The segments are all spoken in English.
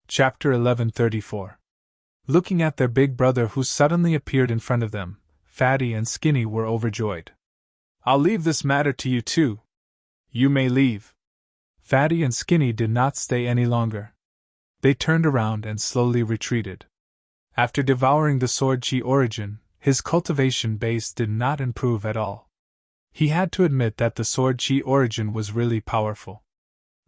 Chapter 1134. Looking at their big brother who suddenly appeared in front of them, Fatty and Skinny were overjoyed. "I'll leave this matter to you two. You may leave." Fatty and Skinny did not stay any longer. They turned around and slowly retreated. After devouring the sword chi origin, his cultivation base did not improve at all. He had to admit that the sword chi origin was really powerful.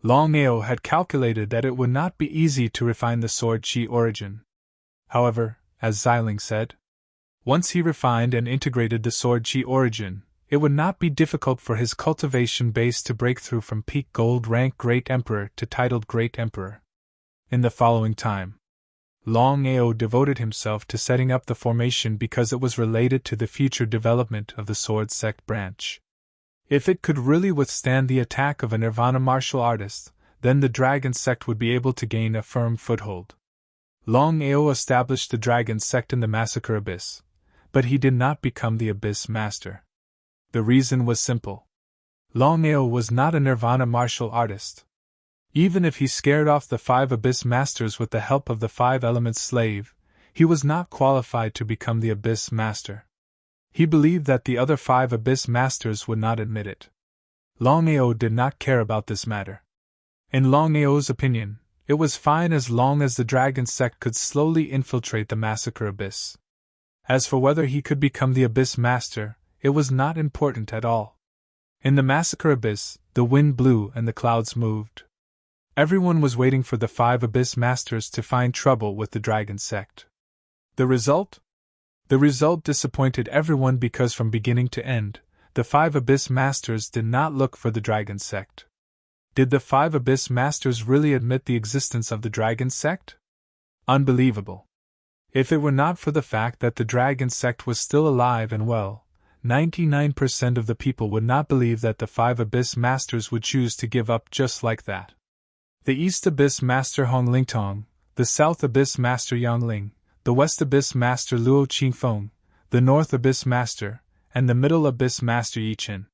Longao had calculated that it would not be easy to refine the sword chi origin. However, as Xiling said, once he refined and integrated the sword chi origin, it would not be difficult for his cultivation base to break through from peak gold rank Great Emperor to titled Great Emperor. In the following time, Longao devoted himself to setting up the formation because it was related to the future development of the sword sect branch. If it could really withstand the attack of a Nirvana martial artist, then the Dragon sect would be able to gain a firm foothold. Longao established the Dragon sect in the Massacre Abyss, but he did not become the Abyss Master. The reason was simple. Longao was not a Nirvana martial artist. Even if he scared off the 5 Abyss Masters with the help of the 5 Elements Slave, he was not qualified to become the Abyss Master. He believed that the other 5 Abyss Masters would not admit it. Longao did not care about this matter. In Longao's opinion, it was fine as long as the Dragon sect could slowly infiltrate the Massacre Abyss. As for whether he could become the Abyss Master, it was not important at all. In the Massacre Abyss, the wind blew and the clouds moved. Everyone was waiting for the 5 Abyss Masters to find trouble with the Dragon sect. The result? The result disappointed everyone because from beginning to end, the 5 Abyss Masters did not look for the Dragon sect. Did the 5 Abyss Masters really admit the existence of the Dragon sect? Unbelievable. If it were not for the fact that the Dragon sect was still alive and well, 99% of the people would not believe that the 5 Abyss Masters would choose to give up just like that. The East Abyss Master Hong Lingtong, the South Abyss Master Yang Ling, the West Abyss Master Luo Qingfeng, the North Abyss Master, and the Middle Abyss Master Yi Chen.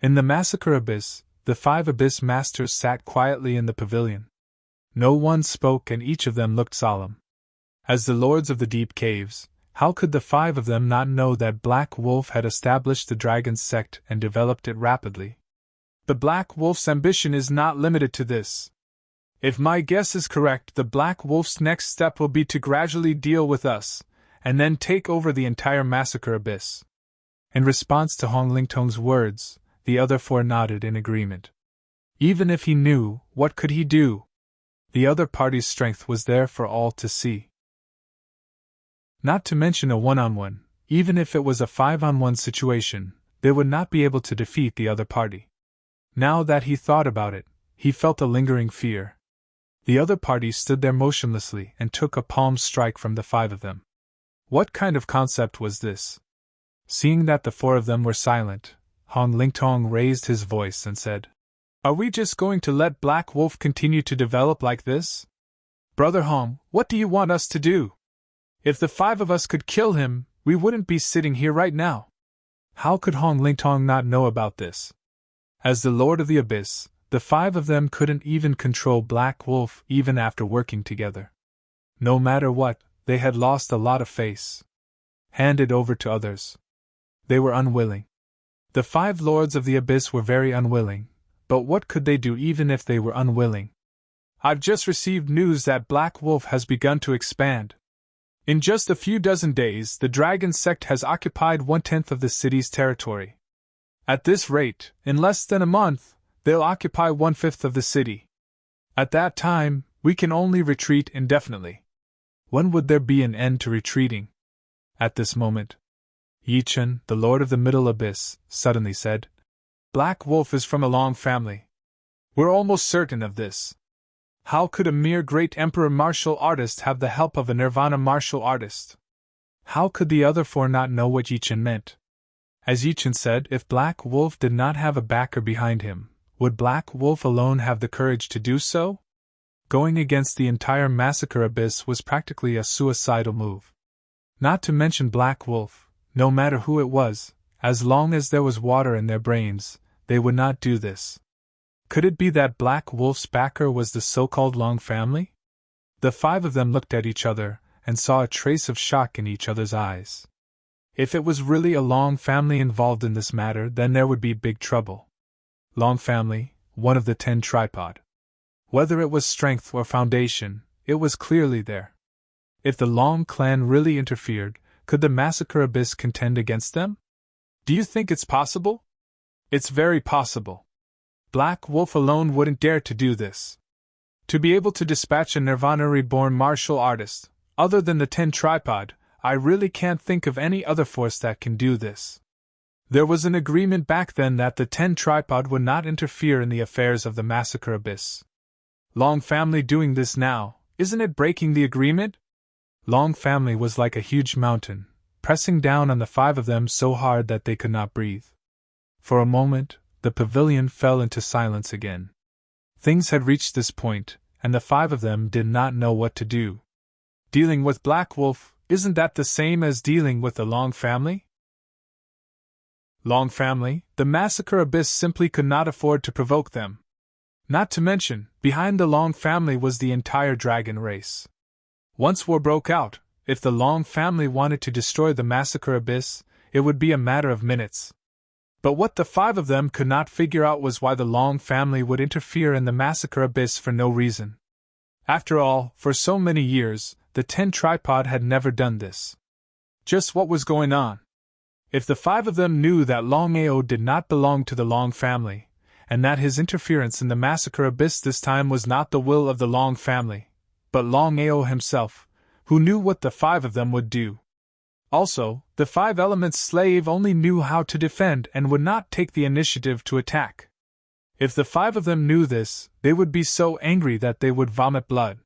In the Massacre Abyss, the 5 Abyss Masters sat quietly in the pavilion. No one spoke and each of them looked solemn. As the Lords of the Deep Caves, how could the 5 of them not know that Black Wolf had established the Dragon sect and developed it rapidly? The Black Wolf's ambition is not limited to this. If my guess is correct, the Black Wolf's next step will be to gradually deal with us, and then take over the entire Massacre Abyss. In response to Hong Lingtong's words, the other 4 nodded in agreement. Even if he knew, what could he do? The other party's strength was there for all to see. Not to mention a 1-on-1, even if it was a 5-on-1 situation, they would not be able to defeat the other party. Now that he thought about it, he felt a lingering fear. The other party stood there motionlessly and took a palm strike from the 5 of them. What kind of concept was this? Seeing that the 4 of them were silent, Hong Lingtong raised his voice and said, "Are we just going to let Black Wolf continue to develop like this? Brother Hong, what do you want us to do? If the 5 of us could kill him, we wouldn't be sitting here right now." How could Hong Lingtong not know about this? As the Lord of the Abyss, the 5 of them couldn't even control Black Wolf even after working together. No matter what, they had lost a lot of face. Handed over to others. They were unwilling. The 5 Lords of the Abyss were very unwilling, but what could they do even if they were unwilling? "I've just received news that Black Wolf has begun to expand. In just a few dozen days, the Dragon sect has occupied 1/10 of the city's territory. At this rate, in less than a month, they'll occupy 1/5 of the city. At that time, we can only retreat indefinitely. When would there be an end to retreating?" At this moment, Yi Chen, the Lord of the Middle Abyss, suddenly said, "Black Wolf is from a long family. We're almost certain of this. How could a mere Great Emperor martial artist have the help of a Nirvana martial artist?" How could the other 4 not know what Yi Chen meant? As Yi Chen said, if Black Wolf did not have a backer behind him, would Black Wolf alone have the courage to do so? Going against the entire Massacre Abyss was practically a suicidal move. Not to mention Black Wolf, no matter who it was, as long as there was water in their brains, they would not do this. Could it be that Black Wolf's backer was the so-called Long family? The five of them looked at each other and saw a trace of shock in each other's eyes. If it was really a Long family involved in this matter, then there would be big trouble. Long family, one of the 10 tripod. Whether it was strength or foundation, it was clearly there. If the Long clan really interfered, could the Massacre Abyss contend against them? Do you think it's possible? It's very possible. Black Wolf alone wouldn't dare to do this. To be able to dispatch a Nirvana reborn martial artist, other than the 10 tripod, I really can't think of any other force that can do this. There was an agreement back then that the 10 tripod would not interfere in the affairs of the Massacre Abyss. Long family doing this now, isn't it breaking the agreement? Long family was like a huge mountain, pressing down on the five of them so hard that they could not breathe. For a moment, the pavilion fell into silence again. Things had reached this point, and the five of them did not know what to do. Dealing with Black Wolf, isn't that the same as dealing with the Long family? Long family, the Massacre Abyss simply could not afford to provoke them. Not to mention, behind the Long family was the entire dragon race. Once war broke out, if the Long family wanted to destroy the Massacre Abyss, it would be a matter of minutes. But what the five of them could not figure out was why the Long family would interfere in the Massacre Abyss for no reason. After all, for so many years, the 10 tripod had never done this. Just what was going on? If the five of them knew that Longao did not belong to the Long family, and that his interference in the Massacre Abyss this time was not the will of the Long family, but Longao himself, who knew what the five of them would do. Also, the Five Elements slave only knew how to defend and would not take the initiative to attack. If the five of them knew this, they would be so angry that they would vomit blood.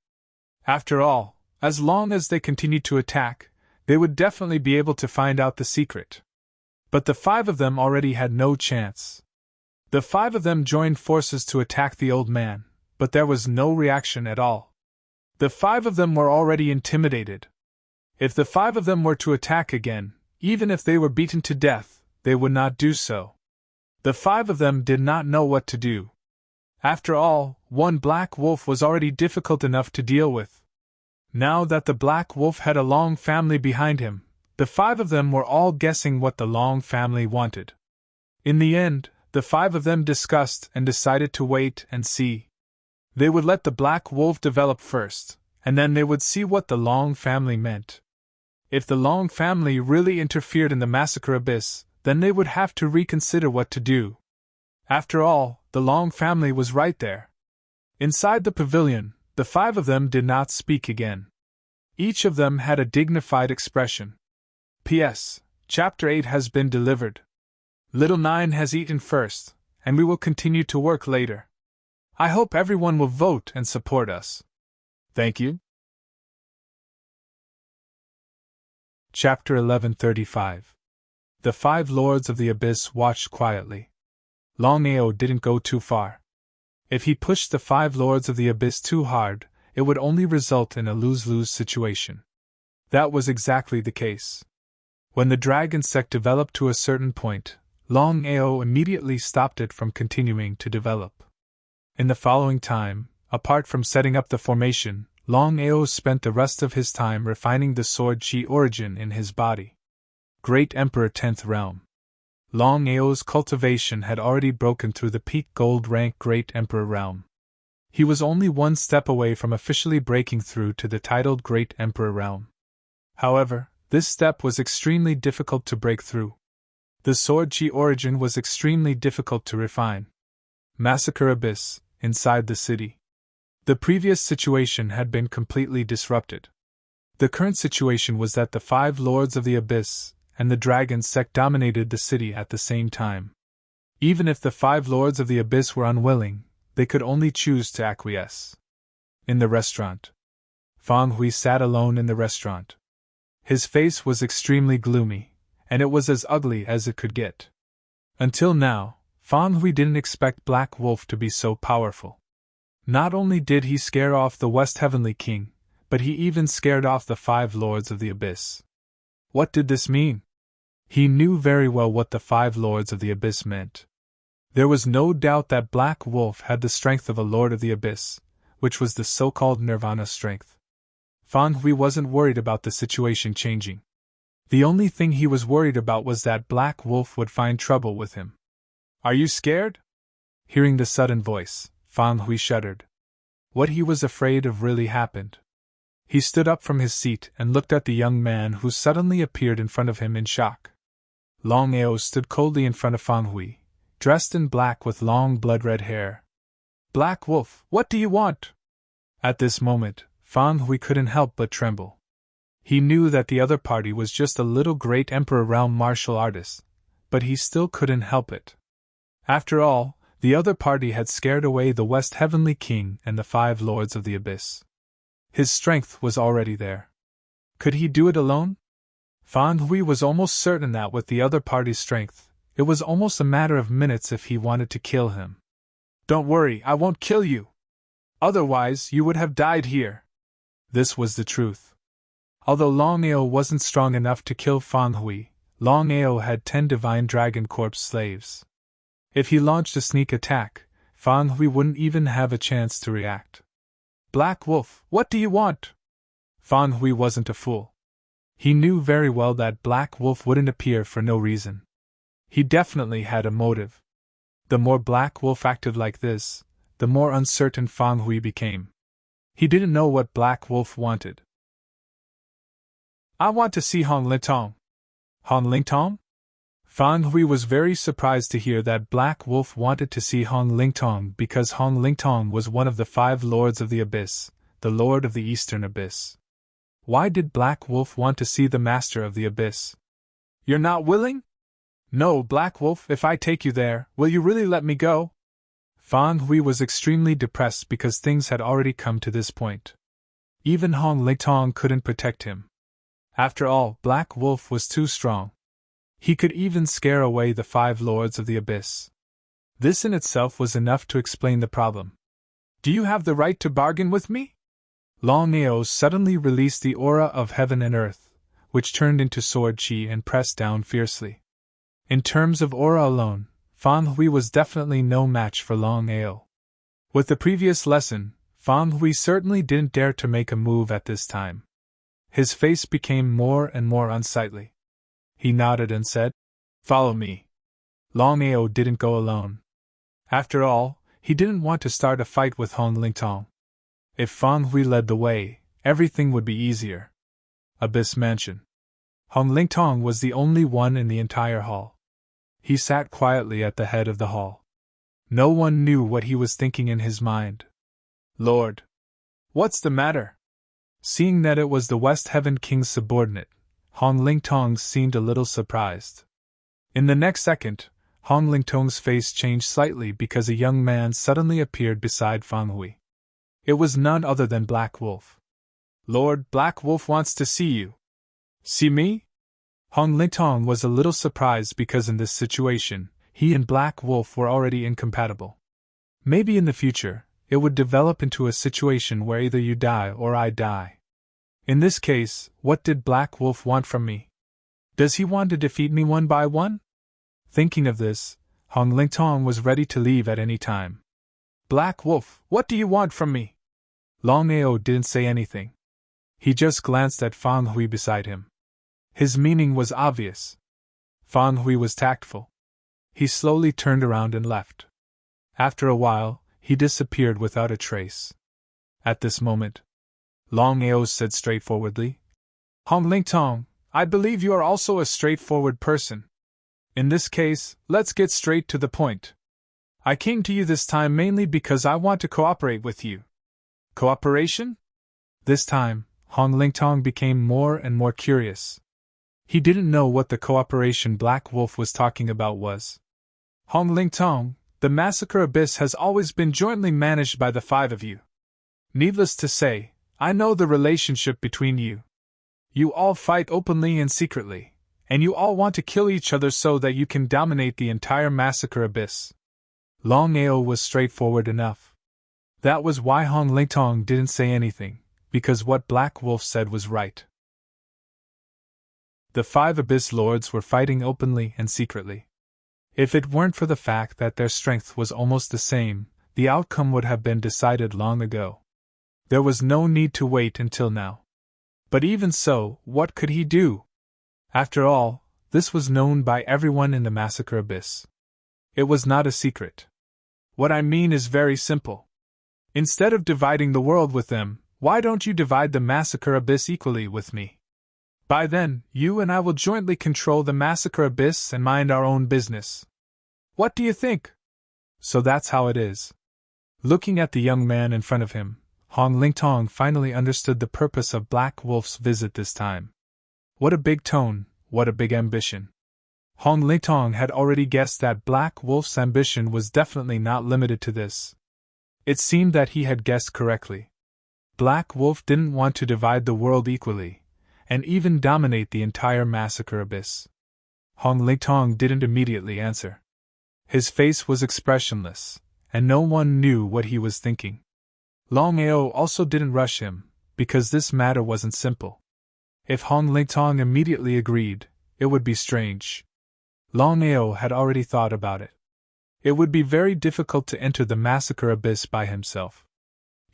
After all, as long as they continued to attack, they would definitely be able to find out the secret. But the five of them already had no chance. The five of them joined forces to attack the old man, but there was no reaction at all. The five of them were already intimidated. If the five of them were to attack again, even if they were beaten to death, they would not do so. The five of them did not know what to do. After all, one Black Wolf was already difficult enough to deal with. Now that the Black Wolf had a Long family behind him, the five of them were all guessing what the Long family wanted. In the end, the five of them discussed and decided to wait and see. They would let the Black Wolf develop first, and then they would see what the Long family meant. If the Long family really interfered in the Massacre Abyss, then they would have to reconsider what to do. After all, the Long family was right there. Inside the pavilion, the five of them did not speak again. Each of them had a dignified expression. P.S. Chapter 8 has been delivered. Little 9 has eaten first, and we will continue to work later. I hope everyone will vote and support us. Thank you. Chapter 1135. The five Lords of the Abyss watched quietly. Longao didn't go too far. If he pushed the five Lords of the Abyss too hard, it would only result in a lose-lose situation. That was exactly the case. When the dragon sect developed to a certain point, Longao immediately stopped it from continuing to develop. In the following time, apart from setting up the formation, Longao spent the rest of his time refining the sword chi origin in his body. Great Emperor 10th Realm. Longao's cultivation had already broken through the peak gold rank Great Emperor realm. He was only one step away from officially breaking through to the titled Great Emperor realm. However, this step was extremely difficult to break through. The sword chi origin was extremely difficult to refine. Massacre Abyss, inside the city. The previous situation had been completely disrupted. The current situation was that the five Lords of the Abyss and the Dragon sect dominated the city at the same time. Even if the five Lords of the Abyss were unwilling, they could only choose to acquiesce. In the restaurant. Fang Hui sat alone in the restaurant. His face was extremely gloomy, and it was as ugly as it could get. Until now, Fang Hui didn't expect Black Wolf to be so powerful. Not only did he scare off the West Heavenly King, but he even scared off the five Lords of the Abyss. What did this mean? He knew very well what the five Lords of the Abyss meant. There was no doubt that Black Wolf had the strength of a Lord of the Abyss, which was the so-called Nirvana strength. Fang Hui wasn't worried about the situation changing. The only thing he was worried about was that Black Wolf would find trouble with him. Are you scared? Hearing the sudden voice, Fang Hui shuddered. What he was afraid of really happened. He stood up from his seat and looked at the young man who suddenly appeared in front of him in shock. Longao stood coldly in front of Fang Hui, dressed in black with long blood-red hair. Black Wolf, what do you want? At this moment, Fang Hui couldn't help but tremble. He knew that the other party was just a little great emperor realm martial artist, but he still couldn't help it. After all, the other party had scared away the West Heavenly King and the 5 Lords of the Abyss. His strength was already there. Could he do it alone? Fang Hui was almost certain that with the other party's strength, it was almost a matter of minutes if he wanted to kill him. Don't worry, I won't kill you. Otherwise, you would have died here. This was the truth. Although Longao wasn't strong enough to kill Fang Hui, Longao had 10 Divine Dragon Corps slaves. If he launched a sneak attack, Fang Hui wouldn't even have a chance to react. Black Wolf, what do you want? Fang Hui wasn't a fool. He knew very well that Black Wolf wouldn't appear for no reason. He definitely had a motive. The more Black Wolf acted like this, the more uncertain Fang Hui became. He didn't know what Black Wolf wanted. I want to see Hong Lingtong. Hong Lingtong? Fang Hui was very surprised to hear that Black Wolf wanted to see Hong Lingtong because Hong Lingtong was one of the 5 Lords of the Abyss, the Lord of the Eastern Abyss. Why did Black Wolf want to see the Master of the Abyss? You're not willing? No, Black Wolf, if I take you there, will you really let me go? Fang Hui was extremely depressed because things had already come to this point. Even Hong Lingtong couldn't protect him. After all, Black Wolf was too strong. He could even scare away the 5 Lords of the Abyss. This in itself was enough to explain the problem. Do you have the right to bargain with me? Longao suddenly released the aura of heaven and earth, which turned into sword chi and pressed down fiercely. In terms of aura alone, Fang Hui was definitely no match for Longao. With the previous lesson, Fang Hui certainly didn't dare to make a move at this time. His face became more and more unsightly. He nodded and said, Follow me. Longao didn't go alone. After all, he didn't want to start a fight with Hong Lingtong. If Fang Hui led the way, everything would be easier. Abyss Mansion. Hong Lingtong was the only one in the entire hall. He sat quietly at the head of the hall. No one knew what he was thinking in his mind. Lord! What's the matter? Seeing that it was the West Heaven King's subordinate, Hong Lingtong seemed a little surprised. In the next second, Hong Lingtong's face changed slightly because a young man suddenly appeared beside Fang Hui. It was none other than Black Wolf. Lord, Black Wolf wants to see you. See me? Hong Lingtong was a little surprised because in this situation, he and Black Wolf were already incompatible. Maybe in the future, it would develop into a situation where either you die or I die. In this case, what did Black Wolf want from me? Does he want to defeat me one by one? Thinking of this, Hong Lingtong was ready to leave at any time. Black Wolf, what do you want from me? Longao didn't say anything. He just glanced at Fang Hui beside him. His meaning was obvious. Fang Hui was tactful. He slowly turned around and left. After a while, he disappeared without a trace. At this moment, Longao said straightforwardly, Hong Lingtong, I believe you are also a straightforward person. In this case, let's get straight to the point. I came to you this time mainly because I want to cooperate with you. Cooperation? This time, Hong Lingtong became more and more curious. He didn't know what the cooperation Black Wolf was talking about was. Hong Lingtong, the Massacre Abyss has always been jointly managed by the 5 of you. Needless to say, I know the relationship between you. You all fight openly and secretly, and you all want to kill each other so that you can dominate the entire Massacre Abyss. Longao was straightforward enough. That was why Hong Lingtong didn't say anything, because what Black Wolf said was right. The 5 Abyss Lords were fighting openly and secretly. If it weren't for the fact that their strength was almost the same, the outcome would have been decided long ago. There was no need to wait until now. But even so, what could he do? After all, this was known by everyone in the massacre abyss. It was not a secret. What I mean is very simple. Instead of dividing the world with them, why don't you divide the massacre abyss equally with me? By then, you and I will jointly control the massacre abyss and mind our own business. What do you think? So that's how it is. Looking at the young man in front of him, Hong Lingtong finally understood the purpose of Black Wolf's visit this time. What a big tone, what a big ambition. Hong Lingtong had already guessed that Black Wolf's ambition was definitely not limited to this. It seemed that he had guessed correctly. Black Wolf didn't want to divide the world equally, and even dominate the entire massacre abyss. Hong Lingtong didn't immediately answer. His face was expressionless, and no one knew what he was thinking. Longao also didn't rush him, because this matter wasn't simple. If Hong Lingtong immediately agreed, it would be strange. Longao had already thought about it. It would be very difficult to enter the massacre abyss by himself.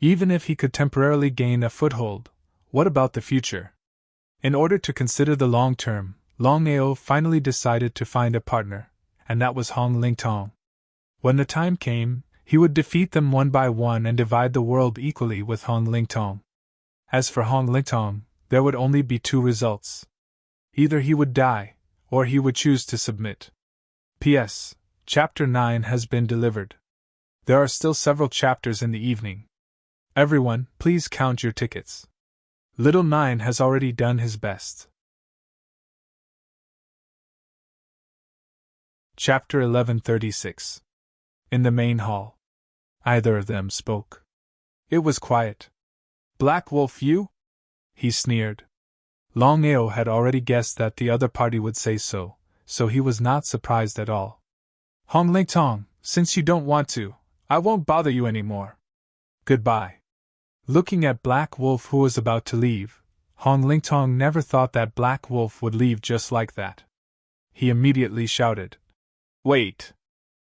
Even if he could temporarily gain a foothold, what about the future? In order to consider the long term, Longao finally decided to find a partner, and that was Hong Lingtong. When the time came, he would defeat them one by one and divide the world equally with Hong Lingtong. As for Hong Lingtong, there would only be two results. Either he would die, or he would choose to submit. P.S. Chapter 9 has been delivered. There are still several chapters in the evening. Everyone, please count your tickets. Little 9 has already done his best. Chapter 1136. In the main hall. Either of them spoke. It was quiet. Black Wolf, you? He sneered. Longao had already guessed that the other party would say so, so he was not surprised at all. Hong Lingtong, since you don't want to, I won't bother you anymore. Goodbye. Looking at Black Wolf, who was about to leave, Hong Lingtong never thought that Black Wolf would leave just like that. He immediately shouted, "Wait!"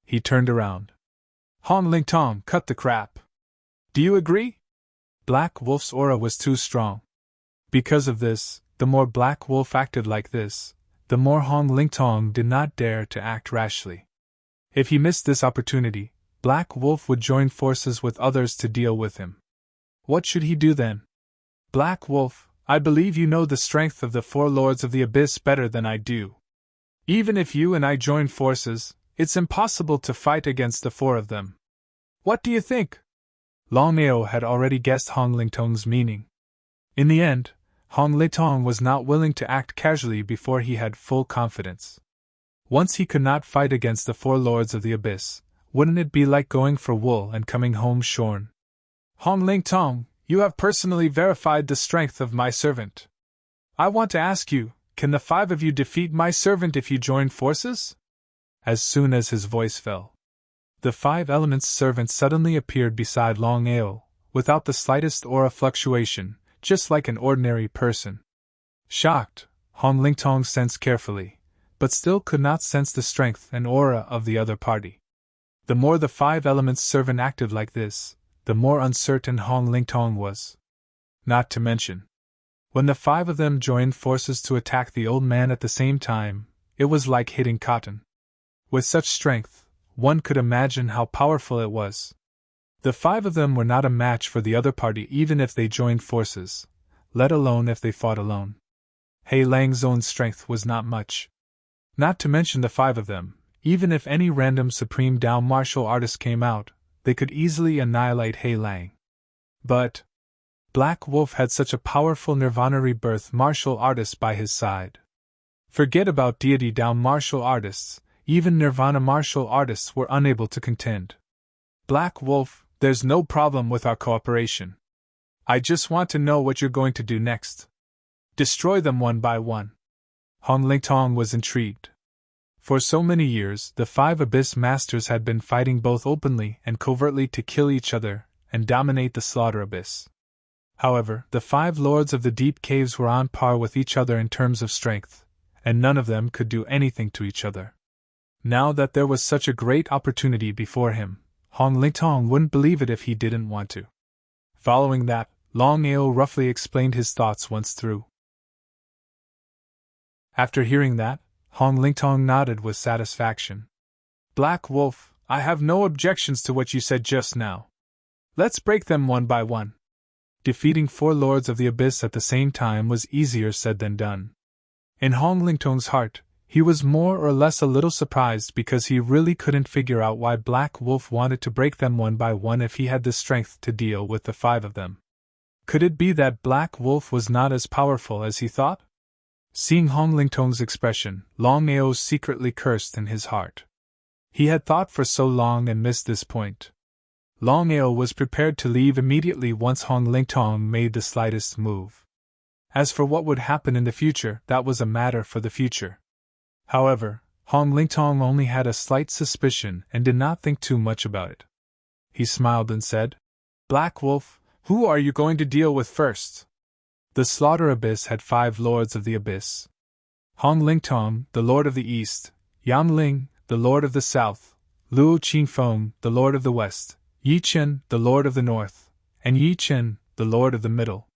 He turned around. Hong Lingtong, cut the crap. Do you agree? Black Wolf's aura was too strong. Because of this, the more Black Wolf acted like this, the more Hong Lingtong did not dare to act rashly. If he missed this opportunity, Black Wolf would join forces with others to deal with him. What should he do then? Black Wolf, I believe you know the strength of the four lords of the abyss better than I do. Even if you and I join forces, it's impossible to fight against the four of them. What do you think? Longao had already guessed Hong Lingtong's meaning. In the end, Hong Lingtong was not willing to act casually before he had full confidence. Once he could not fight against the four lords of the abyss, wouldn't it be like going for wool and coming home shorn? Hong Lingtong, you have personally verified the strength of my servant. I want to ask you, can the five of you defeat my servant if you join forces? As soon as his voice fell, the five elements servant suddenly appeared beside Longao, without the slightest aura fluctuation, just like an ordinary person. Shocked, Hong Lingtong sensed carefully, but still could not sense the strength and aura of the other party. The more the five elements servant acted like this, the more uncertain Hong Lingtong was. Not to mention, when the five of them joined forces to attack the old man at the same time, it was like hitting cotton. With such strength, one could imagine how powerful it was. The five of them were not a match for the other party even if they joined forces, let alone if they fought alone. Hei Lang's own strength was not much. Not to mention the five of them, even if any random Supreme Dao martial artist came out, they could easily annihilate Hei Lang. But Black Wolf had such a powerful Nirvana Rebirth martial artist by his side. Forget about deity Dao martial artists, even Nirvana martial artists were unable to contend. Black Wolf, there's no problem with our cooperation. I just want to know what you're going to do next. Destroy them one by one. Hong Lingtong was intrigued. For so many years, the five Abyss Masters had been fighting both openly and covertly to kill each other and dominate the Slaughter Abyss. However, the five Lords of the Deep Caves were on par with each other in terms of strength, and none of them could do anything to each other. Now that there was such a great opportunity before him, Hong Lingtong wouldn't believe it if he didn't want to. Following that, Longao roughly explained his thoughts once through. After hearing that, Hong Lingtong nodded with satisfaction. Black Wolf, I have no objections to what you said just now. Let's break them one by one. Defeating 4 Lords of the Abyss at the same time was easier said than done. In Hong Lingtong's heart, he was more or less a little surprised because he really couldn't figure out why Black Wolf wanted to break them one by one if he had the strength to deal with the 5 of them. Could it be that Black Wolf was not as powerful as he thought? Seeing Hong Lingtong's expression, Longao secretly cursed in his heart. He had thought for so long and missed this point. Longao was prepared to leave immediately once Hong Lingtong made the slightest move. As for what would happen in the future, that was a matter for the future. However, Hong Lingtong only had a slight suspicion and did not think too much about it. He smiled and said, Black Wolf, who are you going to deal with first? The Slaughter Abyss had 5 Lords of the Abyss. Hong Lingtong, the Lord of the East, Yan Ling, the Lord of the South, Luo Qingfeng, the Lord of the West, Yi Chen, the Lord of the North, and Yi Chen, the Lord of the Middle.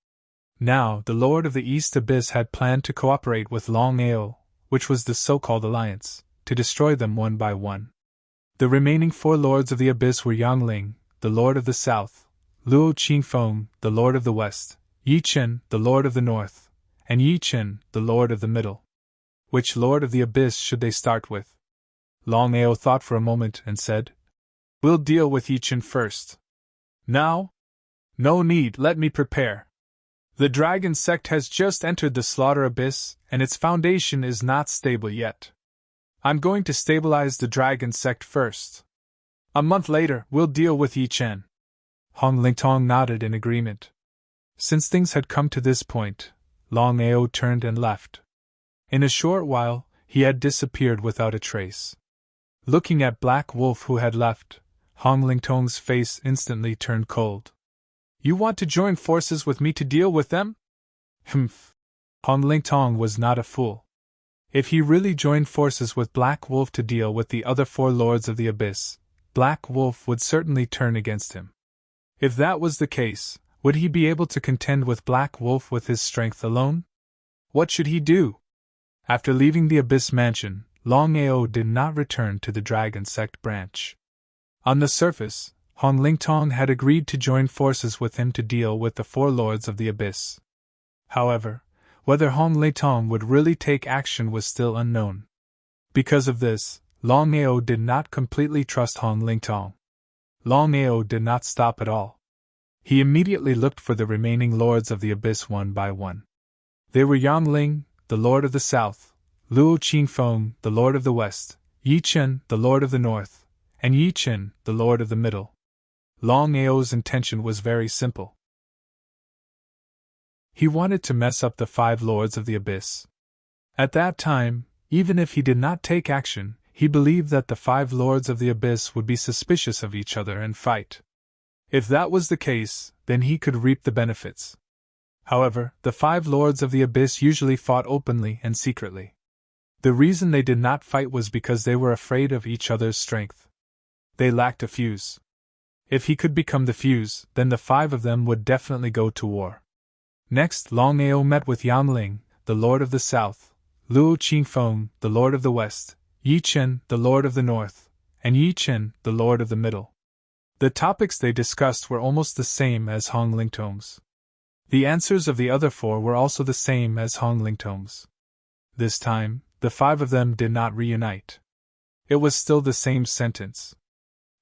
Now, the Lord of the East Abyss had planned to cooperate with Longao, which was the so-called alliance, to destroy them one by one. The remaining 4 Lords of the Abyss were Yang Ling, the Lord of the South, Luo Qingfeng, the Lord of the West, Yi Chen, the Lord of the North, and Yi Chen, the Lord of the Middle. Which Lord of the Abyss should they start with? Longao thought for a moment and said, We'll deal with Yi Chen first. Now? No need, let me prepare. The dragon sect has just entered the Slaughter Abyss, and its foundation is not stable yet. I'm going to stabilize the dragon sect first. A month later, we'll deal with Yi Chen. Hong Lingtong nodded in agreement. Since things had come to this point, Longao turned and left. In a short while, he had disappeared without a trace. Looking at Black Wolf who had left, Hong Lingtong's face instantly turned cold. You want to join forces with me to deal with them? Humph. Hong Lingtong was not a fool. If he really joined forces with Black Wolf to deal with the other 4 Lords of the Abyss, Black Wolf would certainly turn against him. If that was the case, would he be able to contend with Black Wolf with his strength alone? What should he do? After leaving the Abyss Mansion, Longao did not return to the Dragon Sect branch. On the surface, Hong Lingtong had agreed to join forces with him to deal with the 4 Lords of the Abyss. However, whether Hong Lingtong would really take action was still unknown. Because of this, Longao did not completely trust Hong Lingtong. Longao did not stop at all. He immediately looked for the remaining Lords of the Abyss one by one. They were Yang Ling, the Lord of the South, Luo Qingfeng, the Lord of the West, Yi Chen, the Lord of the North, and Yi Chen, the Lord of the Middle. Longao's intention was very simple. He wanted to mess up the 5 Lords of the Abyss. At that time, even if he did not take action, he believed that the 5 Lords of the Abyss would be suspicious of each other and fight. If that was the case, then he could reap the benefits. However, the 5 Lords of the Abyss usually fought openly and secretly. The reason they did not fight was because they were afraid of each other's strength. They lacked a fuse. If he could become the fuse, then the 5 of them would definitely go to war. Next, Longao met with Yang Ling, the Lord of the South, Luo Qingfeng, the Lord of the West, Yi Chen, the Lord of the North, and Yi Chen, the Lord of the Middle. The topics they discussed were almost the same as Hong Lingtong's. The answers of the other 4 were also the same as Hong Lingtong's. This time, the 5 of them did not reunite. It was still the same sentence.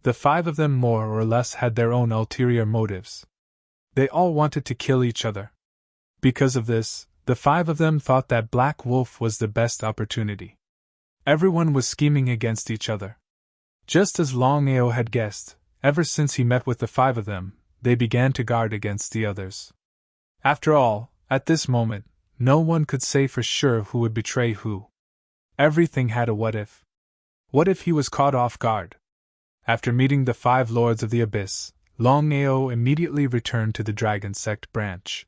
The 5 of them more or less had their own ulterior motives. They all wanted to kill each other. Because of this, the 5 of them thought that Black Wolf was the best opportunity. Everyone was scheming against each other. Just as Longao had guessed, ever since he met with the 5 of them, they began to guard against the others. After all, at this moment, no one could say for sure who would betray who. Everything had a what if. What if he was caught off guard? After meeting the 5 Lords of the Abyss, Longao immediately returned to the Dragon Sect branch.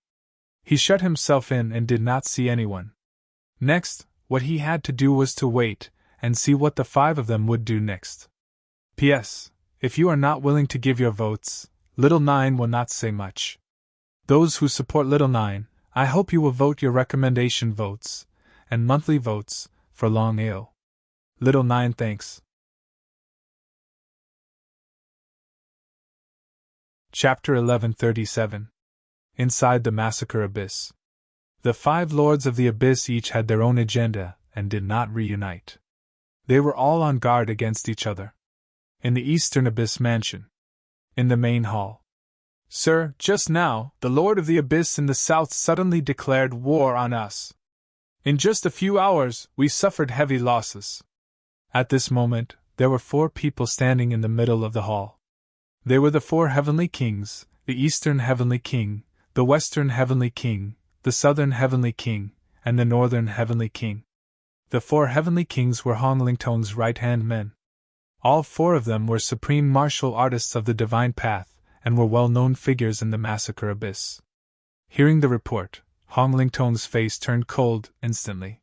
He shut himself in and did not see anyone. Next, what he had to do was to wait and see what the 5 of them would do next. P.S. If you are not willing to give your votes, Little 9 will not say much. Those who support Little Nine, I hope you will vote your recommendation votes, and monthly votes, for Longao. Little Nine thanks. Chapter 1137. Inside the Massacre Abyss. The 5 Lords of the Abyss each had their own agenda, and did not reunite. They were all on guard against each other. In the Eastern Abyss Mansion. In the main hall. Sir, just now, the Lord of the Abyss in the south suddenly declared war on us. In just a few hours, we suffered heavy losses. At this moment, there were 4 people standing in the middle of the hall. They were the 4 Heavenly Kings, the Eastern Heavenly King, the Western Heavenly King, the Southern Heavenly King, and the Northern Heavenly King. The 4 Heavenly Kings were Hong Lingtong's right-hand men. All 4 of them were supreme martial artists of the Divine Path, and were well-known figures in the Massacre Abyss. Hearing the report, Hong Lingtong's face turned cold instantly.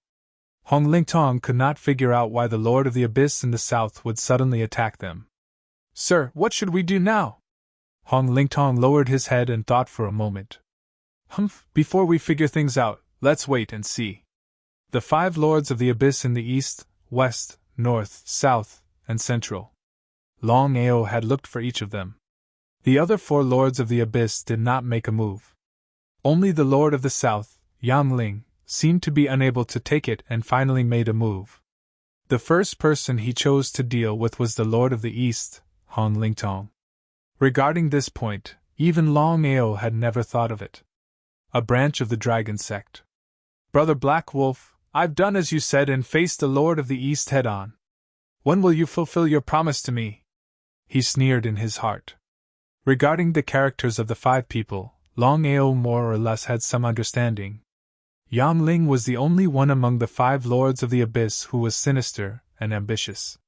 Hong Lingtong could not figure out why the Lord of the Abyss in the south would suddenly attack them. Sir, what should we do now? Hong Lingtong lowered his head and thought for a moment. Before we figure things out, let's wait and see. The 5 Lords of the Abyss in the east, west, north, south, and central. Longao had looked for each of them. The other 4 Lords of the Abyss did not make a move. Only the Lord of the South, Yang Ling, seemed to be unable to take it and finally made a move. The first person he chose to deal with was the Lord of the East, Hong Lingtong. Regarding this point, even Longao had never thought of it. A branch of the Dragon Sect. Brother Black Wolf, I've done as you said and faced the Lord of the East head-on. When will you fulfill your promise to me? He sneered in his heart. Regarding the characters of the 5 people, Longao more or less had some understanding. Yang Ling was the only one among the 5 Lords of the Abyss who was sinister and ambitious.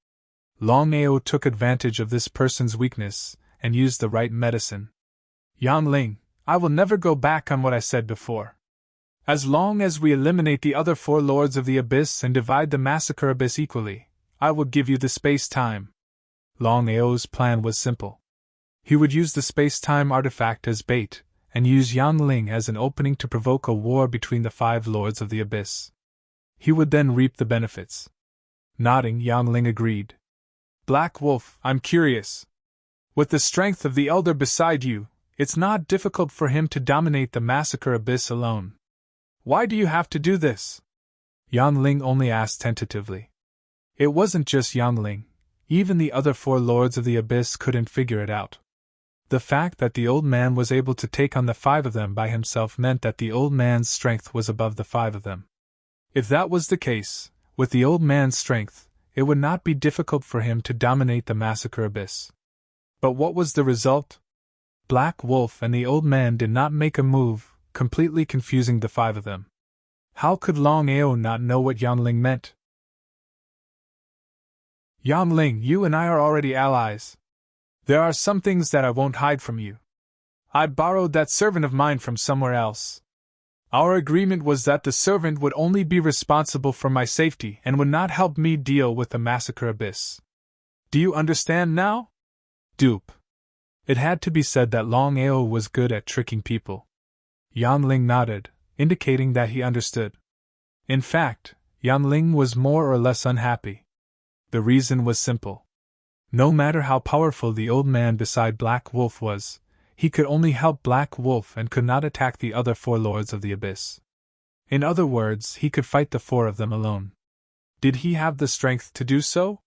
Longao took advantage of this person's weakness, and used the right medicine. Yang Ling, I will never go back on what I said before. As long as we eliminate the other 4 Lords of the Abyss and divide the Massacre Abyss equally, I will give you the space-time. Longao's plan was simple. He would use the space-time artifact as bait, and use Yang Ling as an opening to provoke a war between the 5 Lords of the Abyss. He would then reap the benefits. Nodding, Yang Ling agreed. Black Wolf, I'm curious. With the strength of the Elder beside you, it's not difficult for him to dominate the Massacre Abyss alone. Why do you have to do this? Yang Ling only asked tentatively. It wasn't just Yang Ling. Even the other 4 Lords of the Abyss couldn't figure it out. The fact that the old man was able to take on the 5 of them by himself meant that the old man's strength was above the 5 of them. If that was the case, with the old man's strength, it would not be difficult for him to dominate the Massacre Abyss. But what was the result? Black Wolf and the old man did not make a move, completely confusing the 5 of them. How could Longao not know what Yang Ling meant? Yang Ling, you and I are already allies. There are some things that I won't hide from you. I borrowed that servant of mine from somewhere else. Our agreement was that the servant would only be responsible for my safety and would not help me deal with the Massacre Abyss. Do you understand now? Dupe. It had to be said that Longao was good at tricking people. Yang Ling nodded, indicating that he understood. In fact, Yang Ling was more or less unhappy. The reason was simple. No matter how powerful the old man beside Black Wolf was, he could only help Black Wolf and could not attack the other 4 Lords of the Abyss. In other words, he could fight the 4 of them alone. Did he have the strength to do so?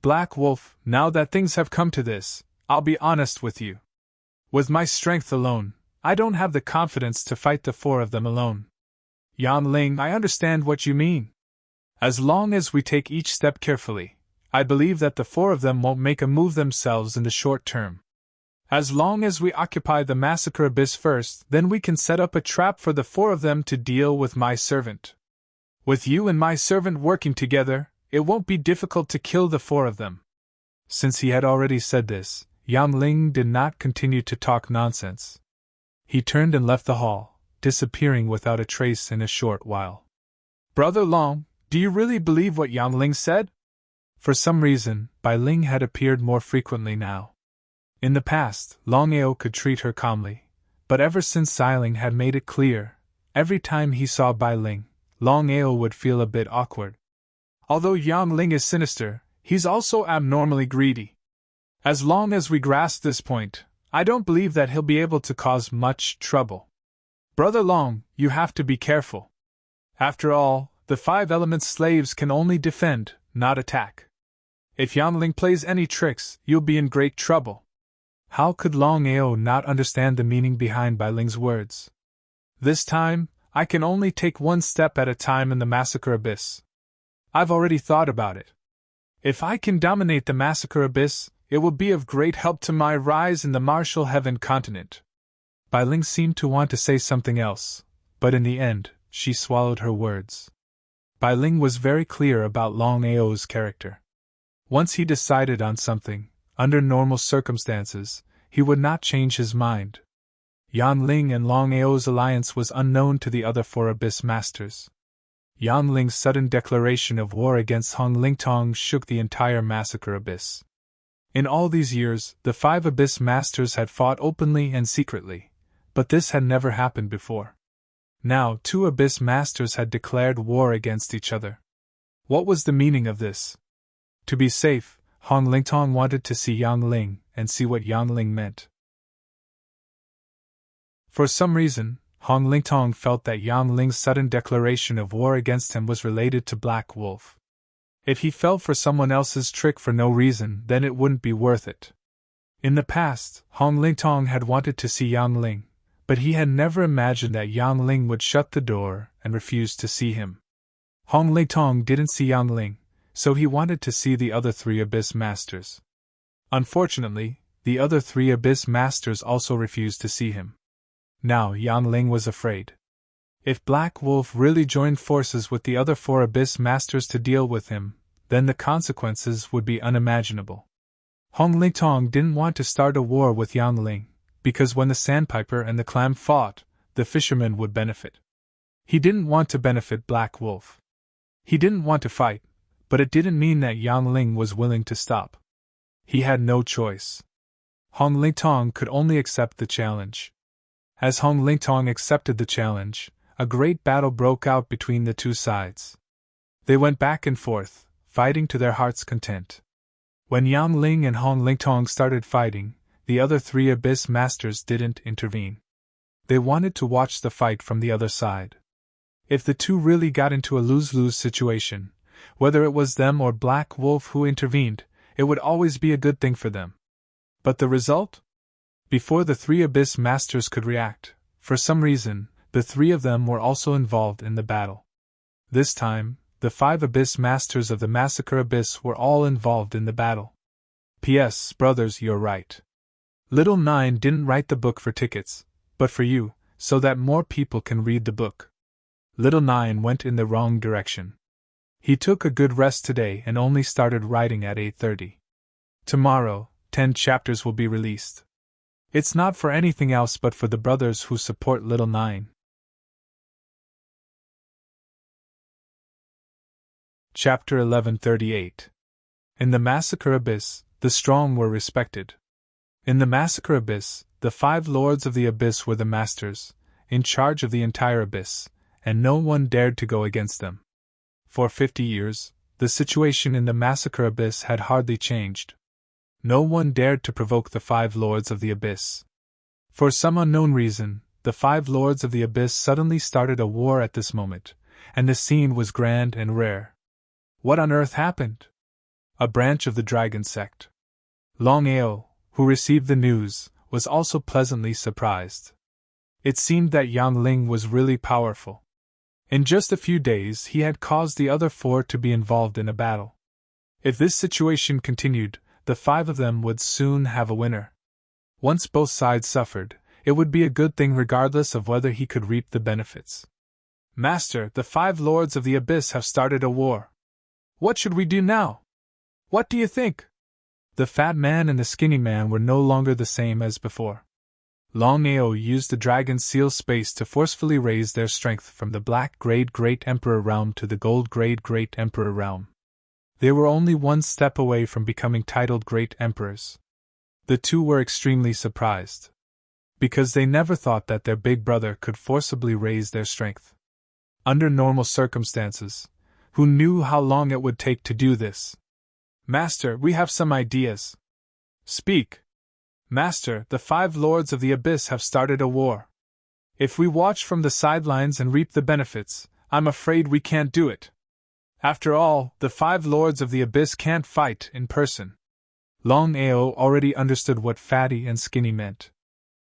Black Wolf, now that things have come to this, I'll be honest with you. With my strength alone, I don't have the confidence to fight the 4 of them alone. Yang Ling, I understand what you mean. As long as we take each step carefully, I believe that the 4 of them won't make a move themselves in the short term. As long as we occupy the Massacre Abyss first, then we can set up a trap for the 4 of them to deal with my servant. With you and my servant working together, it won't be difficult to kill the 4 of them. Since he had already said this, Yang Ling did not continue to talk nonsense. He turned and left the hall, disappearing without a trace in a short while. Brother Long, do you really believe what Yang Ling said? For some reason, Bai Ling had appeared more frequently now. In the past, Longao could treat her calmly, but ever since Xiling had made it clear, every time he saw Bai Ling, Longao would feel a bit awkward. Although Yang Ling is sinister, he's also abnormally greedy. As long as we grasp this point, I don't believe that he'll be able to cause much trouble. Brother Long, you have to be careful. After all, the 5 elements slaves can only defend, not attack. If Yang Ling plays any tricks, you'll be in great trouble. How could Longao not understand the meaning behind Bai Ling's words? This time, I can only take one step at a time in the Massacre Abyss. I've already thought about it. If I can dominate the Massacre Abyss, it will be of great help to my rise in the martial heaven continent. Bai Ling seemed to want to say something else, but in the end, she swallowed her words. Bai Ling was very clear about Longao's character. Once he decided on something, under normal circumstances, he would not change his mind. Yan Ling and Longao's alliance was unknown to the other 4 Abyss Masters. Yan Ling's sudden declaration of war against Hong Lingtong shook the entire Massacre Abyss. In all these years, the 5 Abyss Masters had fought openly and secretly, but this had never happened before. Now 2 Abyss Masters had declared war against each other. What was the meaning of this? To be safe, Hong Lingtong wanted to see Yang Ling and see what Yang Ling meant. For some reason, Hong Lingtong felt that Yang Ling's sudden declaration of war against him was related to Black Wolf. If he fell for someone else's trick for no reason, then it wouldn't be worth it. In the past, Hong Lingtong had wanted to see Yang Ling, but he had never imagined that Yang Ling would shut the door and refuse to see him. Hong Lingtong didn't see Yang Ling, so he wanted to see the other 3 Abyss Masters. Unfortunately, the other 3 Abyss Masters also refused to see him. Now Yang Ling was afraid. If Black Wolf really joined forces with the other 4 Abyss Masters to deal with him, then the consequences would be unimaginable. Hong Lingtong didn't want to start a war with Yang Ling, because when the Sandpiper and the Clam fought, the fishermen would benefit. He didn't want to benefit Black Wolf. He didn't want to fight, but it didn't mean that Yang Ling was willing to stop. He had no choice. Hong Lingtong could only accept the challenge. As Hong Lingtong accepted the challenge, a great battle broke out between the 2 sides. They went back and forth, fighting to their heart's content. When Yang Ling and Hong Lingtong started fighting, the other 3 Abyss Masters didn't intervene. They wanted to watch the fight from the other side. If the 2 really got into a lose-lose situation, whether it was them or Black Wolf who intervened, it would always be a good thing for them. But the result? Before the 3 Abyss Masters could react, for some reason, the 3 of them were also involved in the battle. This time, the 5 Abyss Masters of the Massacre Abyss were all involved in the battle. P.S. Brothers, you're right. Little Nine didn't write the book for tickets, but for you, so that more people can read the book. Little Nine went in the wrong direction. He took a good rest today and only started writing at 8:30. Tomorrow, 10 chapters will be released. It's not for anything else but for the brothers who support Little Nine. Chapter 1138. In the Massacre Abyss, the strong were respected. In the Massacre Abyss, the 5 Lords of the Abyss were the masters, in charge of the entire Abyss, and no one dared to go against them. For 50 years, the situation in the Massacre Abyss had hardly changed. No one dared to provoke the 5 Lords of the Abyss. For some unknown reason, the 5 Lords of the Abyss suddenly started a war at this moment, and the scene was grand and rare. What on earth happened? A branch of the dragon sect. Longao, who received the news, was also pleasantly surprised. It seemed that Yang Ling was really powerful. In just a few days he had caused the other 4 to be involved in a battle. If this situation continued, the 5 of them would soon have a winner. Once both sides suffered, it would be a good thing regardless of whether he could reap the benefits. Master, the 5 Lords of the Abyss have started a war. What should we do now? What do you think? The fat man and the skinny man were no longer the same as before. Longao used the dragon seal space to forcefully raise their strength from the black grade Great Emperor realm to the gold grade Great Emperor realm. They were only one step away from becoming titled Great Emperors. The 2 were extremely surprised. because they never thought that their big brother could forcibly raise their strength. Under normal circumstances, who knew how long it would take to do this? Master, we have some ideas. Speak. Master, the 5 lords of the abyss have started a war. If we watch from the sidelines and reap the benefits, I'm afraid we can't do it. After all, the 5 lords of the abyss can't fight in person. Longao already understood what Fatty and Skinny meant.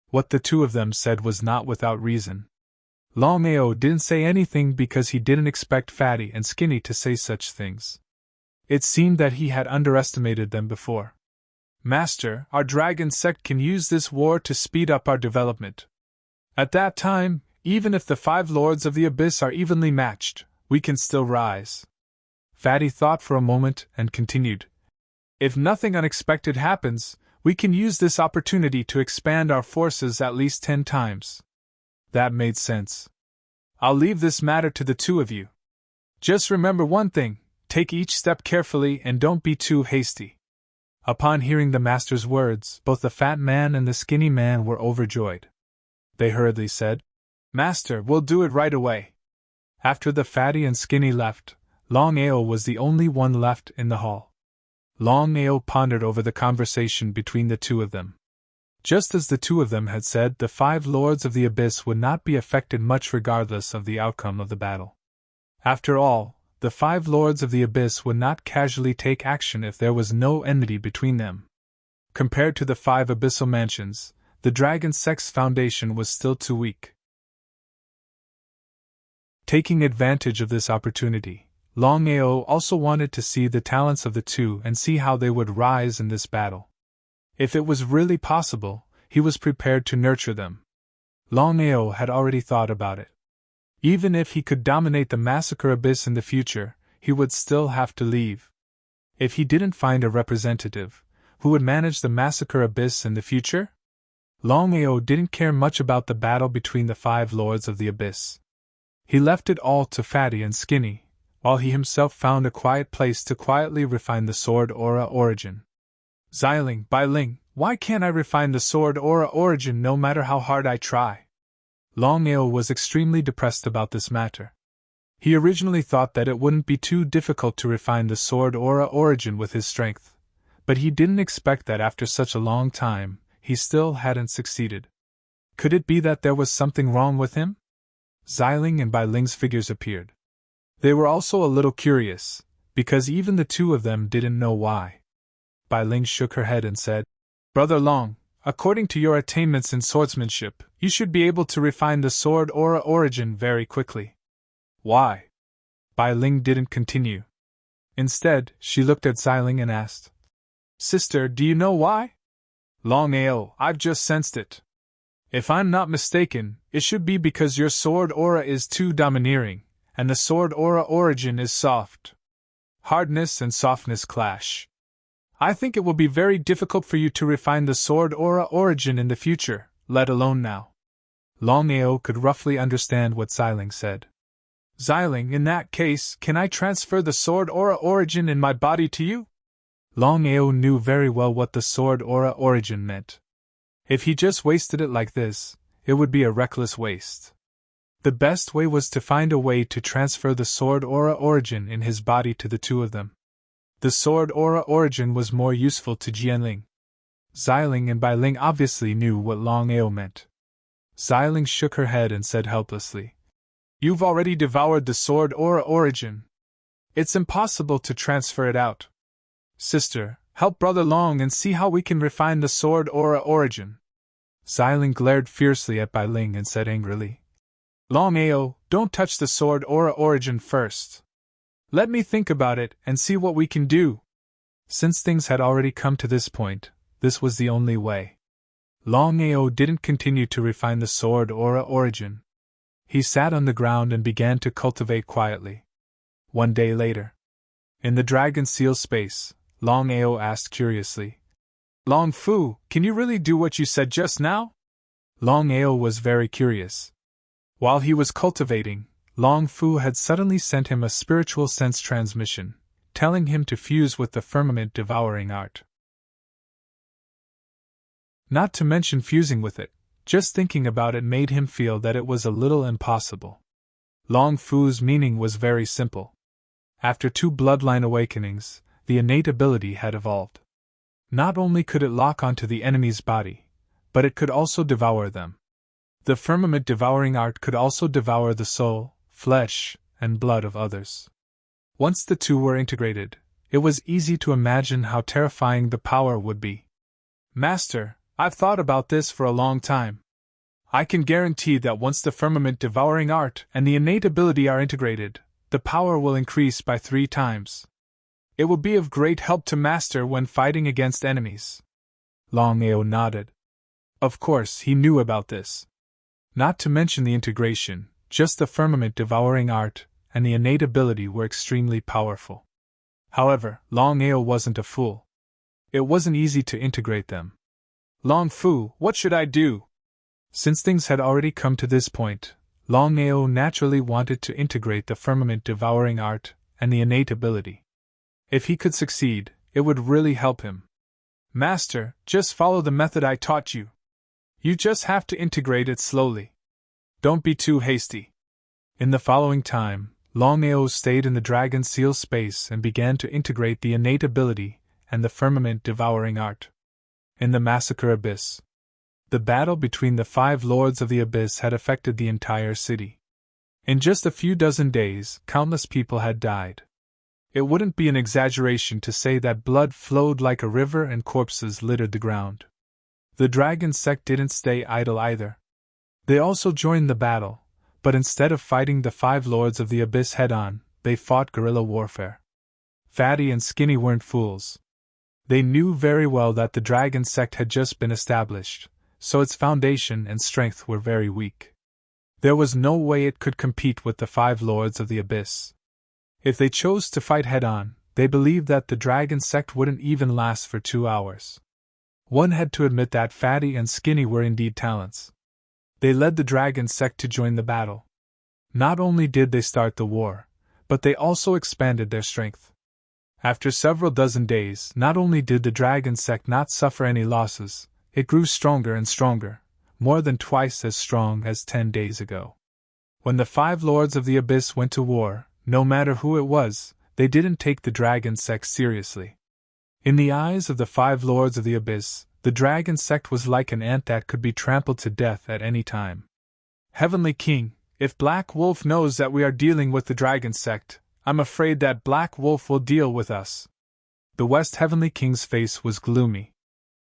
What the two of them said was not without reason. Longao didn't say anything because he didn't expect Fatty and Skinny to say such things. It seemed that he had underestimated them before. Master, our dragon sect can use this war to speed up our development. At that time, even if the 5 lords of the abyss are evenly matched, we can still rise. Fatty thought for a moment and continued. If nothing unexpected happens, we can use this opportunity to expand our forces at least 10 times. That made sense. I'll leave this matter to the two of you. Just remember one thing, take each step carefully and don't be too hasty. Upon hearing the master's words, both the fat man and the skinny man were overjoyed. They hurriedly said, Master, we'll do it right away. After the fatty and skinny left, Longao was the only one left in the hall. Longao pondered over the conversation between the two of them. Just as the two of them had said, the 5 lords of the abyss would not be affected much regardless of the outcome of the battle. After all, the 5 lords of the abyss would not casually take action if there was no enmity between them. Compared to the 5 abyssal mansions, the dragon sect's foundation was still too weak. Taking advantage of this opportunity, Longao also wanted to see the talents of the two and see how they would rise in this battle. If it was really possible, he was prepared to nurture them. Longao had already thought about it. Even if he could dominate the massacre abyss in the future, he would still have to leave. If he didn't find a representative, who would manage the massacre abyss in the future? Longao didn't care much about the battle between the 5 lords of the abyss. He left it all to Fatty and Skinny, while he himself found a quiet place to quietly refine the sword aura origin. Xiling, Bailing, why can't I refine the sword aura origin no matter how hard I try? Longao was extremely depressed about this matter. He originally thought that it wouldn't be too difficult to refine the sword aura origin with his strength, but he didn't expect that after such a long time, he still hadn't succeeded. Could it be that there was something wrong with him? Xiling and Bailing's figures appeared. They were also a little curious, because even the two of them didn't know why. Bailing shook her head and said, Brother Long, according to your attainments in swordsmanship, you should be able to refine the sword aura origin very quickly. Why? Bailing didn't continue. Instead, she looked at Xiling and asked, Sister, do you know why? Longao, I've just sensed it. If I'm not mistaken, it should be because your sword aura is too domineering, and the sword aura origin is soft. Hardness and softness clash. I think it will be very difficult for you to refine the sword aura origin in the future, let alone now. Longao could roughly understand what Xiling said. Xiling, in that case, can I transfer the sword aura origin in my body to you? Longao knew very well what the sword aura origin meant. If he just wasted it like this, it would be a reckless waste. The best way was to find a way to transfer the sword aura origin in his body to the two of them. The sword aura origin was more useful to Jianling. Xiling and Bailing obviously knew what Longao meant. Xiling shook her head and said helplessly, You've already devoured the sword aura origin. It's impossible to transfer it out. Sister, help Brother Long and see how we can refine the sword aura origin. Xiling glared fiercely at Bailing and said angrily, Longao, don't touch the sword aura origin first. Let me think about it and see what we can do. Since things had already come to this point, this was the only way. Longao didn't continue to refine the sword aura origin. He sat on the ground and began to cultivate quietly. One day later, in the dragon seal space, Longao asked curiously, Long Fu, can you really do what you said just now? Longao was very curious. While he was cultivating, Long Fu had suddenly sent him a spiritual sense transmission, telling him to fuse with the firmament devouring art. Not to mention fusing with it, Just thinking about it made him feel that it was a little impossible. Long Fu's meaning was very simple. After 2 bloodline awakenings, the innate ability had evolved. Not only could it lock onto the enemy's body, but it could also devour them. The firmament-devouring art could also devour the soul, flesh, and blood of others. Once the two were integrated, it was easy to imagine how terrifying the power would be. Master, I've thought about this for a long time. I can guarantee that once the firmament-devouring art and the innate ability are integrated, the power will increase by 3 times. It will be of great help to Master when fighting against enemies. Longao nodded. Of course, he knew about this. Not to mention the integration, just the firmament-devouring art and the innate ability were extremely powerful. However, Longao wasn't a fool. It wasn't easy to integrate them. Long Fu, what should I do? Since things had already come to this point, Longao naturally wanted to integrate the firmament-devouring art and the innate ability. If he could succeed, it would really help him. Master, just follow the method I taught you. You just have to integrate it slowly. Don't be too hasty. In the following time, Longao stayed in the Dragon Seal space and began to integrate the innate ability and the firmament-devouring art. In the Massacre Abyss, the battle between the 5 Lords of the Abyss had affected the entire city. In just a few dozen days, countless people had died. It wouldn't be an exaggeration to say that blood flowed like a river and corpses littered the ground. The dragon sect didn't stay idle either. They also joined the battle, but instead of fighting the 5 Lords of the Abyss head-on, they fought guerrilla warfare. Fatty and Skinny weren't fools. They knew very well that the dragon sect had just been established, so its foundation and strength were very weak. There was no way it could compete with the 5 Lords of the Abyss. If they chose to fight head-on, they believed that the dragon sect wouldn't even last for 2 hours. One had to admit that Fatty and Skinny were indeed talents. They led the dragon sect to join the battle. Not only did they start the war, but they also expanded their strength. After several dozen days, not only did the dragon sect not suffer any losses, it grew stronger and stronger, more than twice as strong as 10 days ago. When the 5 Lords of the Abyss went to war, no matter who it was, they didn't take the dragon sect seriously. In the eyes of the 5 Lords of the Abyss, the dragon sect was like an ant that could be trampled to death at any time. Heavenly King, if Black Wolf knows that we are dealing with the dragon sect, I'm afraid that Black Wolf will deal with us. The West Heavenly King's face was gloomy.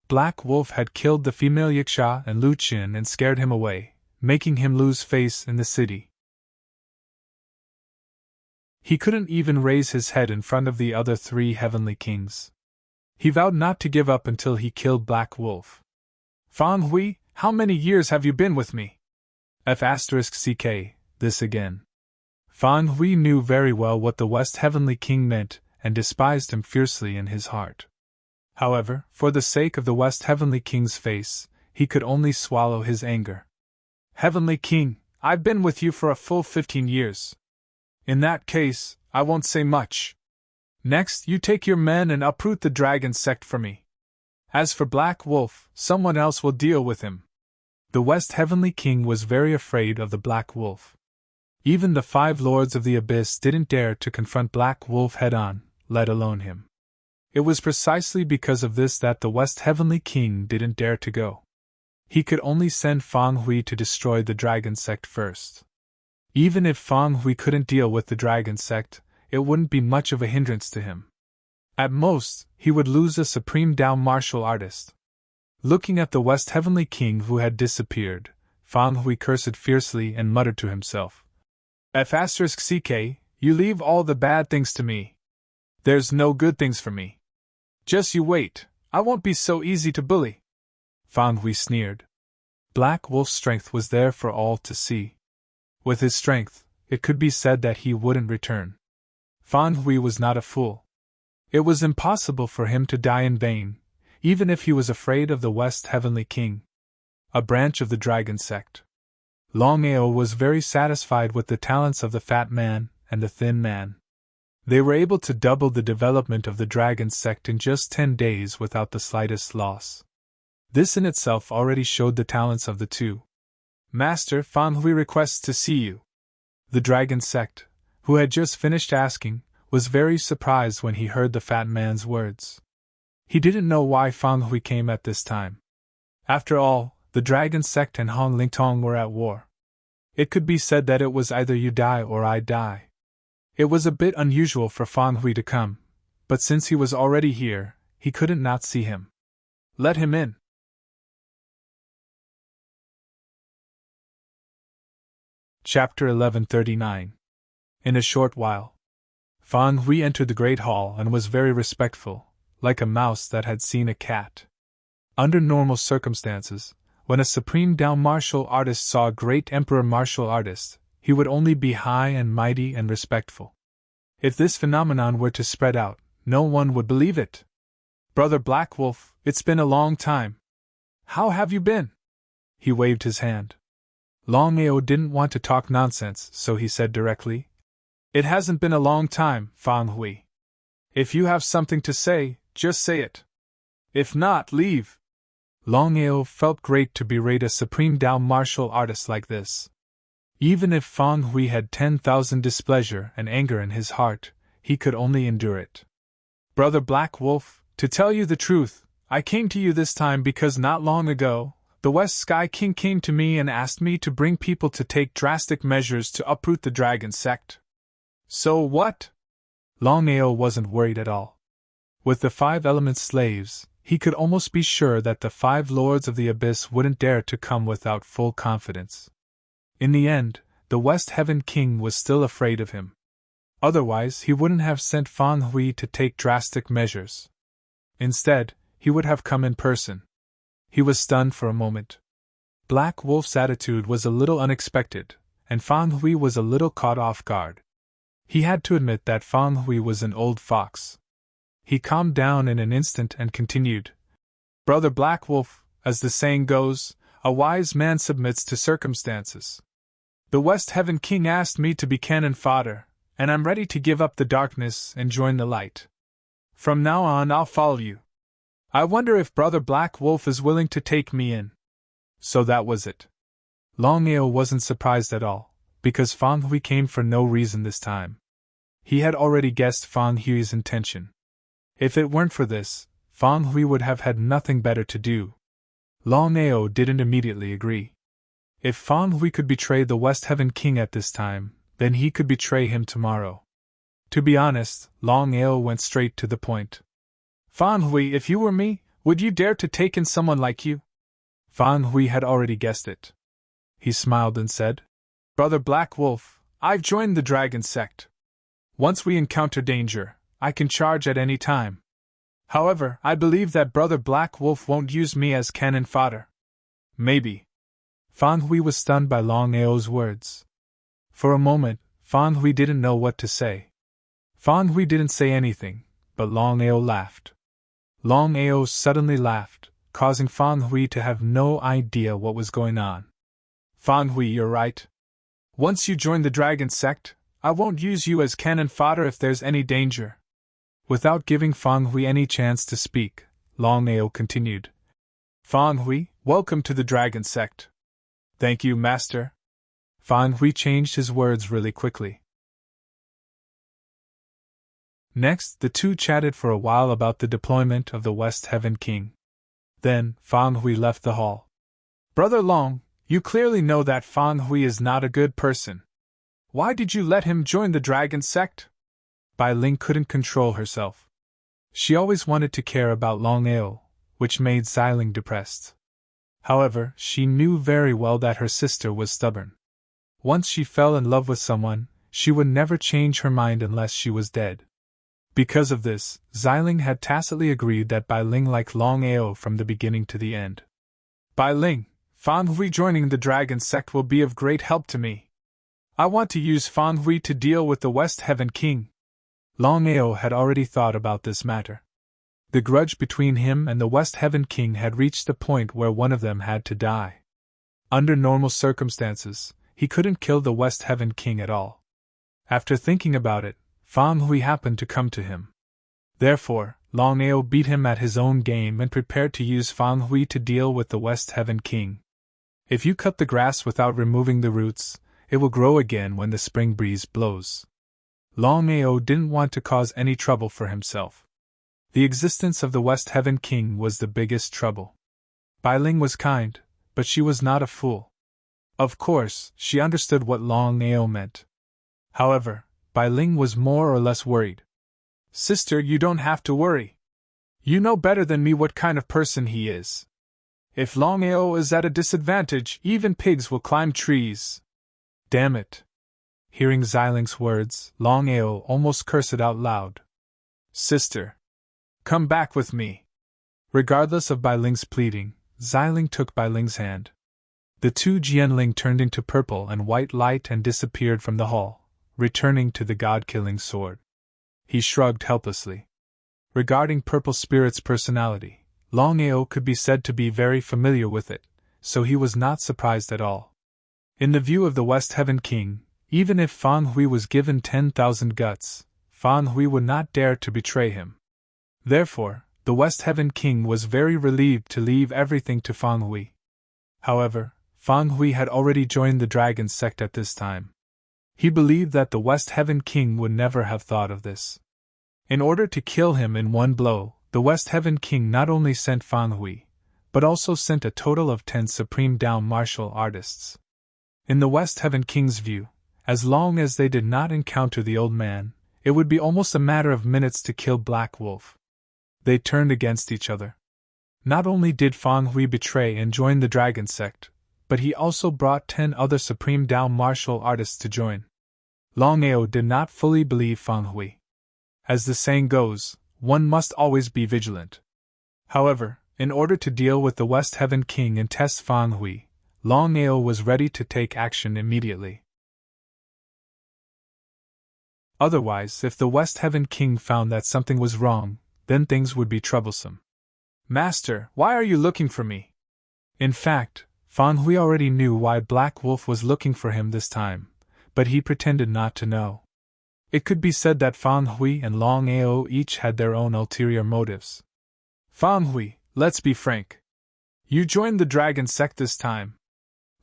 Black Wolf had killed the female Yiksha and Lu Qin and scared him away, making him lose face in the city. He couldn't even raise his head in front of the other 3 Heavenly Kings. He vowed not to give up until he killed Black Wolf. Fang Hui, how many years have you been with me? F***ck, this again. Fang Hui knew very well what the West Heavenly King meant and despised him fiercely in his heart. However, for the sake of the West Heavenly King's face, he could only swallow his anger. Heavenly King, I've been with you for a full 15 years. In that case, I won't say much. Next, you take your men and uproot the dragon sect for me. As for Black Wolf, someone else will deal with him. The West Heavenly King was very afraid of the Black Wolf. Even the 5 Lords of the Abyss didn't dare to confront Black Wolf head-on, let alone him. It was precisely because of this that the West Heavenly King didn't dare to go. He could only send Fang Hui to destroy the dragon sect first. Even if Fang Hui couldn't deal with the dragon sect, it wouldn't be much of a hindrance to him. At most, he would lose a supreme Dao martial artist. Looking at the West Heavenly King who had disappeared, Fang Hui cursed fiercely and muttered to himself. F***ck, you leave all the bad things to me. There's no good things for me. Just you wait, I won't be so easy to bully. Fang Hui sneered. Black Wolf's strength was there for all to see. With his strength, it could be said that he wouldn't return. Fang Hui was not a fool. It was impossible for him to die in vain, even if he was afraid of the West Heavenly King, a branch of the dragon sect. Longao was very satisfied with the talents of the fat man and the thin man. They were able to double the development of the dragon sect in just 10 days without the slightest loss. This in itself already showed the talents of the two. Master Fan Hui requests to see you. The dragon sect, who had just finished asking, was very surprised when he heard the fat man's words. He didn't know why Fan Hui came at this time. After all, the dragon sect and Hong Lingtong were at war. It could be said that it was either you die or I die. It was a bit unusual for Fan Hui to come, but since he was already here, he couldn't not see him. Let him in. Chapter 1139. In a short while, Fan Hui entered the great hall and was very respectful, like a mouse that had seen a cat. Under normal circumstances, when a supreme Dao martial artist saw a great emperor martial artist, he would only be high and mighty and respectful. If this phenomenon were to spread out, no one would believe it. Brother Black Wolf, it's been a long time. How have you been? He waved his hand. Longao didn't want to talk nonsense, so he said directly, It hasn't been a long time, Fan Hui. If you have something to say, just say it. If not, leave. Longao felt great to berate a supreme Dao martial artist like this. Even if Fan Hui had 10,000 displeasure and anger in his heart, he could only endure it. Brother Black Wolf, to tell you the truth, I came to you this time because not long ago, the West Sky King came to me and asked me to bring people to take drastic measures to uproot the dragon sect. So what? Longao wasn't worried at all. With the 5 element slaves, he could almost be sure that the 5 lords of the abyss wouldn't dare to come without full confidence. In the end, the West Heaven King was still afraid of him. Otherwise, he wouldn't have sent Fan Hui to take drastic measures. Instead, he would have come in person. He was stunned for a moment. Black Wolf's attitude was a little unexpected, and Fan Hui was a little caught off guard. He had to admit that Fan Hui was an old fox. He calmed down in an instant and continued. Brother Black Wolf, as the saying goes, a wise man submits to circumstances. The West Heaven King asked me to be cannon fodder, and I'm ready to give up the darkness and join the light. From now on I'll follow you. I wonder if Brother Black Wolf is willing to take me in. So that was it. Longao wasn't surprised at all, because Fan Hui came for no reason this time. He had already guessed Fan Hui's intention. If it weren't for this, Fan Hui would have had nothing better to do. Longao didn't immediately agree. If Fan Hui could betray the West Heaven King at this time, then he could betray him tomorrow. To be honest, Longao went straight to the point. Fan Hui, if you were me, would you dare to take in someone like you? Fan Hui had already guessed it. He smiled and said, Brother Black Wolf, I've joined the dragon sect. Once we encounter danger, I can charge at any time. However, I believe that Brother Black Wolf won't use me as cannon fodder. Maybe. Fan Hui was stunned by Longao's words. For a moment, Fan Hui didn't know what to say. Fan Hui didn't say anything, but Longao laughed. Longao suddenly laughed, causing Fan Hui to have no idea what was going on. Fan Hui, you're right. Once you join the dragon sect, I won't use you as cannon fodder if there's any danger. Without giving Fan Hui any chance to speak, Longao continued. Fan Hui, welcome to the dragon sect. Thank you, master. Fan Hui changed his words really quickly. Next, the two chatted for a while about the deployment of the West Heaven King. Then, Fan Hui left the hall. Brother Long, you clearly know that Fan Hui is not a good person. Why did you let him join the dragon sect? Bai Ling couldn't control herself. She always wanted to care about Longao, which made Xiling depressed. However, she knew very well that her sister was stubborn. Once she fell in love with someone, she would never change her mind unless she was dead. Because of this, Xiling had tacitly agreed that Bai Ling liked Longao from the beginning to the end. Bai Ling, Fan Hui joining the dragon sect will be of great help to me. I want to use Fan Hui to deal with the West Heaven King. Longao had already thought about this matter. The grudge between him and the West Heaven King had reached the point where one of them had to die. Under normal circumstances, he couldn't kill the West Heaven King at all. After thinking about it, Fan Hui happened to come to him. Therefore, Longao beat him at his own game and prepared to use Fang Hui to deal with the West Heaven King. If you cut the grass without removing the roots, it will grow again when the spring breeze blows. Longao didn't want to cause any trouble for himself. The existence of the West Heaven King was the biggest trouble. Bai Ling was kind, but she was not a fool. Of course, she understood what Longao meant. However, Bai Ling was more or less worried. Sister, you don't have to worry. You know better than me what kind of person he is. If Longao is at a disadvantage, even pigs will climb trees. Damn it. Hearing Xiling's words, Longao almost cursed out loud. Sister, come back with me. Regardless of Bai Ling's pleading, Xiling took Bai Ling's hand. The two Jianling turned into purple and white light and disappeared from the hall, returning to the god-killing sword. He shrugged helplessly. Regarding Purple Spirit's personality, Longao could be said to be very familiar with it, so he was not surprised at all. In the view of the West Heaven King, even if Fang Hui was given 10,000 guts, Fang Hui would not dare to betray him. Therefore, the West Heaven King was very relieved to leave everything to Fang Hui. However, Fang Hui had already joined the dragon sect at this time. He believed that the West Heaven King would never have thought of this. In order to kill him in one blow, the West Heaven King not only sent Fang Hui, but also sent a total of 10 supreme down martial artists. In the West Heaven King's view, as long as they did not encounter the old man, it would be almost a matter of minutes to kill Black Wolf. They turned against each other. Not only did Fang Hui betray and join the dragon sect, but he also brought 10 other supreme down martial artists to join. Longao did not fully believe Fang Hui. As the saying goes, one must always be vigilant. However, in order to deal with the West Heaven King and test Fang Hui, Longao was ready to take action immediately. Otherwise, if the West Heaven King found that something was wrong, then things would be troublesome. Master, why are you looking for me? In fact, Fang Hui already knew why Black Wolf was looking for him this time, but he pretended not to know. It could be said that Fang Hui and Longao each had their own ulterior motives. Fang Hui, let's be frank. You joined the dragon sect this time.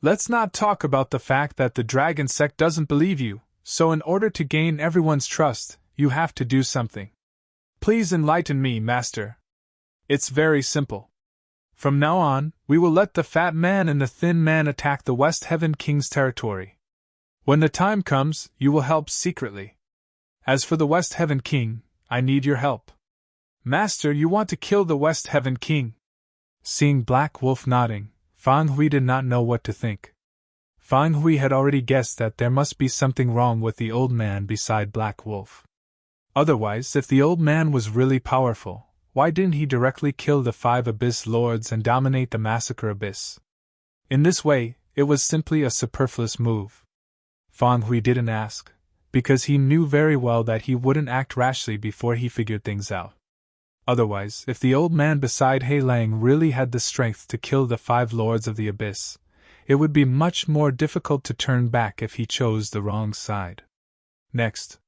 Let's not talk about the fact that the dragon sect doesn't believe you, so in order to gain everyone's trust, you have to do something. Please enlighten me, Master. It's very simple. From now on, we will let the fat man and the thin man attack the West Heaven King's territory. When the time comes, you will help secretly. As for the West Heaven King, I need your help. Master, you want to kill the West Heaven King? Seeing Black Wolf nodding, Fang Hui did not know what to think. Fang Hui had already guessed that there must be something wrong with the old man beside Black Wolf. Otherwise, if the old man was really powerful, why didn't he directly kill the 5 Abyss Lords and dominate the Massacre Abyss? In this way, it was simply a superfluous move. Fang Hui didn't ask, because he knew very well that he wouldn't act rashly before he figured things out. Otherwise, if the old man beside He Lang really had the strength to kill the 5 Lords of the Abyss, it would be much more difficult to turn back if he chose the wrong side. Next,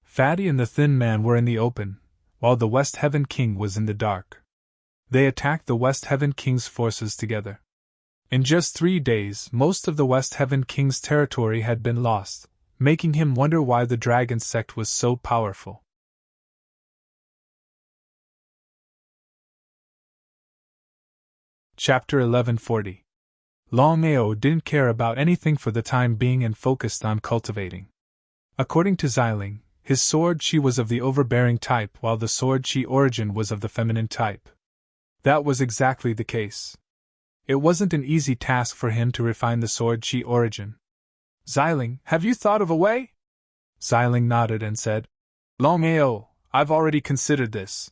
Fatty and the Thin Man were in the open, while the West Heaven King was in the dark. They attacked the West Heaven King's forces together. In just 3 days, most of the West Heaven King's territory had been lost, making him wonder why the dragon sect was so powerful. Chapter 1140. Longao didn't care about anything for the time being and focused on cultivating. According to Xiling, his sword chi was of the overbearing type while the sword chi origin was of the feminine type. That was exactly the case. It wasn't an easy task for him to refine the sword chi origin. Xiling, have you thought of a way? Xiling nodded and said, Longao, I've already considered this.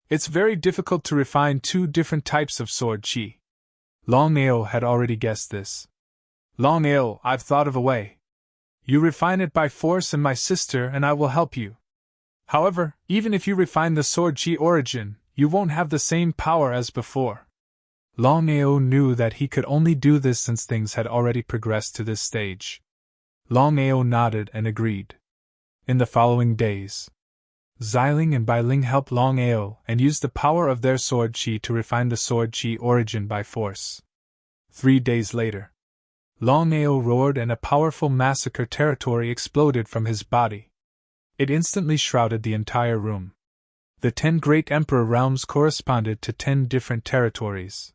It's very difficult to refine 2 different types of sword chi. Longao had already guessed this. Longao, I've thought of a way. You refine it by force and my sister and I will help you. However, even if you refine the sword chi origin, you won't have the same power as before. Longao knew that he could only do this since things had already progressed to this stage. Longao nodded and agreed. In the following days, Xiling and Bailing helped Longao and used the power of their sword chi to refine the sword chi origin by force. 3 days later, Longao roared and a powerful massacre territory exploded from his body. It instantly shrouded the entire room. The 10 great emperor realms corresponded to 10 different territories.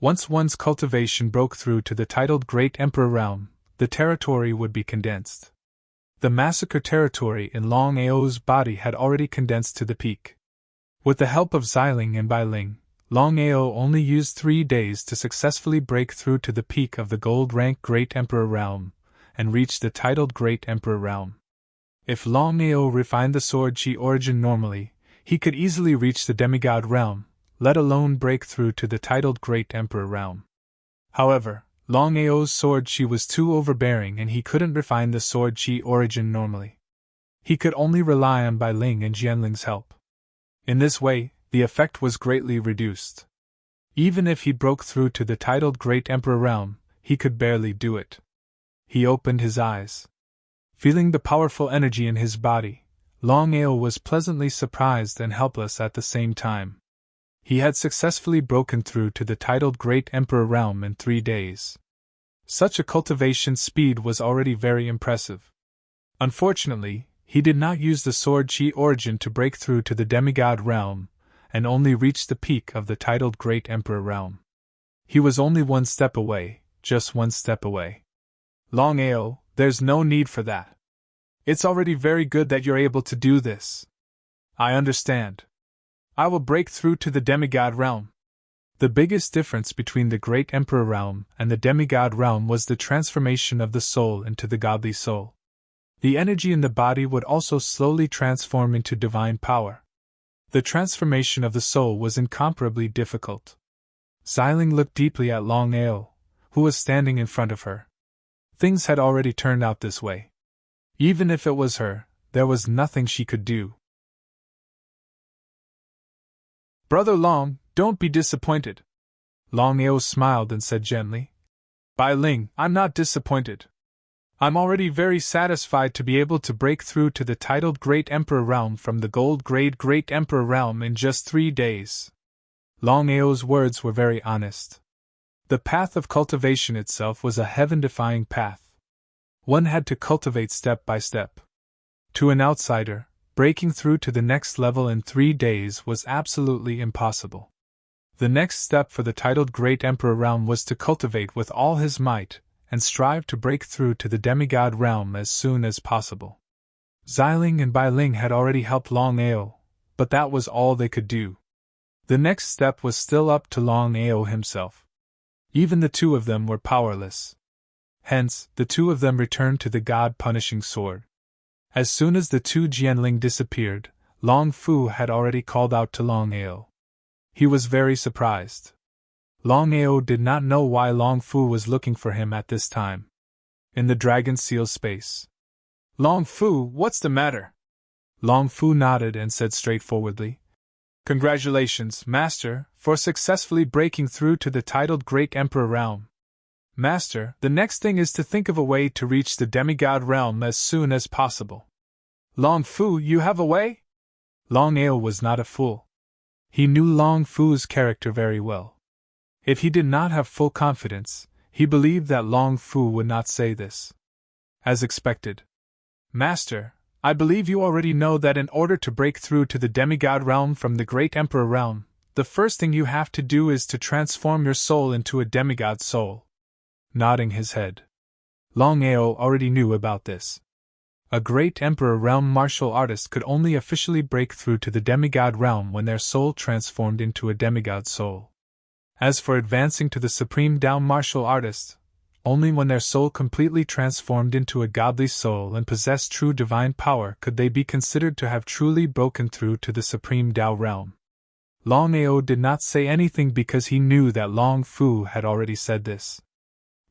Once one's cultivation broke through to the titled Great Emperor realm, the territory would be condensed. The massacre territory in Longao's body had already condensed to the peak. With the help of Xiling and Bailing, Longao only used 3 days to successfully break through to the peak of the gold-rank Great Emperor realm, and reach the titled Great Emperor realm. If Longao refined the sword chi origin normally, he could easily reach the demigod realm, let alone break through to the titled Great Emperor realm. However, Longao's sword chi was too overbearing and he couldn't refine the sword chi origin normally. He could only rely on Bailing and Jianling's help. In this way, the effect was greatly reduced. Even if he broke through to the titled Great Emperor realm, he could barely do it. He opened his eyes. Feeling the powerful energy in his body, Longao was pleasantly surprised and helpless at the same time. He had successfully broken through to the titled Great Emperor realm in 3 days. Such a cultivation speed was already very impressive. Unfortunately, he did not use the sword chi origin to break through to the demigod realm, and only reached the peak of the titled Great Emperor realm. He was only 1 step away, just 1 step away. Longao, there's no need for that. It's already very good that you're able to do this. I understand. I will break through to the demigod realm. The biggest difference between the Great Emperor realm and the demigod realm was the transformation of the soul into the godly soul. The energy in the body would also slowly transform into divine power. The transformation of the soul was incomparably difficult. Xiling looked deeply at Longao, who was standing in front of her. Things had already turned out this way. Even if it was her, there was nothing she could do. Brother Long, don't be disappointed. Longao smiled and said gently. Bailing, I'm not disappointed. I'm already very satisfied to be able to break through to the titled Great Emperor realm from the gold grade Great Emperor realm in just 3 days. Longao's words were very honest. The path of cultivation itself was a heaven-defying path. One had to cultivate step by step. To an outsider, breaking through to the next level in 3 days was absolutely impossible. The next step for the titled Great Emperor realm was to cultivate with all his might, and strive to break through to the demigod realm as soon as possible. Xiling and Bailing had already helped Longao, but that was all they could do. The next step was still up to Longao himself. Even the 2 of them were powerless. Hence, the 2 of them returned to the god-punishing sword. As soon as the 2 Jianling disappeared, Long Fu had already called out to Longao. He was very surprised. Longao did not know why Long Fu was looking for him at this time. In the dragon seal space. Long Fu, what's the matter? Long Fu nodded and said straightforwardly. Congratulations, Master, for successfully breaking through to the titled Great Emperor realm. Master, the next thing is to think of a way to reach the demigod realm as soon as possible. Long Fu, you have a way? Longao was not a fool. He knew Long Fu's character very well. If he did not have full confidence, he believed that Long Fu would not say this. As expected. Master, I believe you already know that in order to break through to the demigod realm from the Great Emperor realm, the first thing you have to do is to transform your soul into a demigod soul. Nodding his head. Longao already knew about this. A Great Emperor realm martial artist could only officially break through to the demigod realm when their soul transformed into a demigod soul. As for advancing to the Supreme Dao martial artist, only when their soul completely transformed into a godly soul and possessed true divine power could they be considered to have truly broken through to the Supreme Dao realm. Longao did not say anything because he knew that Long Fu had already said this.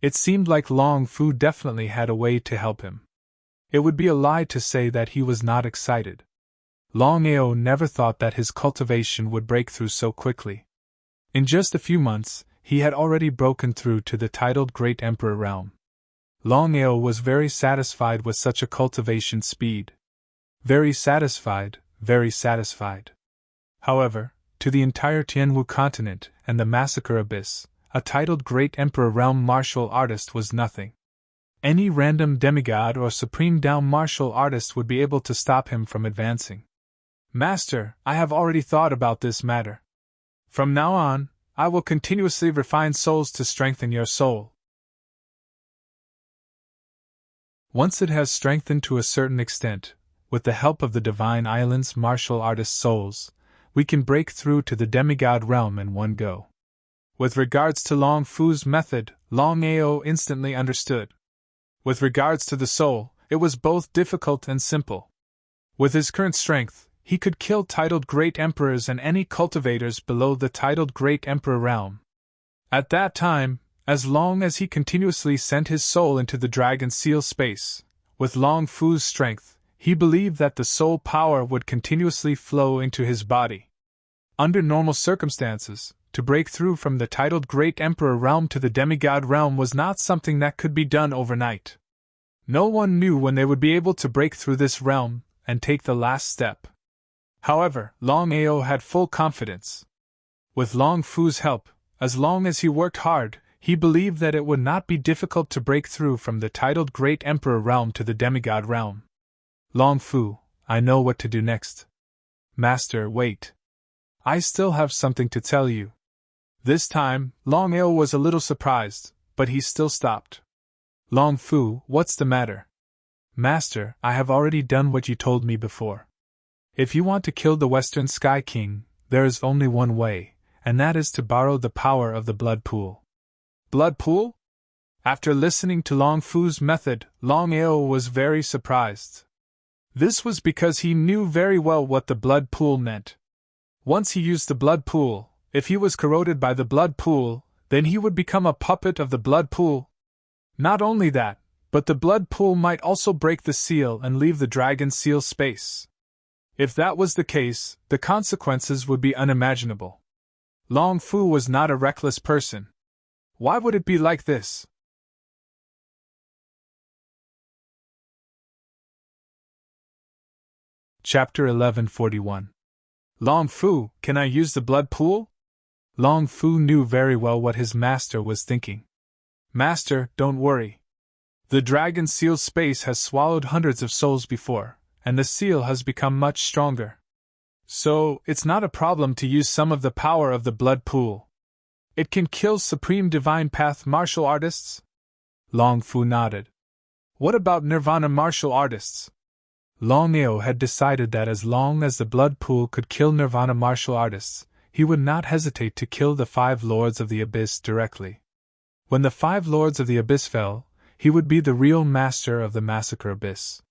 It seemed like Long Fu definitely had a way to help him. It would be a lie to say that he was not excited. Longao never thought that his cultivation would break through so quickly. In just a few months, he had already broken through to the titled Great Emperor realm. Longao was very satisfied with such a cultivation speed. Very satisfied, very satisfied. However, to the entire Tianwu continent and the Massacre Abyss, a titled Great Emperor Realm martial artist was nothing. Any random demigod or supreme down martial artist would be able to stop him from advancing. Master, I have already thought about this matter. From now on, I will continuously refine souls to strengthen your soul. Once it has strengthened to a certain extent, with the help of the Divine Island's martial artist souls, we can break through to the demigod realm in one go. With regards to Long Fu's method, Longao instantly understood. With regards to the soul, it was both difficult and simple. With his current strength, he could kill titled Great Emperors and any cultivators below the titled Great Emperor realm. At that time, as long as he continuously sent his soul into the Dragon Seal space, with Long Fu's strength, he believed that the soul power would continuously flow into his body. Under normal circumstances, to break through from the titled Great Emperor realm to the demigod realm was not something that could be done overnight. No one knew when they would be able to break through this realm and take the last step. However, Longao had full confidence. With Long Fu's help, as long as he worked hard, he believed that it would not be difficult to break through from the titled Great Emperor realm to the demigod realm. Long Fu, I know what to do next. Master, wait. I still have something to tell you. This time, Longao was a little surprised, but he still stopped. Long Fu, what's the matter? Master, I have already done what you told me before. If you want to kill the Western Sky King, there is only one way, and that is to borrow the power of the blood pool. Blood pool? After listening to Long Fu's method, Longao was very surprised. This was because he knew very well what the blood pool meant. Once he used the blood pool, if he was corroded by the blood pool, then he would become a puppet of the blood pool. Not only that, but the blood pool might also break the seal and leave the Dragon Seal space. If that was the case, the consequences would be unimaginable. Long Fu was not a reckless person. Why would it be like this? Chapter 1141. Long Fu, can I use the blood pool? Long Fu knew very well what his master was thinking. Master, don't worry. The Dragon Seal space has swallowed hundreds of souls before, and the seal has become much stronger. So, it's not a problem to use some of the power of the blood pool. It can kill Supreme Divine Path martial artists? Long Fu nodded. What about Nirvana martial artists? Longao had decided that as long as the blood pool could kill Nirvana martial artists, he would not hesitate to kill the 5 Lords of the Abyss directly. When the 5 Lords of the Abyss fell, he would be the real master of the Massacre Abyss.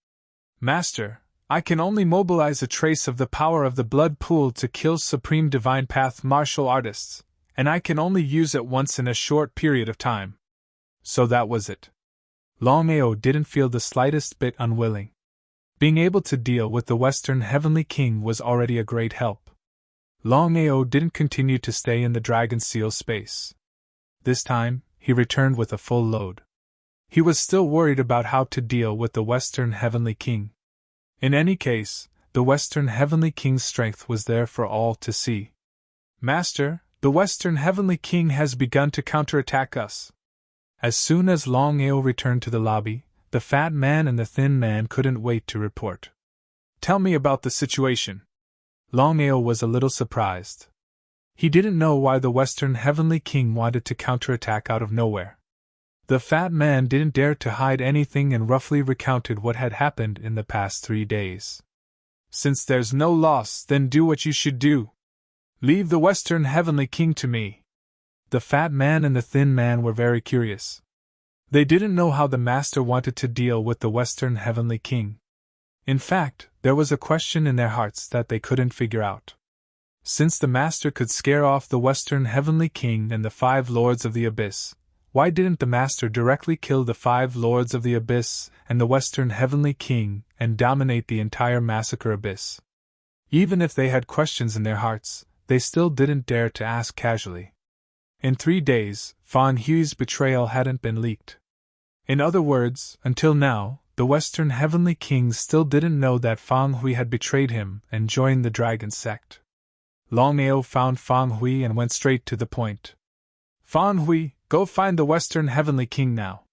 Master, I can only mobilize a trace of the power of the blood pool to kill Supreme Divine Path martial artists, and I can only use it once in a short period of time. So that was it. Longao didn't feel the slightest bit unwilling. Being able to deal with the Western Heavenly King was already a great help. Longao didn't continue to stay in the Dragon Seal space. This time, he returned with a full load. He was still worried about how to deal with the Western Heavenly King. In any case, the Western Heavenly King's strength was there for all to see. Master, the Western Heavenly King has begun to counterattack us. As soon as Longao returned to the lobby, the fat man and the thin man couldn't wait to report. Tell me about the situation. Longao was a little surprised. He didn't know why the Western Heavenly King wanted to counterattack out of nowhere. The fat man didn't dare to hide anything and roughly recounted what had happened in the past 3 days. Since there's no loss, then do what you should do. Leave the Western Heavenly King to me. The fat man and the thin man were very curious. They didn't know how the master wanted to deal with the Western Heavenly King. In fact, there was a question in their hearts that they couldn't figure out. Since the master could scare off the Western Heavenly King and the 5 Lords of the Abyss, why didn't the master directly kill the 5 Lords of the Abyss and the Western Heavenly King and dominate the entire Massacre Abyss? Even if they had questions in their hearts, they still didn't dare to ask casually. In 3 days, Fan Hui's betrayal hadn't been leaked. In other words, until now, the Western Heavenly King still didn't know that Fang Hui had betrayed him and joined the dragon sect. Longao found Fang Hui and went straight to the point. Fang Hui, go find the Western Heavenly King now.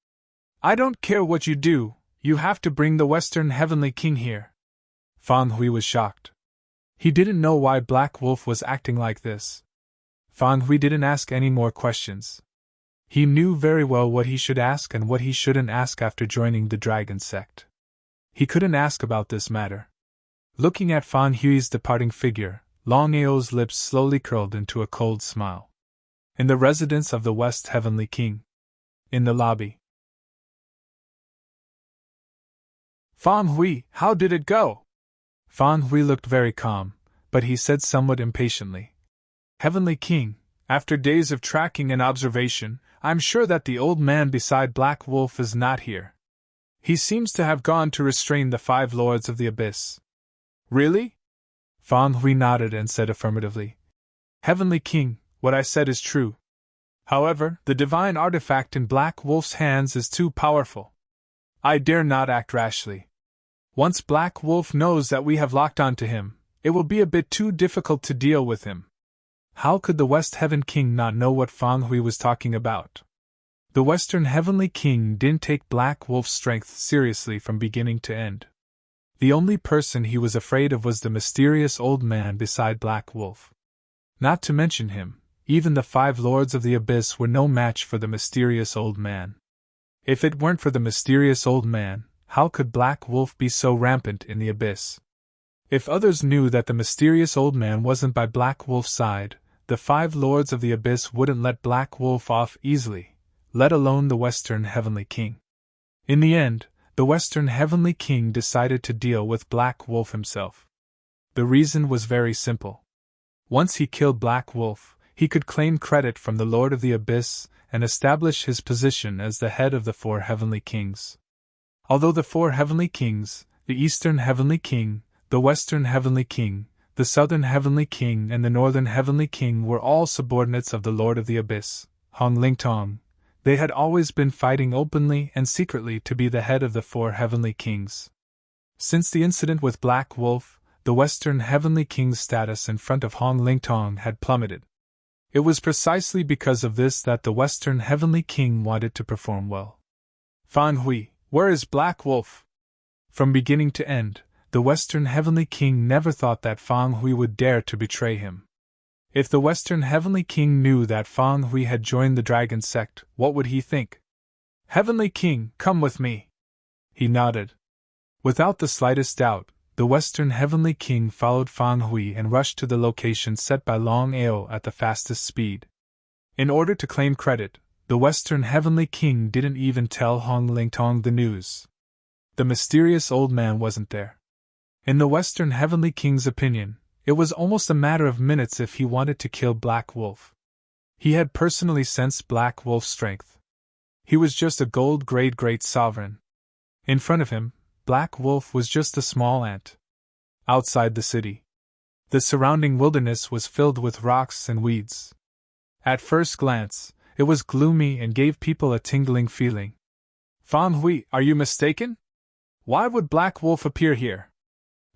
I don't care what you do, you have to bring the Western Heavenly King here. Fang Hui was shocked. He didn't know why Black Wolf was acting like this. Fang Hui didn't ask any more questions. He knew very well what he should ask and what he shouldn't ask after joining the dragon sect. He couldn't ask about this matter. Looking at Fang Hui's departing figure, Longao's lips slowly curled into a cold smile. In the residence of the West Heavenly King. In the lobby. Fang Hui, how did it go? Fang Hui looked very calm, but he said somewhat impatiently. Heavenly King, after days of tracking and observation, I'm sure that the old man beside Black Wolf is not here. He seems to have gone to restrain the 5 Lords of the Abyss. Really? Fang Hui nodded and said affirmatively. Heavenly King, what I said is true. However, the divine artifact in Black Wolf's hands is too powerful. I dare not act rashly. Once Black Wolf knows that we have locked onto him, it will be a bit too difficult to deal with him. How could the West Heaven King not know what Fang Hui was talking about? The Western Heavenly King didn't take Black Wolf's strength seriously from beginning to end. The only person he was afraid of was the mysterious old man beside Black Wolf. Not to mention him, even the 5 Lords of the Abyss were no match for the mysterious old man. If it weren't for the mysterious old man, how could Black Wolf be so rampant in the Abyss? If others knew that the mysterious old man wasn't by Black Wolf's side, the 5 Lords of the Abyss wouldn't let Black Wolf off easily, let alone the Western Heavenly King. In the end, the Western Heavenly King decided to deal with Black Wolf himself. The reason was very simple. Once he killed Black Wolf, he could claim credit from the Lord of the Abyss and establish his position as the head of the 4 Heavenly Kings. Although the 4 Heavenly Kings, the Eastern Heavenly King, the Western Heavenly King, the Southern Heavenly King and the Northern Heavenly King were all subordinates of the Lord of the Abyss, Hong Ling Tong, they had always been fighting openly and secretly to be the head of the 4 Heavenly Kings. Since the incident with Black Wolf, the Western Heavenly King's status in front of Hong Ling Tong had plummeted. It was precisely because of this that the Western Heavenly King wanted to perform well. Fang Hui, where is Black Wolf? From beginning to end, the Western Heavenly King never thought that Fang Hui would dare to betray him. If the Western Heavenly King knew that Fang Hui had joined the dragon sect, what would he think? Heavenly King, come with me. He nodded. Without the slightest doubt, the Western Heavenly King followed Fang Hui and rushed to the location set by Longao at the fastest speed. In order to claim credit, the Western Heavenly King didn't even tell Hong Ling Tong the news. The mysterious old man wasn't there. In the Western Heavenly King's opinion, it was almost a matter of minutes if he wanted to kill Black Wolf. He had personally sensed Black Wolf's strength. He was just a gold-grade great sovereign. In front of him, Black Wolf was just a small ant. Outside the city, the surrounding wilderness was filled with rocks and weeds. At first glance, it was gloomy and gave people a tingling feeling. Fang Hui, are you mistaken? Why would Black Wolf appear here?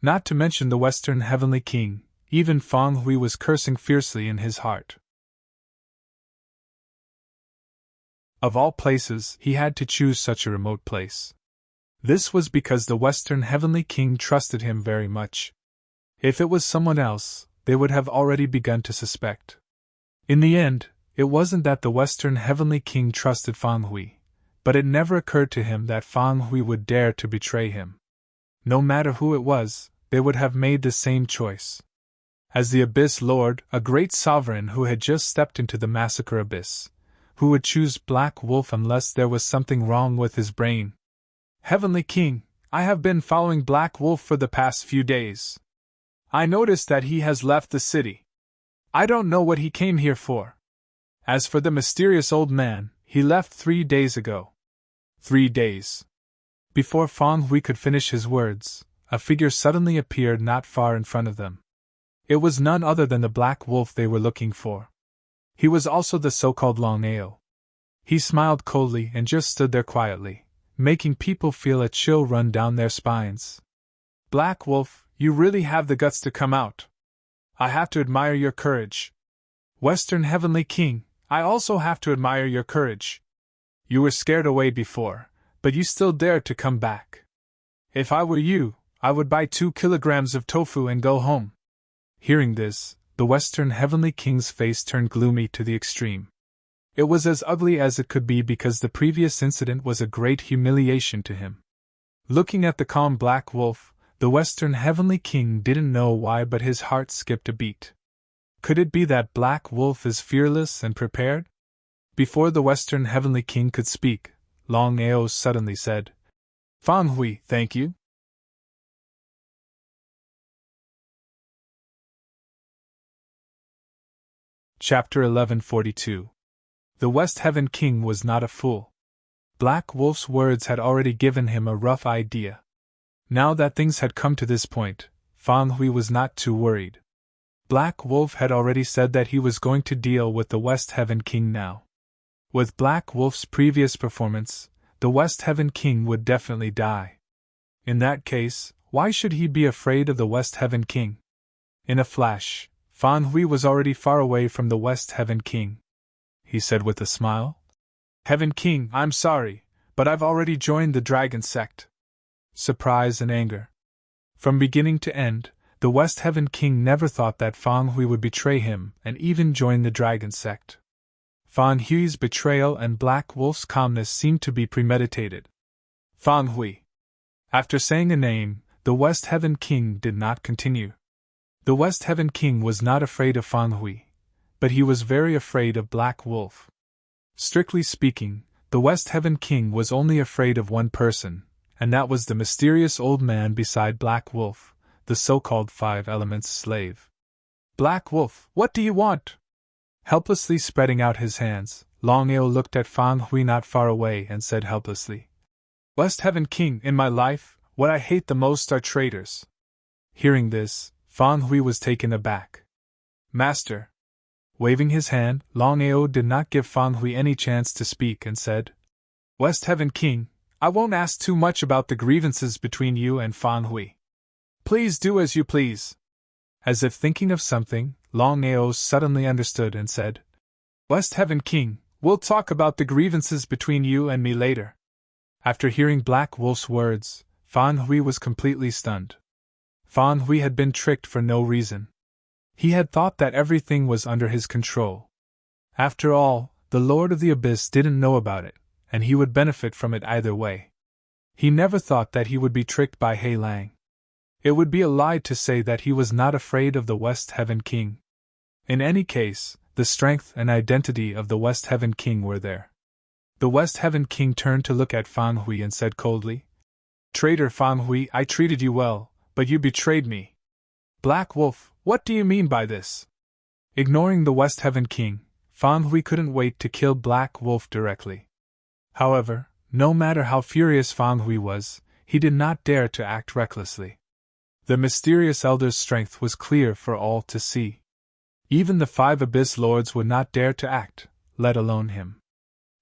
Not to mention the Western Heavenly King, even Fang Hui was cursing fiercely in his heart. Of all places, he had to choose such a remote place. This was because the Western Heavenly King trusted him very much. If it was someone else, they would have already begun to suspect. In the end, it wasn't that the Western Heavenly King trusted Fang Hui, but it never occurred to him that Fang Hui would dare to betray him. No matter who it was, they would have made the same choice. As the Abyss Lord, a great sovereign who had just stepped into the massacre abyss, who would choose Black Wolf unless there was something wrong with his brain? Heavenly King, I have been following Black Wolf for the past few days. I noticed that he has left the city. I don't know what he came here for. As for the mysterious old man, he left 3 days ago. 3 days. Before Fang Hui could finish his words, a figure suddenly appeared not far in front of them. It was none other than the Black Wolf they were looking for. He was also the so-called Longao. He smiled coldly and just stood there quietly, making people feel a chill run down their spines. Black Wolf, you really have the guts to come out. I have to admire your courage. Western Heavenly King, I also have to admire your courage. You were scared away before, but you still dared to come back. If I were you, I would buy 2 kilograms of tofu and go home. Hearing this, the Western Heavenly King's face turned gloomy to the extreme. It was as ugly as it could be because the previous incident was a great humiliation to him. Looking at the calm Black Wolf, the Western Heavenly King didn't know why, but his heart skipped a beat. Could it be that Black Wolf is fearless and prepared? Before the Western Heavenly King could speak, Longao suddenly said, "Fan Hui, thank you." Chapter 1142. The West Heaven King was not a fool. Black Wolf's words had already given him a rough idea. Now that things had come to this point, Fan Hui was not too worried. Black Wolf had already said that he was going to deal with the West Heaven King now. With Black Wolf's previous performance, the West Heaven King would definitely die. In that case, why should he be afraid of the West Heaven King? In a flash, Fan Hui was already far away from the West Heaven King. He said with a smile, "Heaven King, I'm sorry, but I've already joined the Dragon Sect." Surprise and anger. From beginning to end, the West Heaven King never thought that Fan Hui would betray him and even join the Dragon Sect. Fan Hui's betrayal and Black Wolf's calmness seemed to be premeditated. Fan Hui. After saying a name, the West Heaven King did not continue. The West Heaven King was not afraid of Fan Hui, but he was very afraid of Black Wolf. Strictly speaking, the West Heaven King was only afraid of one person, and that was the mysterious old man beside Black Wolf, the so-called 5 Elements slave. "Black Wolf, what do you want?" Helplessly spreading out his hands, Longao looked at Fan Hui not far away and said helplessly, "West Heaven King, in my life, what I hate the most are traitors." Hearing this, Fan Hui was taken aback. "Master." Waving his hand, Longao did not give Fan Hui any chance to speak and said, "West Heaven King, I won't ask too much about the grievances between you and Fan Hui. Please do as you please." As if thinking of something, Longao suddenly understood and said, "West Heaven King, we'll talk about the grievances between you and me later." After hearing Black Wolf's words, Fan Hui was completely stunned. Fan Hui had been tricked for no reason. He had thought that everything was under his control. After all, the Lord of the Abyss didn't know about it, and he would benefit from it either way. He never thought that he would be tricked by Hei Lang. It would be a lie to say that he was not afraid of the West Heaven King. In any case, the strength and identity of the West Heaven King were there. The West Heaven King turned to look at Fan Hui and said coldly, "Traitor Fan Hui, I treated you well, but you betrayed me." "Black Wolf, what do you mean by this?" Ignoring the West Heaven King, Fan Hui couldn't wait to kill Black Wolf directly. However, no matter how furious Fan Hui was, he did not dare to act recklessly. The mysterious elder's strength was clear for all to see. Even the 5 Abyss Lords would not dare to act, let alone him.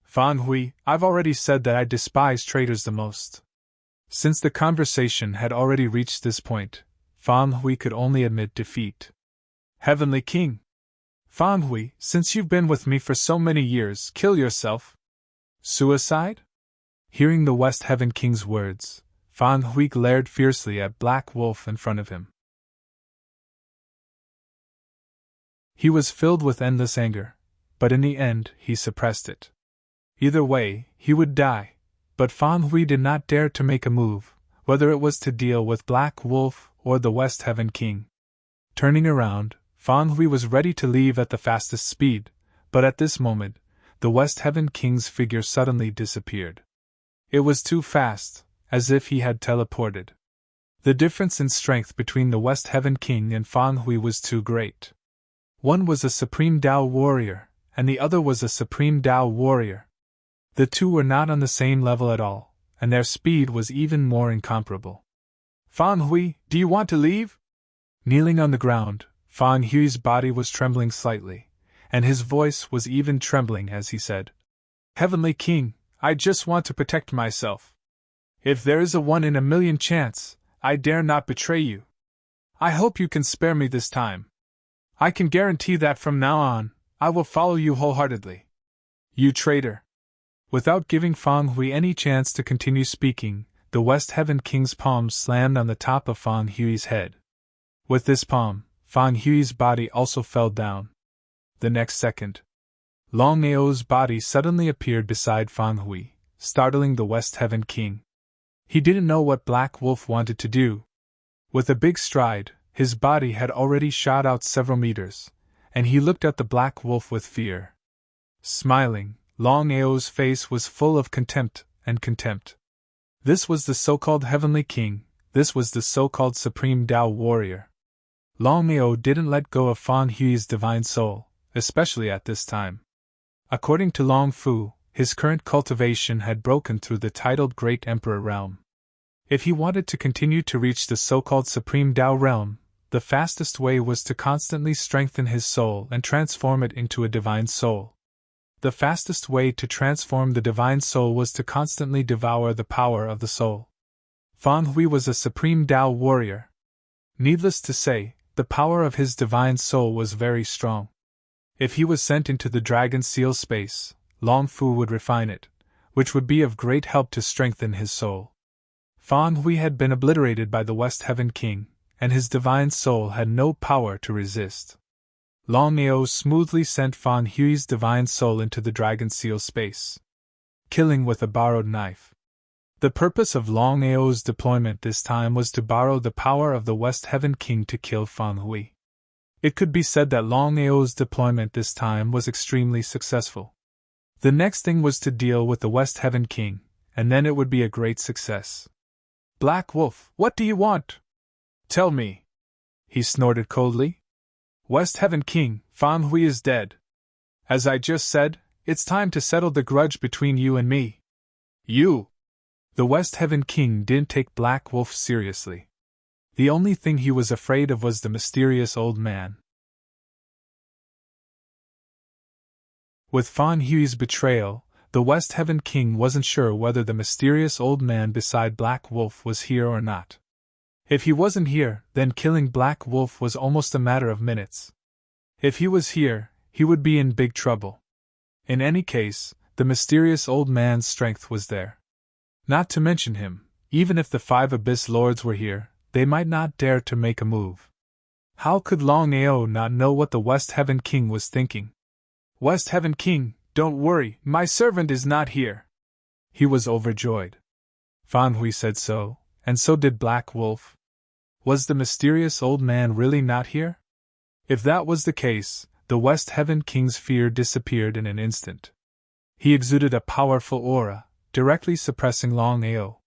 "Fan Hui, I've already said that I despise traitors the most." Since the conversation had already reached this point, Fan Hui could only admit defeat. "Heavenly King! Fan Hui, since you've been with me for so many years, kill yourself." "Suicide?" Hearing the West Heaven King's words, Fan Hui glared fiercely at Black Wolf in front of him. He was filled with endless anger, but in the end he suppressed it. Either way, he would die, but Fan Hui did not dare to make a move, whether it was to deal with Black Wolf or the West Heaven King. Turning around, Fan Hui was ready to leave at the fastest speed, but at this moment, the West Heaven King's figure suddenly disappeared. It was too fast, as if he had teleported. The difference in strength between the West Heaven King and Fan Hui was too great. One was a Supreme Tao warrior, and the other was a Supreme Tao warrior. The two were not on the same level at all, and their speed was even more incomparable. "Fan Hui, do you want to leave?" Kneeling on the ground, Fan Hui's body was trembling slightly, and his voice was even trembling as he said, "Heavenly King, I just want to protect myself. If there is a 1 in a million chance, I dare not betray you. I hope you can spare me this time. I can guarantee that from now on, I will follow you wholeheartedly. You traitor! Without giving Fang Hui any chance to continue speaking, the West Heaven King's palm slammed on the top of Fang Hui's head. With this palm, Fang Hui's body also fell down. The next second, Longao's body suddenly appeared beside Fang Hui, startling the West Heaven King. He didn't know what Black Wolf wanted to do. With a big stride, his body had already shot out several meters, and he looked at the Black Wolf with fear. Smiling, Longao's face was full of contempt and contempt. This was the so-called Heavenly King, this was the so-called Supreme Tao Warrior. Longao didn't let go of Fang Hui's divine soul, especially at this time. According to Long Fu, his current cultivation had broken through the titled Great Emperor realm. If he wanted to continue to reach the so-called Supreme Tao realm, the fastest way was to constantly strengthen his soul and transform it into a divine soul. The fastest way to transform the divine soul was to constantly devour the power of the soul. Fang Hui was a Supreme Tao warrior. Needless to say, the power of his divine soul was very strong. If he was sent into the Dragon Seal space, Long Fu would refine it, which would be of great help to strengthen his soul. Fang Hui had been obliterated by the West Heaven King, and his divine soul had no power to resist. Longao smoothly sent Fang Hui's divine soul into the Dragon Seal space, killing with a borrowed knife. The purpose of Longao's deployment this time was to borrow the power of the West Heaven King to kill Fang Hui. It could be said that Longao's deployment this time was extremely successful. The next thing was to deal with the West Heaven King, and then it would be a great success. Black Wolf, what do you want? Tell me, he snorted coldly. West Heaven King, Fang Hui is dead. As I just said, it's time to settle the grudge between you and me. You! The West Heaven King didn't take Black Wolf seriously. The only thing he was afraid of was the mysterious old man. With Fang Hui's betrayal, the West Heaven King wasn't sure whether the mysterious old man beside Black Wolf was here or not. If he wasn't here, then killing Black Wolf was almost a matter of minutes. If he was here, he would be in big trouble. In any case, the mysterious old man's strength was there. Not to mention him, even if the 5 Abyss Lords were here, they might not dare to make a move. How could Longao not know what the West Heaven King was thinking? West Heaven King, don't worry, my servant is not here. He was overjoyed. Fang Hui said so, and so did Black Wolf. Was the mysterious old man really not here? If that was the case, the West Heaven King's fear disappeared in an instant. He exuded a powerful aura, directly suppressing Longao.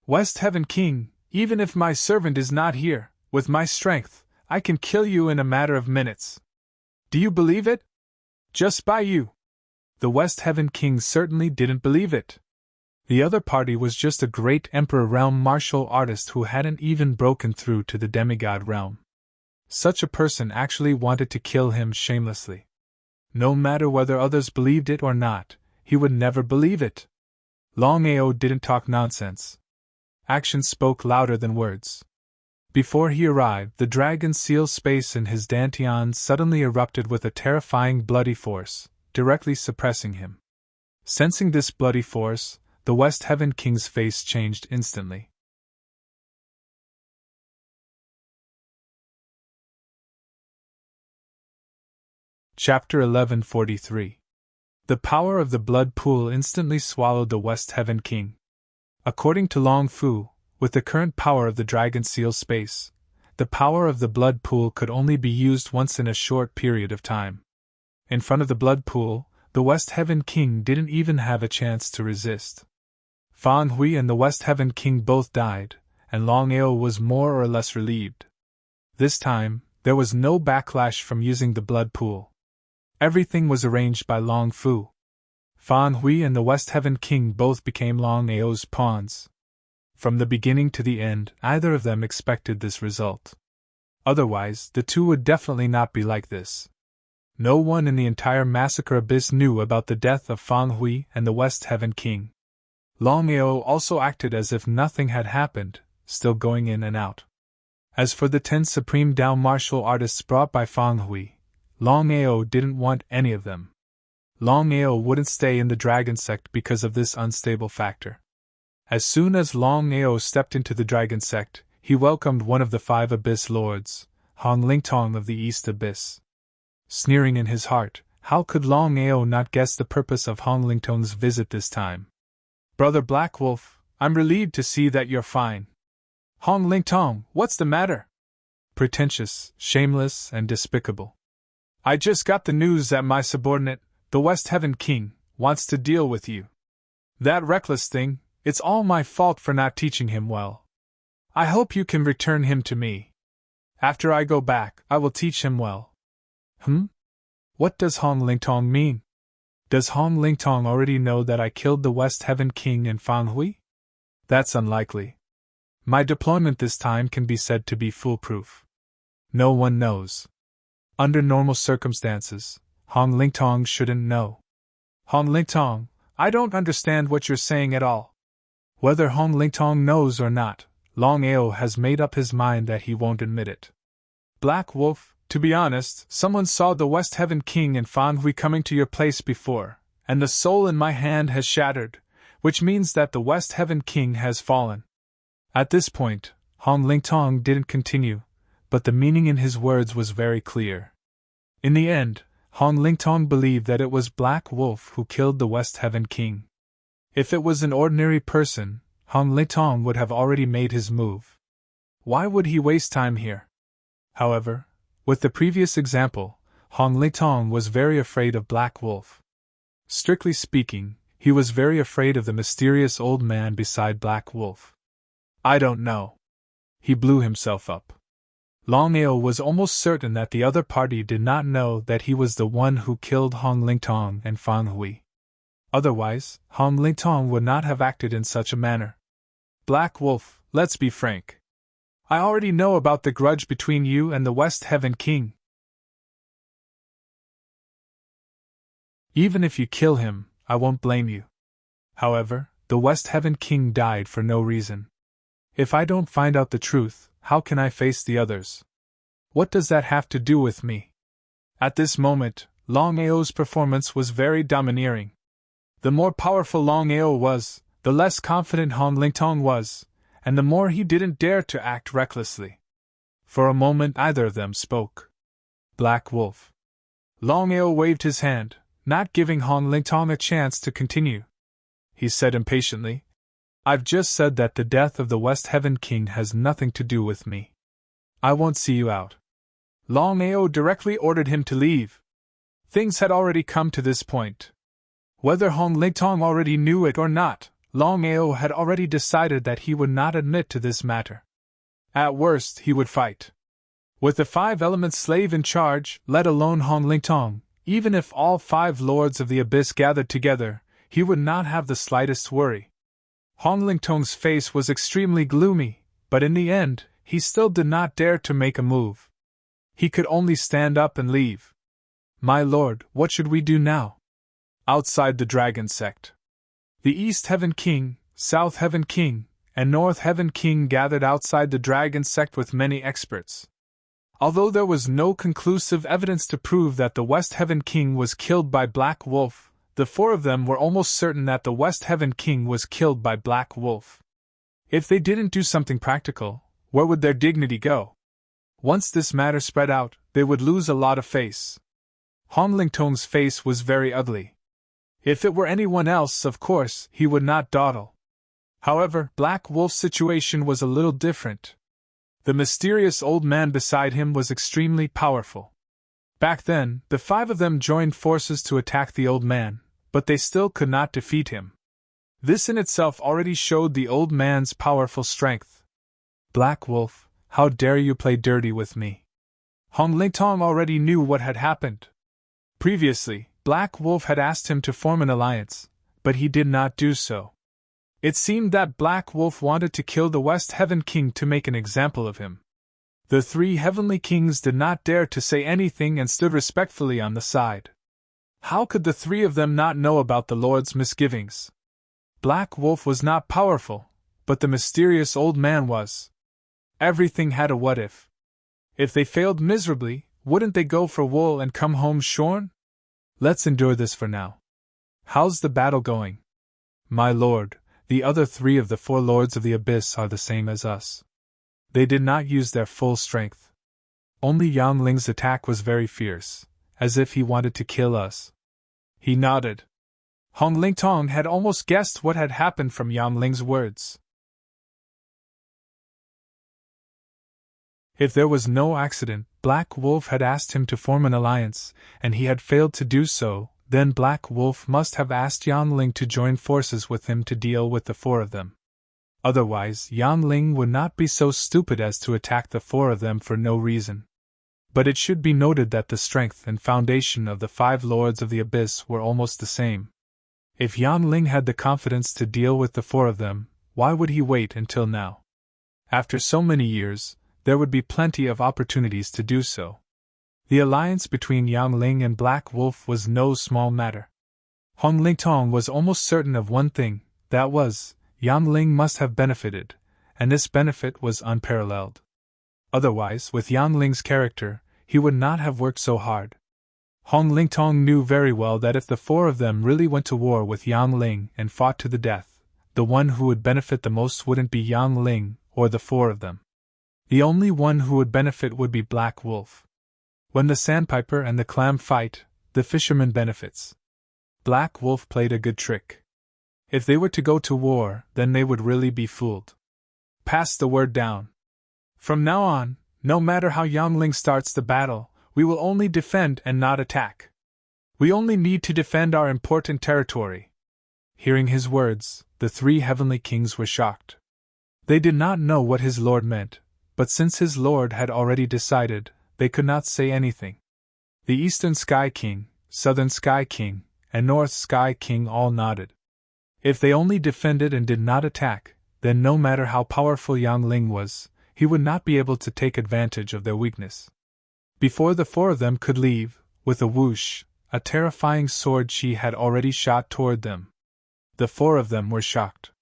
West Heaven King, even if my servant is not here, with my strength, I can kill you in a matter of minutes. Do you believe it? Just by you. The West Heaven King certainly didn't believe it. The other party was just a great Emperor realm martial artist who hadn't even broken through to the demigod realm. Such a person actually wanted to kill him shamelessly. No matter whether others believed it or not, he would never believe it. Longao didn't talk nonsense. Action spoke louder than words. Before he arrived, the Dragon Seal space in his Dantian suddenly erupted with a terrifying bloody force, directly suppressing him. Sensing this bloody force, the West Heaven King's face changed instantly. Chapter 1143. The power of the blood pool instantly swallowed the West Heaven King. According to Long Fu, with the current power of the Dragon Seal space, the power of the blood pool could only be used once in a short period of time. In front of the blood pool, the West Heaven King didn't even have a chance to resist. Fang Hui and the West Heaven King both died, and Longao was more or less relieved. This time, there was no backlash from using the blood pool. Everything was arranged by Long Fu. Fang Hui and the West Heaven King both became Longao's pawns. From the beginning to the end, either of them expected this result. Otherwise, the two would definitely not be like this. No one in the entire Massacre Abyss knew about the death of Fang Hui and the West Heaven King. Longao also acted as if nothing had happened, still going in and out. As for the 10 supreme Dao martial artists brought by Fang Hui, Longao didn't want any of them. Longao wouldn't stay in the dragon sect because of this unstable factor. As soon as Longao stepped into the dragon sect, he welcomed one of the 5 Abyss Lords, Hong Lingtong of the East Abyss. Sneering in his heart, how could Longao not guess the purpose of Hong Lingtong's visit this time? "Brother Black Wolf, I'm relieved to see that you're fine." "Hong Lingtong, what's the matter?" Pretentious, shameless, and despicable. "I just got the news that my subordinate, the West Heaven King, wants to deal with you. That reckless thing, it's all my fault for not teaching him well. I hope you can return him to me. After I go back, I will teach him well." What does Hong Lingtong mean? Does Hong Lingtong already know that I killed the West Heaven King and Fang Hui? That's unlikely. My deployment this time can be said to be foolproof. No one knows. Under normal circumstances, Hong Lingtong shouldn't know. "Hong Lingtong, I don't understand what you're saying at all." Whether Hong Lingtong knows or not, Longao has made up his mind that he won't admit it. "Black Wolf, to be honest, someone saw the West Heaven King and Fang Hui coming to your place before, and the soul in my hand has shattered, which means that the West Heaven King has fallen." At this point, Hong Lingtong didn't continue, but the meaning in his words was very clear. In the end, Hong Lingtong believed that it was Black Wolf who killed the West Heaven King. If it was an ordinary person, Hong Lingtong would have already made his move. Why would he waste time here? However, with the previous example, Hong Lingtong was very afraid of Black Wolf. Strictly speaking, he was very afraid of the mysterious old man beside Black Wolf. "I don't know." He blew himself up. Longao was almost certain that the other party did not know that he was the one who killed Hong Lingtong and Fang Hui. Otherwise, Hong Lingtong would not have acted in such a manner. "Black Wolf, let's be frank. I already know about the grudge between you and the West Heaven King. Even if you kill him, I won't blame you. However, the West Heaven King died for no reason. If I don't find out the truth, how can I face the others? What does that have to do with me?" At this moment, Longao's performance was very domineering. The more powerful Longao was, the less confident Hong Lingtong was, and the more he didn't dare to act recklessly. For a moment neither of them spoke. "Black Wolf." Longao waved his hand, not giving Hong Lingtong a chance to continue. He said impatiently, "I've just said that the death of the West Heaven King has nothing to do with me. I won't see you out." Longao directly ordered him to leave. Things had already come to this point. Whether Hong Lingtong already knew it or not, Longao had already decided that he would not admit to this matter. At worst, he would fight. With the 5 element slave in charge, let alone Hong Lingtong, even if all 5 lords of the abyss gathered together, he would not have the slightest worry. Hong Lingtong's face was extremely gloomy, but in the end, he still did not dare to make a move. He could only stand up and leave. "My lord, what should we do now?" Outside the Dragon Sect, the East Heaven King, South Heaven King, and North Heaven King gathered outside the Dragon Sect with many experts. Although there was no conclusive evidence to prove that the West Heaven King was killed by Black Wolf, the 4 of them were almost certain that the West Heaven King was killed by Black Wolf. If they didn't do something practical, where would their dignity go? Once this matter spread out, they would lose a lot of face. Hong Lingtong's face was very ugly. If it were anyone else, of course, he would not dawdle. However, Black Wolf's situation was a little different. The mysterious old man beside him was extremely powerful. Back then, the 5 of them joined forces to attack the old man, but they still could not defeat him. This in itself already showed the old man's powerful strength. "Black Wolf, how dare you play dirty with me?" Hong Lingtong already knew what had happened. Previously, Black Wolf had asked him to form an alliance, but he did not do so. It seemed that Black Wolf wanted to kill the West Heaven King to make an example of him. The 3 heavenly kings did not dare to say anything and stood respectfully on the side. How could the 3 of them not know about the Lord's misgivings? Black Wolf was not powerful, but the mysterious old man was. Everything had a what if. If they failed miserably, wouldn't they go for wool and come home shorn? Let's endure this for now. How's the battle going? My lord, the other 3 of the 4 lords of the abyss are the same as us. They did not use their full strength. Only Yang Ling's attack was very fierce, as if he wanted to kill us. He nodded. Hong Lingtong had almost guessed what had happened from Yang Ling's words. If there was no accident, Black Wolf had asked him to form an alliance, and he had failed to do so, then Black Wolf must have asked Yang Ling to join forces with him to deal with the 4 of them. Otherwise, Yang Ling would not be so stupid as to attack the 4 of them for no reason. But it should be noted that the strength and foundation of the 5 lords of the abyss were almost the same. If Yang Ling had the confidence to deal with the 4 of them, why would he wait until now? After so many years, there would be plenty of opportunities to do so. The alliance between Yang Ling and Black Wolf was no small matter. Hong Lingtong was almost certain of one thing, that was, Yang Ling must have benefited, and this benefit was unparalleled. Otherwise, with Yang Ling's character, he would not have worked so hard. Hong Lingtong knew very well that if the 4 of them really went to war with Yang Ling and fought to the death, the one who would benefit the most wouldn't be Yang Ling or the 4 of them. The only one who would benefit would be Black Wolf. When the sandpiper and the clam fight, the fisherman benefits. Black Wolf played a good trick. If they were to go to war, then they would really be fooled. Pass the word down. From now on, no matter how Yang Ling starts the battle, we will only defend and not attack. We only need to defend our important territory. Hearing his words, the 3 heavenly kings were shocked. They did not know what his lord meant, but since his lord had already decided, they could not say anything. The Eastern Sky King, Southern Sky King, and North Sky King all nodded. If they only defended and did not attack, then no matter how powerful Yang Ling was, he would not be able to take advantage of their weakness. Before the 4 of them could leave, with a whoosh, a terrifying sword she had already shot toward them. The 4 of them were shocked.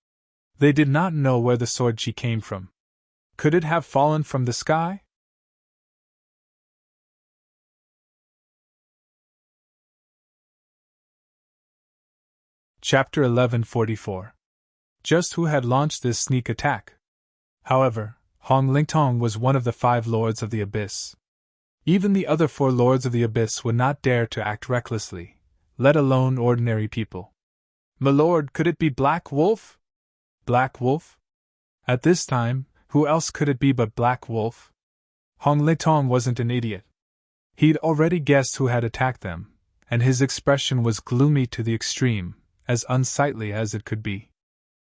They did not know where the sword she came from. Could it have fallen from the sky? Chapter 1144. Just who had launched this sneak attack? However, Hong Lingtong was one of the 5 lords of the abyss. Even the other 4 lords of the abyss would not dare to act recklessly, let alone ordinary people. My lord, could it be Black Wolf? Black Wolf? At this time, who else could it be but Black Wolf? Hong Lingtong wasn't an idiot. He'd already guessed who had attacked them, and his expression was gloomy to the extreme, as unsightly as it could be.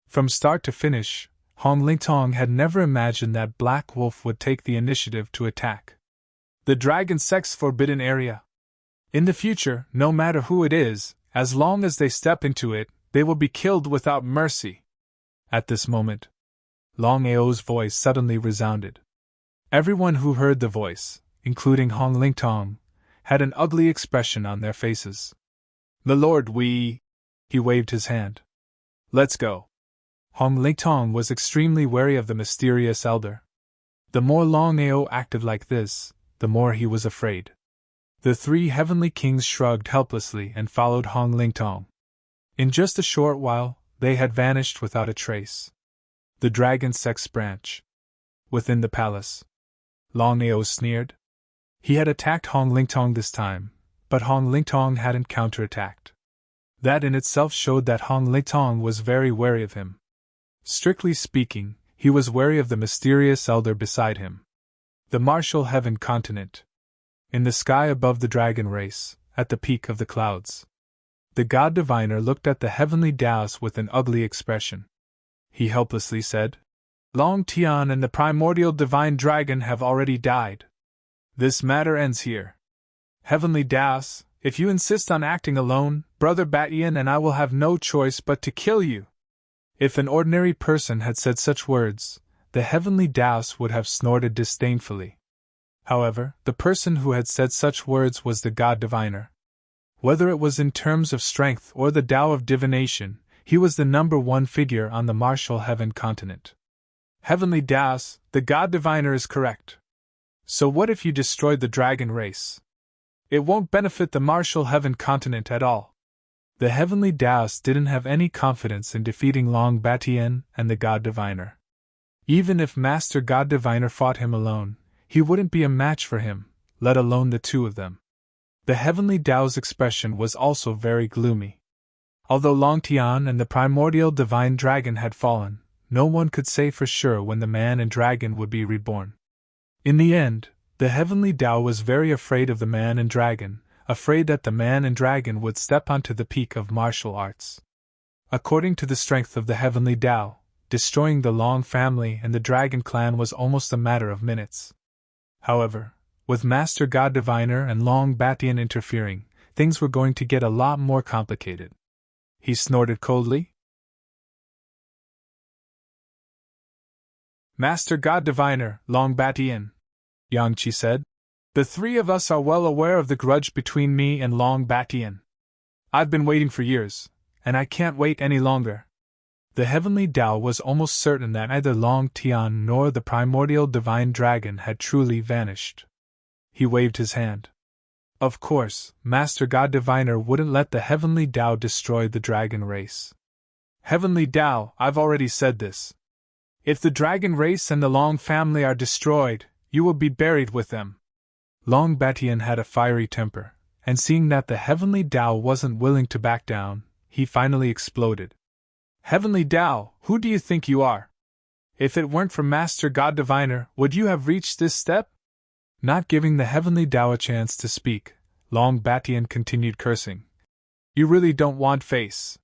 From start to finish, Hong Lingtong had never imagined that Black Wolf would take the initiative to attack the Dragon Sect's forbidden area. In the future, no matter who it is, as long as they step into it, they will be killed without mercy. At this moment, Longao's voice suddenly resounded. Everyone who heard the voice, including Hong Lingtong, had an ugly expression on their faces. My lord, He waved his hand. Let's go. Hong Lingtong was extremely wary of the mysterious elder. The more Longao acted like this, the more he was afraid. The 3 heavenly kings shrugged helplessly and followed Hong Lingtong. In just a short while, they had vanished without a trace. The Dragon Sect's branch. Within the palace. Longao sneered. He had attacked Hong Lingtong this time, but Hong Lingtong hadn't counterattacked. That in itself showed that Hong Lingtong was very wary of him. Strictly speaking, he was wary of the mysterious elder beside him. The martial heaven continent. In the sky above the dragon race, at the peak of the clouds. The god diviner looked at the heavenly dais with an ugly expression. He helplessly said, Long Tian and the primordial divine dragon have already died. This matter ends here. Heavenly dais, if you insist on acting alone, Brother Batian and I will have no choice but to kill you. If an ordinary person had said such words, the heavenly dais would have snorted disdainfully. However, the person who had said such words was the god diviner. Whether it was in terms of strength or the Tao of divination, he was the #1 figure on the martial heaven continent. Heavenly Daos, the God Diviner is correct. So what if you destroyed the dragon race? It won't benefit the martial heaven continent at all. The Heavenly Daos didn't have any confidence in defeating Long Batien and the God Diviner. Even if Master God Diviner fought him alone, he wouldn't be a match for him, let alone the two of them. The Heavenly Dao's expression was also very gloomy. Although Long Tian and the primordial divine dragon had fallen, no one could say for sure when the man and dragon would be reborn. In the end, the Heavenly Dao was very afraid of the man and dragon, afraid that the man and dragon would step onto the peak of martial arts. According to the strength of the Heavenly Dao, destroying the Long family and the Dragon clan was almost a matter of minutes. However, with Master God Diviner and Long Batien interfering, things were going to get a lot more complicated. He snorted coldly. Master God Diviner, Long Batien, Yang Qi said, the three of us are well aware of the grudge between me and Long Batien. I've been waiting for years, and I can't wait any longer. The Heavenly Dao was almost certain that neither Long Tian nor the primordial divine dragon had truly vanished. He waved his hand. Of course, Master God Diviner wouldn't let the Heavenly Dao destroy the dragon race. Heavenly Dao, I've already said this. If the dragon race and the Long family are destroyed, you will be buried with them. Long Batien had a fiery temper, and seeing that the Heavenly Dao wasn't willing to back down, he finally exploded. Heavenly Dao, who do you think you are? If it weren't for Master God Diviner, would you have reached this step? Not giving the Heavenly Dao a chance to speak, Long Batien continued cursing. You really don't want face.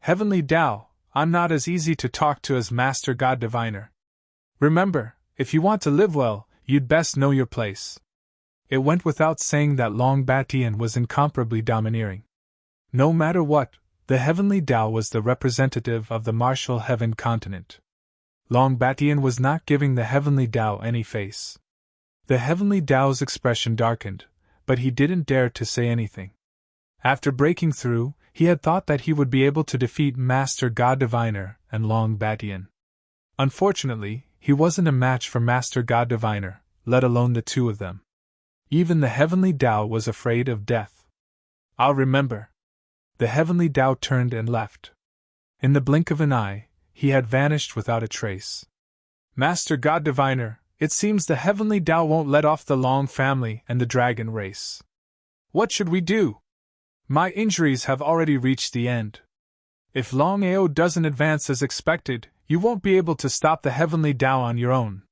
Heavenly Dao, I'm not as easy to talk to as Master God Diviner. Remember, if you want to live well, you'd best know your place. It went without saying that Long Batien was incomparably domineering. No matter what, the Heavenly Dao was the representative of the martial heaven continent. Long Batien was not giving the Heavenly Dao any face. The Heavenly Dao's expression darkened, but he didn't dare to say anything. After breaking through, he had thought that he would be able to defeat Master God Diviner and Long Batien. Unfortunately, he wasn't a match for Master God Diviner, let alone the two of them. Even the Heavenly Dao was afraid of death. I'll remember. The Heavenly Dao turned and left. In the blink of an eye, he had vanished without a trace. Master God Diviner, it seems the Heavenly Dao won't let off the Long family and the dragon race. What should we do? My injuries have already reached the end. If Longao doesn't advance as expected, you won't be able to stop the Heavenly Dao on your own.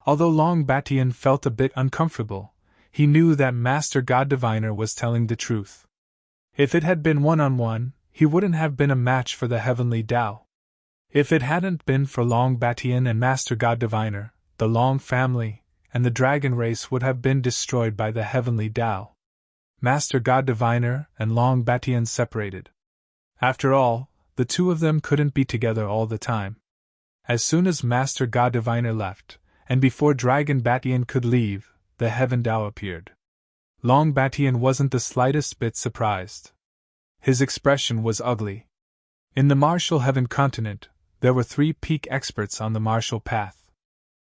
Although Long Batien felt a bit uncomfortable, he knew that Master God Diviner was telling the truth. If it had been one-on-one, he wouldn't have been a match for the Heavenly Dao. If it hadn't been for Long Batien and Master God Diviner, the Long family and the dragon race would have been destroyed by the Heavenly Dao. Master God Diviner and Long Batien separated. After all, the two of them couldn't be together all the time. As soon as Master God Diviner left, and before Dragon Batien could leave, the Heaven Dao appeared. Long Batien wasn't the slightest bit surprised. His expression was ugly. In the martial heaven continent, there were 3 peak experts on the martial path.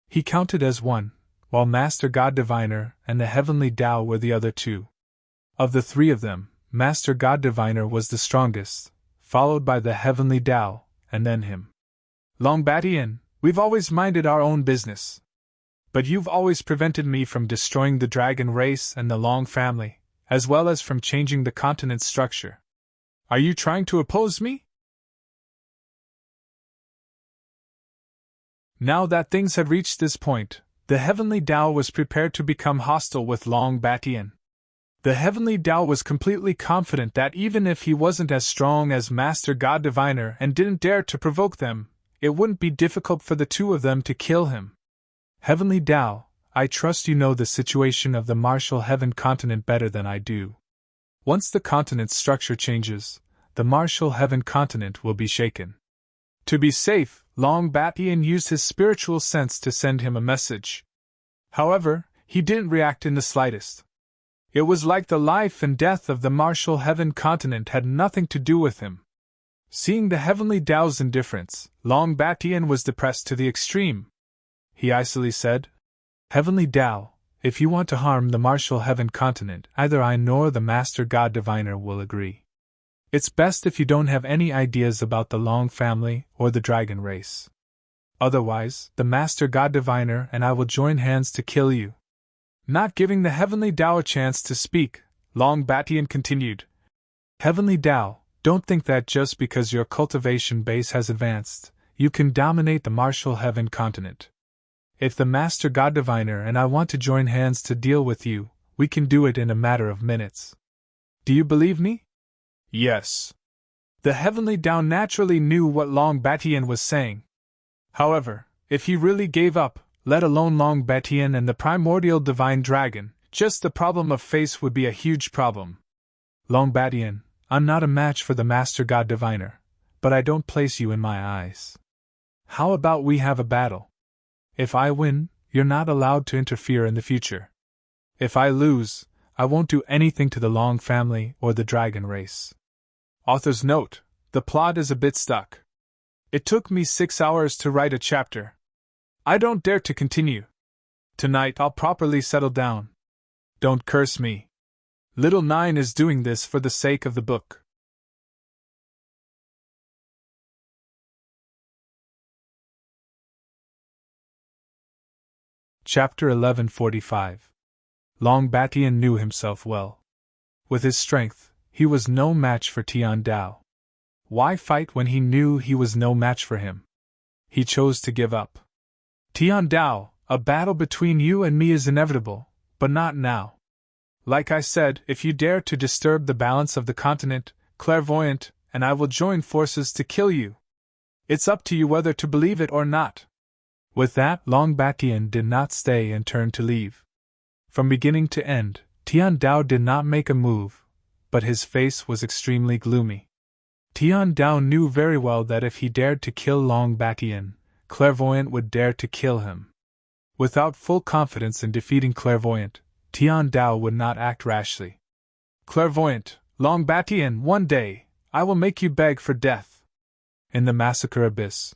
He counted as one, while Master God Diviner and the Heavenly Dao were the other 2. Of the 3 of them, Master God Diviner was the strongest, followed by the Heavenly Dao, and then him. Long Batien, we've always minded our own business. But you've always prevented me from destroying the dragon race and the Long family, as well as from changing the continent's structure. Are you trying to oppose me? Now that things had reached this point, the Heavenly Dao was prepared to become hostile with Long Batien. The Heavenly Dao was completely confident that even if he wasn't as strong as Master God Diviner and didn't dare to provoke them, it wouldn't be difficult for the 2 of them to kill him. Heavenly Dao, I trust you know the situation of the martial heaven continent better than I do. Once the continent's structure changes, the martial heaven continent will be shaken. To be safe, Long Batien used his spiritual sense to send him a message. However, he didn't react in the slightest. It was like the life and death of the martial heaven continent had nothing to do with him. Seeing the heavenly Tao's indifference, Long Batian was depressed to the extreme. He icily said, "Heavenly Tao, if you want to harm the martial heaven continent, either I nor the Master God Diviner will agree. It's best if you don't have any ideas about the Long family or the dragon race. Otherwise, the Master God Diviner and I will join hands to kill you." Not giving the heavenly Tao a chance to speak, Long Batian continued, "Heavenly Tao, don't think that just because your cultivation base has advanced, you can dominate the martial heaven continent. If the Master God Diviner and I want to join hands to deal with you, we can do it in a matter of minutes. Do you believe me?" Yes. The heavenly Tao naturally knew what Long Batian was saying. However, if he really gave up, let alone Long Batian and the primordial divine dragon, just the problem of face would be a huge problem. "Long Batian, I'm not a match for the Master God Diviner, but I don't place you in my eyes. How about we have a battle? If I win, you're not allowed to interfere in the future. If I lose, I won't do anything to the Long family or the dragon race." Author's note: the plot is a bit stuck. It took me 6 hours to write a chapter. I don't dare to continue. Tonight I'll properly settle down. Don't curse me. Little Nine is doing this for the sake of the book. Chapter 1145. Long Batian knew himself well. With his strength, he was no match for Tian Dao. Why fight when he knew he was no match for him? He chose to give up. "Tian Dao, a battle between you and me is inevitable, but not now. Like I said, if you dare to disturb the balance of the continent, clairvoyant, and I will join forces to kill you. It's up to you whether to believe it or not." With that, Long Batian did not stay and turned to leave. From beginning to end, Tian Dao did not make a move, but his face was extremely gloomy. Tian Dao knew very well that if he dared to kill Long Batian, Clairvoyant would dare to kill him. Without full confidence in defeating Clairvoyant, Tian Dao would not act rashly. "Clairvoyant, Long Batian, one day, I will make you beg for death." In the Massacre Abyss.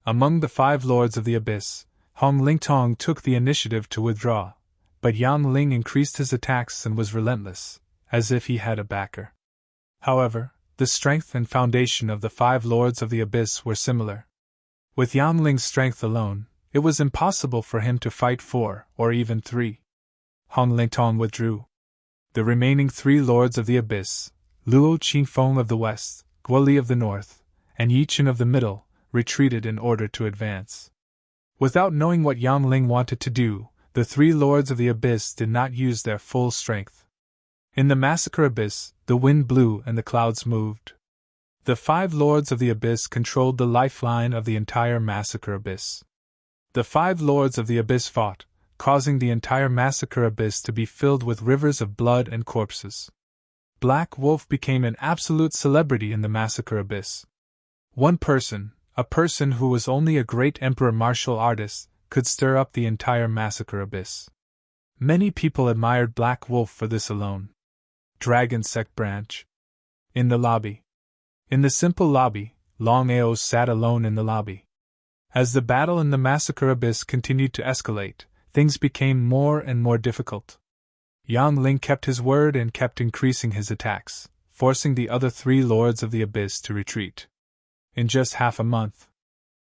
Among the 5 Lords of the Abyss, Hong Lingtong took the initiative to withdraw, but Yang Ling increased his attacks and was relentless, as if he had a backer. However, the strength and foundation of the 5 Lords of the Abyss were similar. With Yang Ling's strength alone, it was impossible for him to fight 4 or even 3. Hong Lingtong withdrew. The remaining 3 Lords of the Abyss, Luo Qingfeng of the west, Guo Li of the north, and Yi Chen of the middle, retreated in order to advance. Without knowing what Yang Ling wanted to do, the 3 Lords of the Abyss did not use their full strength. In the Massacre Abyss, the wind blew and the clouds moved. The 5 Lords of the Abyss controlled the lifeline of the entire Massacre Abyss. The 5 Lords of the Abyss fought, causing the entire Massacre Abyss to be filled with rivers of blood and corpses. Black Wolf became an absolute celebrity in the Massacre Abyss. One person, a person who was only a great emperor martial artist, could stir up the entire Massacre Abyss. Many people admired Black Wolf for this alone. Dragon Sect Branch. In the lobby. In the simple lobby, Longao sat alone in the lobby. As the battle in the Massacre Abyss continued to escalate, things became more and more difficult. Yang Ling kept his word and kept increasing his attacks, forcing the other 3 Lords of the Abyss to retreat. In just half a month,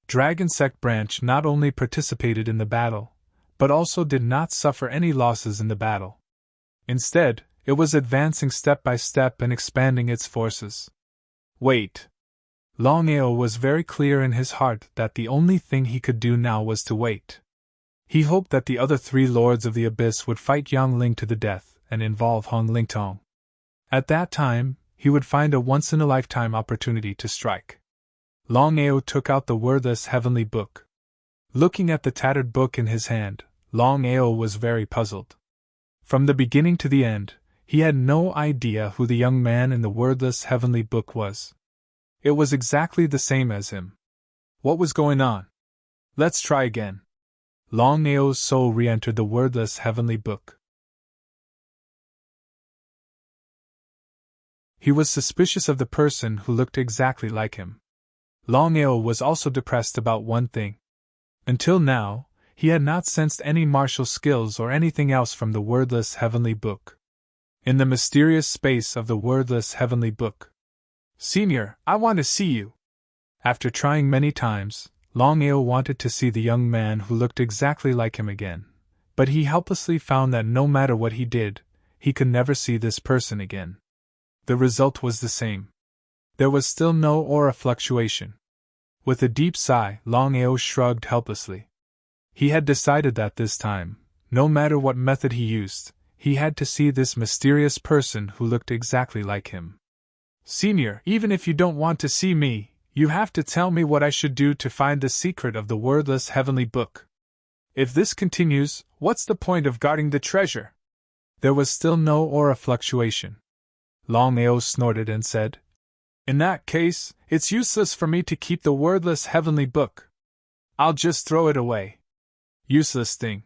Dragon Sect Branch not only participated in the battle, but also did not suffer any losses in the battle. Instead, it was advancing step by step and expanding its forces. Wait. Longao was very clear in his heart that the only thing he could do now was to wait. He hoped that the other 3 Lords of the Abyss would fight Yang Ling to the death and involve Hong Lingtong. At that time, he would find a once-in-a-lifetime opportunity to strike. Longao took out the wordless heavenly book. Looking at the tattered book in his hand, Longao was very puzzled. From the beginning to the end, he had no idea who the young man in the wordless heavenly book was. It was exactly the same as him. What was going on? Let's try again. Longao's soul re-entered the wordless heavenly book. He was suspicious of the person who looked exactly like him. Longao was also depressed about one thing. Until now, he had not sensed any martial skills or anything else from the wordless heavenly book. In the mysterious space of the wordless heavenly book. "Senior, I want to see you." After trying many times, Longao wanted to see the young man who looked exactly like him again, but he helplessly found that no matter what he did, he could never see this person again. The result was the same. There was still no aura fluctuation. With a deep sigh, Longao shrugged helplessly. He had decided that this time, no matter what method he used, he had to see this mysterious person who looked exactly like him. "Senior, even if you don't want to see me, you have to tell me what I should do to find the secret of the wordless heavenly book. If this continues, what's the point of guarding the treasure?" There was still no aura fluctuation. Longao snorted and said, "In that case, it's useless for me to keep the wordless heavenly book. I'll just throw it away." "Useless thing."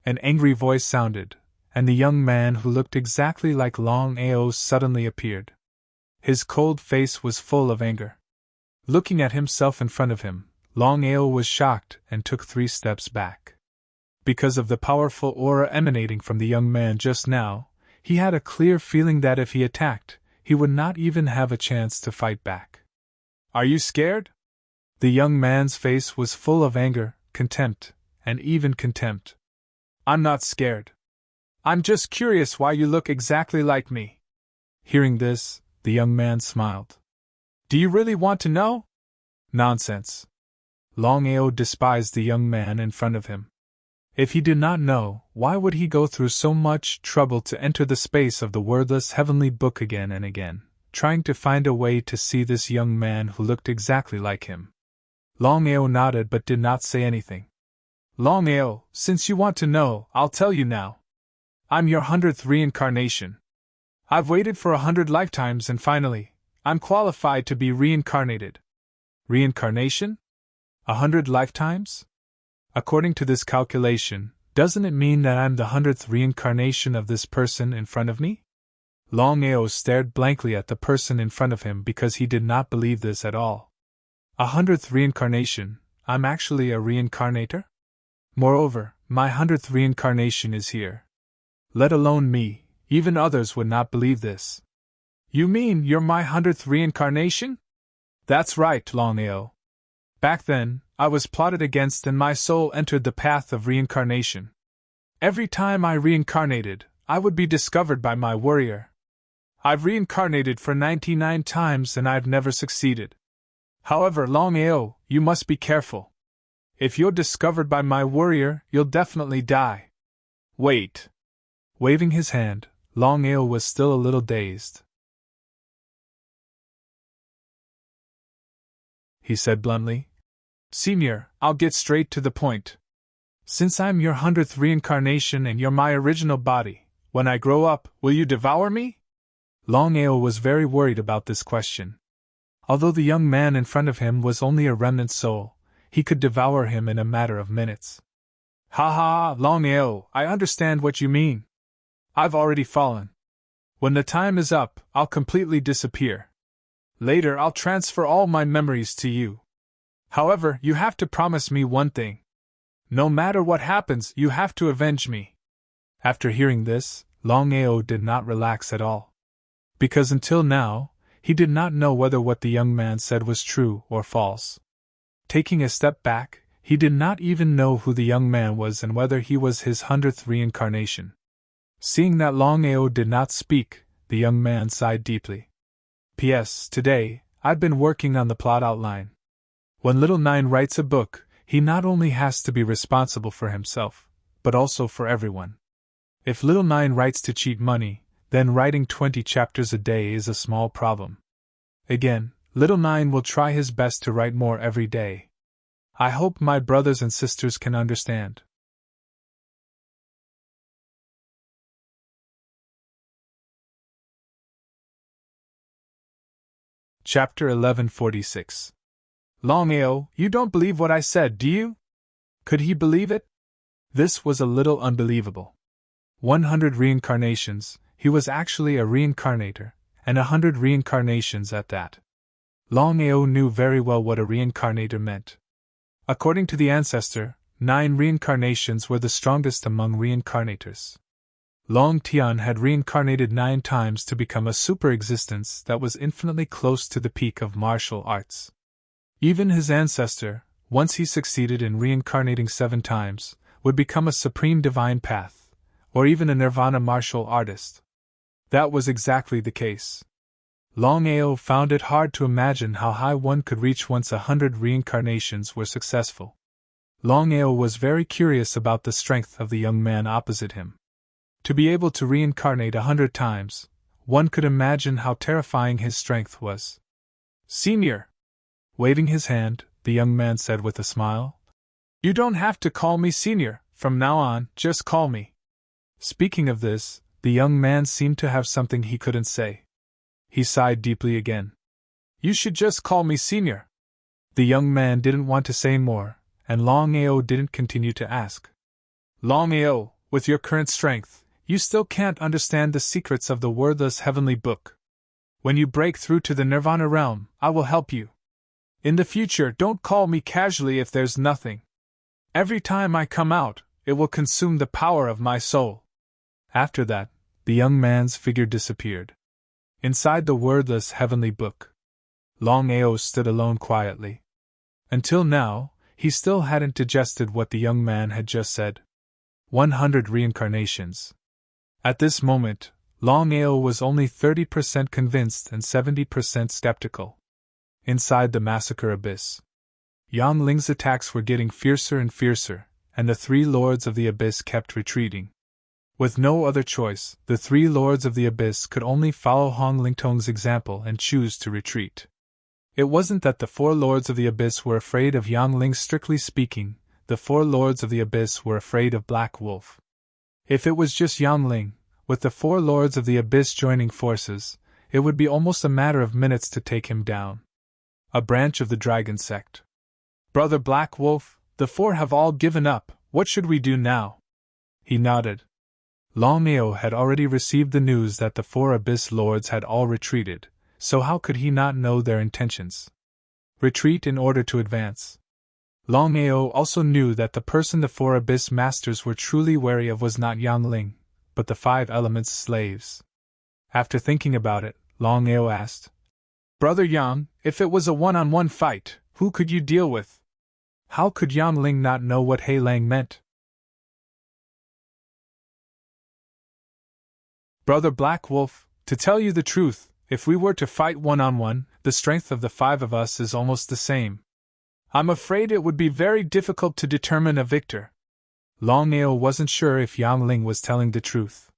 An angry voice sounded, and the young man who looked exactly like Longao suddenly appeared. His cold face was full of anger. Looking at himself in front of him, Longao was shocked and took 3 steps back. Because of the powerful aura emanating from the young man just now, he had a clear feeling that if he attacked, he would not even have a chance to fight back. "Are you scared?" The young man's face was full of anger, contempt, and even contempt. "I'm not scared. I'm just curious why you look exactly like me." Hearing this, the young man smiled. "Do you really want to know?" "Nonsense." Longao despised the young man in front of him. If he did not know, why would he go through so much trouble to enter the space of the wordless heavenly book again and again, trying to find a way to see this young man who looked exactly like him? Longao nodded but did not say anything. "Longao, since you want to know, I'll tell you now. I'm your 100th reincarnation. I've waited for 100 lifetimes and finally, I'm qualified to be reincarnated." "Reincarnation? 100 lifetimes? According to this calculation, doesn't it mean that I'm the 100th reincarnation of this person in front of me?" Longao stared blankly at the person in front of him because he did not believe this at all. 100th reincarnation, I'm actually a reincarnator? Moreover, my 100th reincarnation is here. Let alone me, even others would not believe this. "You mean you're my 100th reincarnation?" "That's right, Longao. Back then, I was plotted against and my soul entered the path of reincarnation. Every time I reincarnated, I would be discovered by my warrior. I've reincarnated for 99 times and I've never succeeded. However, Longao, you must be careful. If you're discovered by my warrior, you'll definitely die. Wait." Waving his hand, Longao was still a little dazed. He said bluntly, "Senior, I'll get straight to the point. Since I'm your 100th reincarnation and you're my original body, when I grow up, will you devour me?" Longao was very worried about this question. Although the young man in front of him was only a remnant soul, he could devour him in a matter of minutes. "Ha ha, Longao, I understand what you mean. I've already fallen. When the time is up, I'll completely disappear. Later I'll transfer all my memories to you. However, you have to promise me one thing. No matter what happens, you have to avenge me." After hearing this, Longao did not relax at all. Because until now, he did not know whether what the young man said was true or false. Taking a step back, he did not even know who the young man was and whether he was his 100th reincarnation. Seeing that Longao did not speak, the young man sighed deeply. "P.S. Today, I've been working on the plot outline. When Little Nine writes a book, he not only has to be responsible for himself, but also for everyone. If Little Nine writes to cheat money, then writing 20 chapters a day is a small problem. Again, Little Nine will try his best to write more every day. I hope my brothers and sisters can understand." Chapter 1146. "Longao, you don't believe what I said, do you?" Could he believe it? This was a little unbelievable. 100 reincarnations, he was actually a reincarnator, and 100 reincarnations at that. Longao knew very well what a reincarnator meant. According to the ancestor, 9 reincarnations were the strongest among reincarnators. Long Tian had reincarnated 9 times to become a super existence that was infinitely close to the peak of martial arts. Even his ancestor, once he succeeded in reincarnating 7 times, would become a supreme divine path, or even a nirvana martial artist. That was exactly the case. Longao found it hard to imagine how high one could reach once 100 reincarnations were successful. Longao was very curious about the strength of the young man opposite him. To be able to reincarnate 100 times, one could imagine how terrifying his strength was. "Senior!" Waving his hand, the young man said with a smile. "You don't have to call me senior, from now on, just call me." Speaking of this, the young man seemed to have something he couldn't say. He sighed deeply again. "You should just call me senior." The young man didn't want to say more, and Longao didn't continue to ask. "Longao, with your current strength, you still can't understand the secrets of the wordless heavenly book. When you break through to the nirvana realm, I will help you. In the future, don't call me casually if there's nothing. Every time I come out, it will consume the power of my soul." After that, the young man's figure disappeared. Inside the wordless heavenly book, Longao stood alone quietly. Until now, he still hadn't digested what the young man had just said. 100 reincarnations. At this moment, Longao was only 30% convinced and 70% skeptical. Inside the massacre abyss, Yang Ling's attacks were getting fiercer and fiercer, and the 3 lords of the abyss kept retreating. With no other choice, the 3 lords of the abyss could only follow Hong Lingtong's example and choose to retreat. It wasn't that the 4 lords of the abyss were afraid of Yang Ling. Strictly speaking, the 4 lords of the abyss were afraid of Black Wolf. If it was just Yang Ling, with the 4 lords of the abyss joining forces, it would be almost a matter of minutes to take him down. A branch of the dragon sect. "Brother Black Wolf, the 4 have all given up, what should we do now?" He nodded. Longao had already received the news that the 4 abyss lords had all retreated, so how could he not know their intentions? Retreat in order to advance. Longao also knew that the person the 4 abyss masters were truly wary of was not Yang Ling, but the 5 elements slaves. After thinking about it, Longao asked, "Brother Yang, if it was a one-on-one fight, who could you deal with?" How could Yang Ling not know what Hei Lang meant? "Brother Black Wolf, to tell you the truth, if we were to fight one-on-one, the strength of the 5 of us is almost the same. I'm afraid it would be very difficult to determine a victor." Longao wasn't sure if Yang Ling was telling the truth.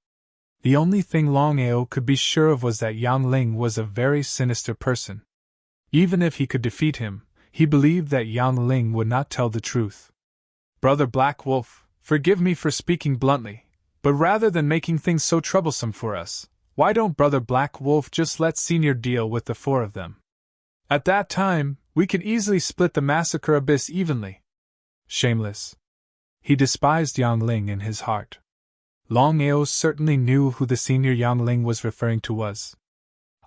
The only thing Longao could be sure of was that Yang Ling was a very sinister person. Even if he could defeat him, he believed that Yang Ling would not tell the truth. "Brother Black Wolf, forgive me for speaking bluntly, but rather than making things so troublesome for us, why don't Brother Black Wolf just let Senior deal with the 4 of them? At that time, we could easily split the massacre abyss evenly." Shameless. He despised Yang Ling in his heart. Longao certainly knew who the senior Yang Ling was referring to was.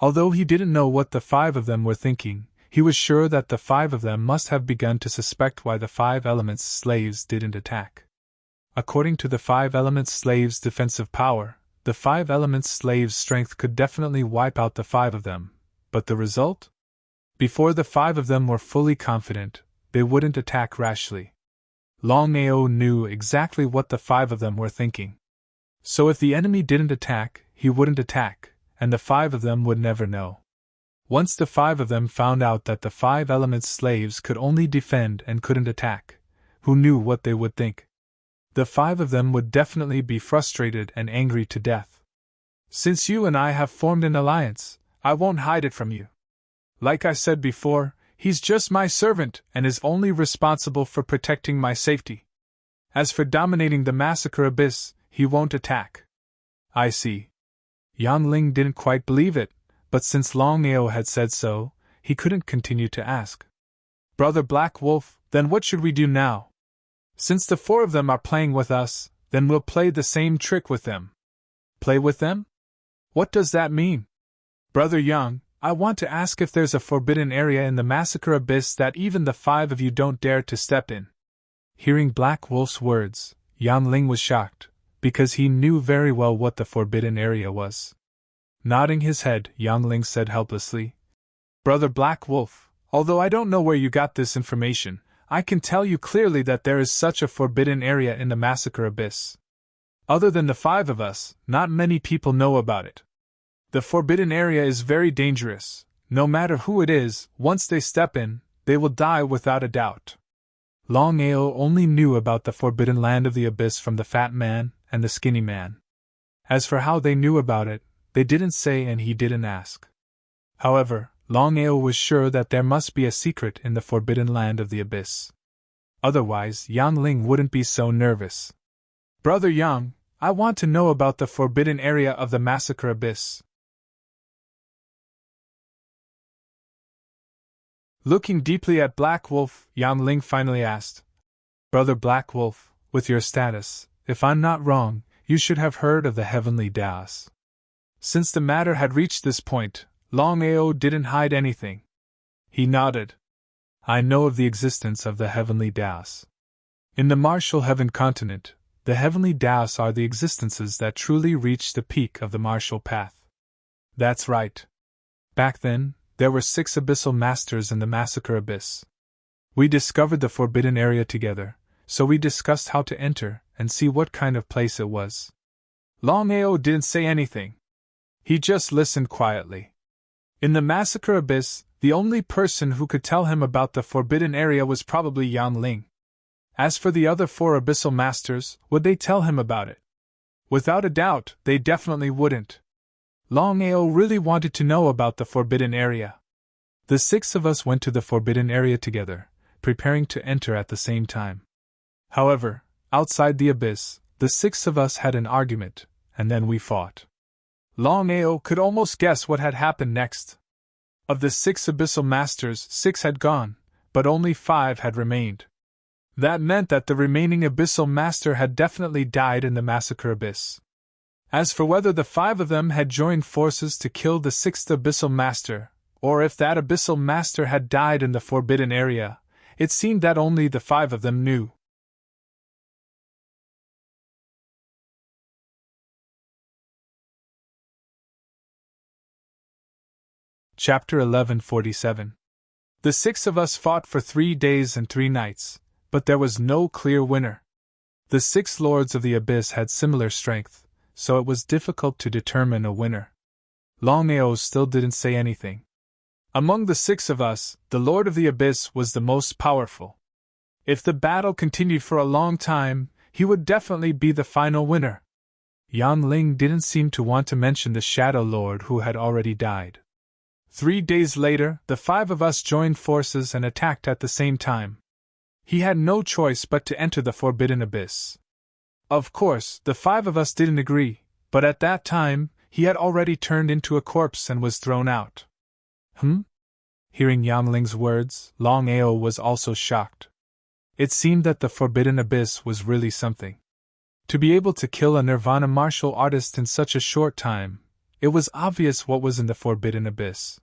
Although he didn't know what the 5 of them were thinking, he was sure that the 5 of them must have begun to suspect why the 5 elements slaves didn't attack. According to the 5 elements slaves' defensive power, the 5 elements slaves' strength could definitely wipe out the 5 of them, but the result? Before the 5 of them were fully confident, they wouldn't attack rashly. Longao knew exactly what the 5 of them were thinking. So if the enemy didn't attack, he wouldn't attack, and the 5 of them would never know. Once the 5 of them found out that the 5 elements slaves could only defend and couldn't attack, who knew what they would think? The 5 of them would definitely be frustrated and angry to death. "Since you and I have formed an alliance, I won't hide it from you. Like I said before, he's just my servant and is only responsible for protecting my safety. As for dominating the massacre abyss, he won't attack." "I see." Yang Ling didn't quite believe it, but since Longao had said so, he couldn't continue to ask. "Brother Black Wolf, then what should we do now? Since the 4 of them are playing with us, then we'll play the same trick with them." "Play with them? What does that mean?" Brother Young, I want to ask if there's a forbidden area in the massacre abyss that even the 5 of you don't dare to step in. Hearing Black Wolf's words, Yan Ling was shocked, because he knew very well what the forbidden area was. Nodding his head, Yang Ling said helplessly, Brother Black Wolf, although I don't know where you got this information, I can tell you clearly that there is such a forbidden area in the massacre abyss. Other than the 5 of us, not many people know about it. The forbidden area is very dangerous. No matter who it is, once they step in, they will die without a doubt. Longao only knew about the forbidden land of the abyss from the fat man and the skinny man. As for how they knew about it, they didn't say and he didn't ask. However, Longao was sure that there must be a secret in the forbidden land of the abyss. Otherwise, Yan Ling wouldn't be so nervous. Brother Yang, I want to know about the forbidden area of the massacre abyss. Looking deeply at Black Wolf, Yan Ling finally asked, Brother Black Wolf, with your status, if I'm not wrong, you should have heard of the heavenly Taos. Since the matter had reached this point, Longao didn't hide anything. He nodded. I know of the existence of the heavenly Taos. In the martial heaven continent, the heavenly Taos are the existences that truly reach the peak of the martial path. That's right. Back then, there were 6 abyssal masters in the massacre abyss. We discovered the forbidden area together, so we discussed how to enter and see what kind of place it was. Longao didn't say anything. He just listened quietly. In the massacre abyss, the only person who could tell him about the forbidden area was probably Yan Ling. As for the other 4 abyssal masters, would they tell him about it? Without a doubt, they definitely wouldn't. Longao really wanted to know about the forbidden area. The 6 of us went to the forbidden area together, preparing to enter at the same time. However, outside the abyss, the 6 of us had an argument, and then we fought. Longao could almost guess what had happened next. Of the 6 abyssal masters, 6 had gone, but only 5 had remained. That meant that the remaining abyssal master had definitely died in the massacre abyss. As for whether the 5 of them had joined forces to kill the 6th abyssal master, or if that abyssal master had died in the forbidden area, it seemed that only the 5 of them knew. Chapter 1147. The 6 of us fought for 3 days and 3 nights, but there was no clear winner. The 6 lords of the abyss had similar strength, so it was difficult to determine a winner. Longao still didn't say anything. Among the 6 of us, the Lord of the Abyss was the most powerful. If the battle continued for a long time, he would definitely be the final winner. Yan Ling didn't seem to want to mention the Shadow Lord who had already died. 3 days later, the 5 of us joined forces and attacked at the same time. He had no choice but to enter the Forbidden Abyss. Of course, the 5 of us didn't agree, but at that time, he had already turned into a corpse and was thrown out. Hearing Yan Ling's words, Longao was also shocked. It seemed that the Forbidden Abyss was really something. To be able to kill a Nirvana martial artist in such a short time, it was obvious what was in the Forbidden Abyss.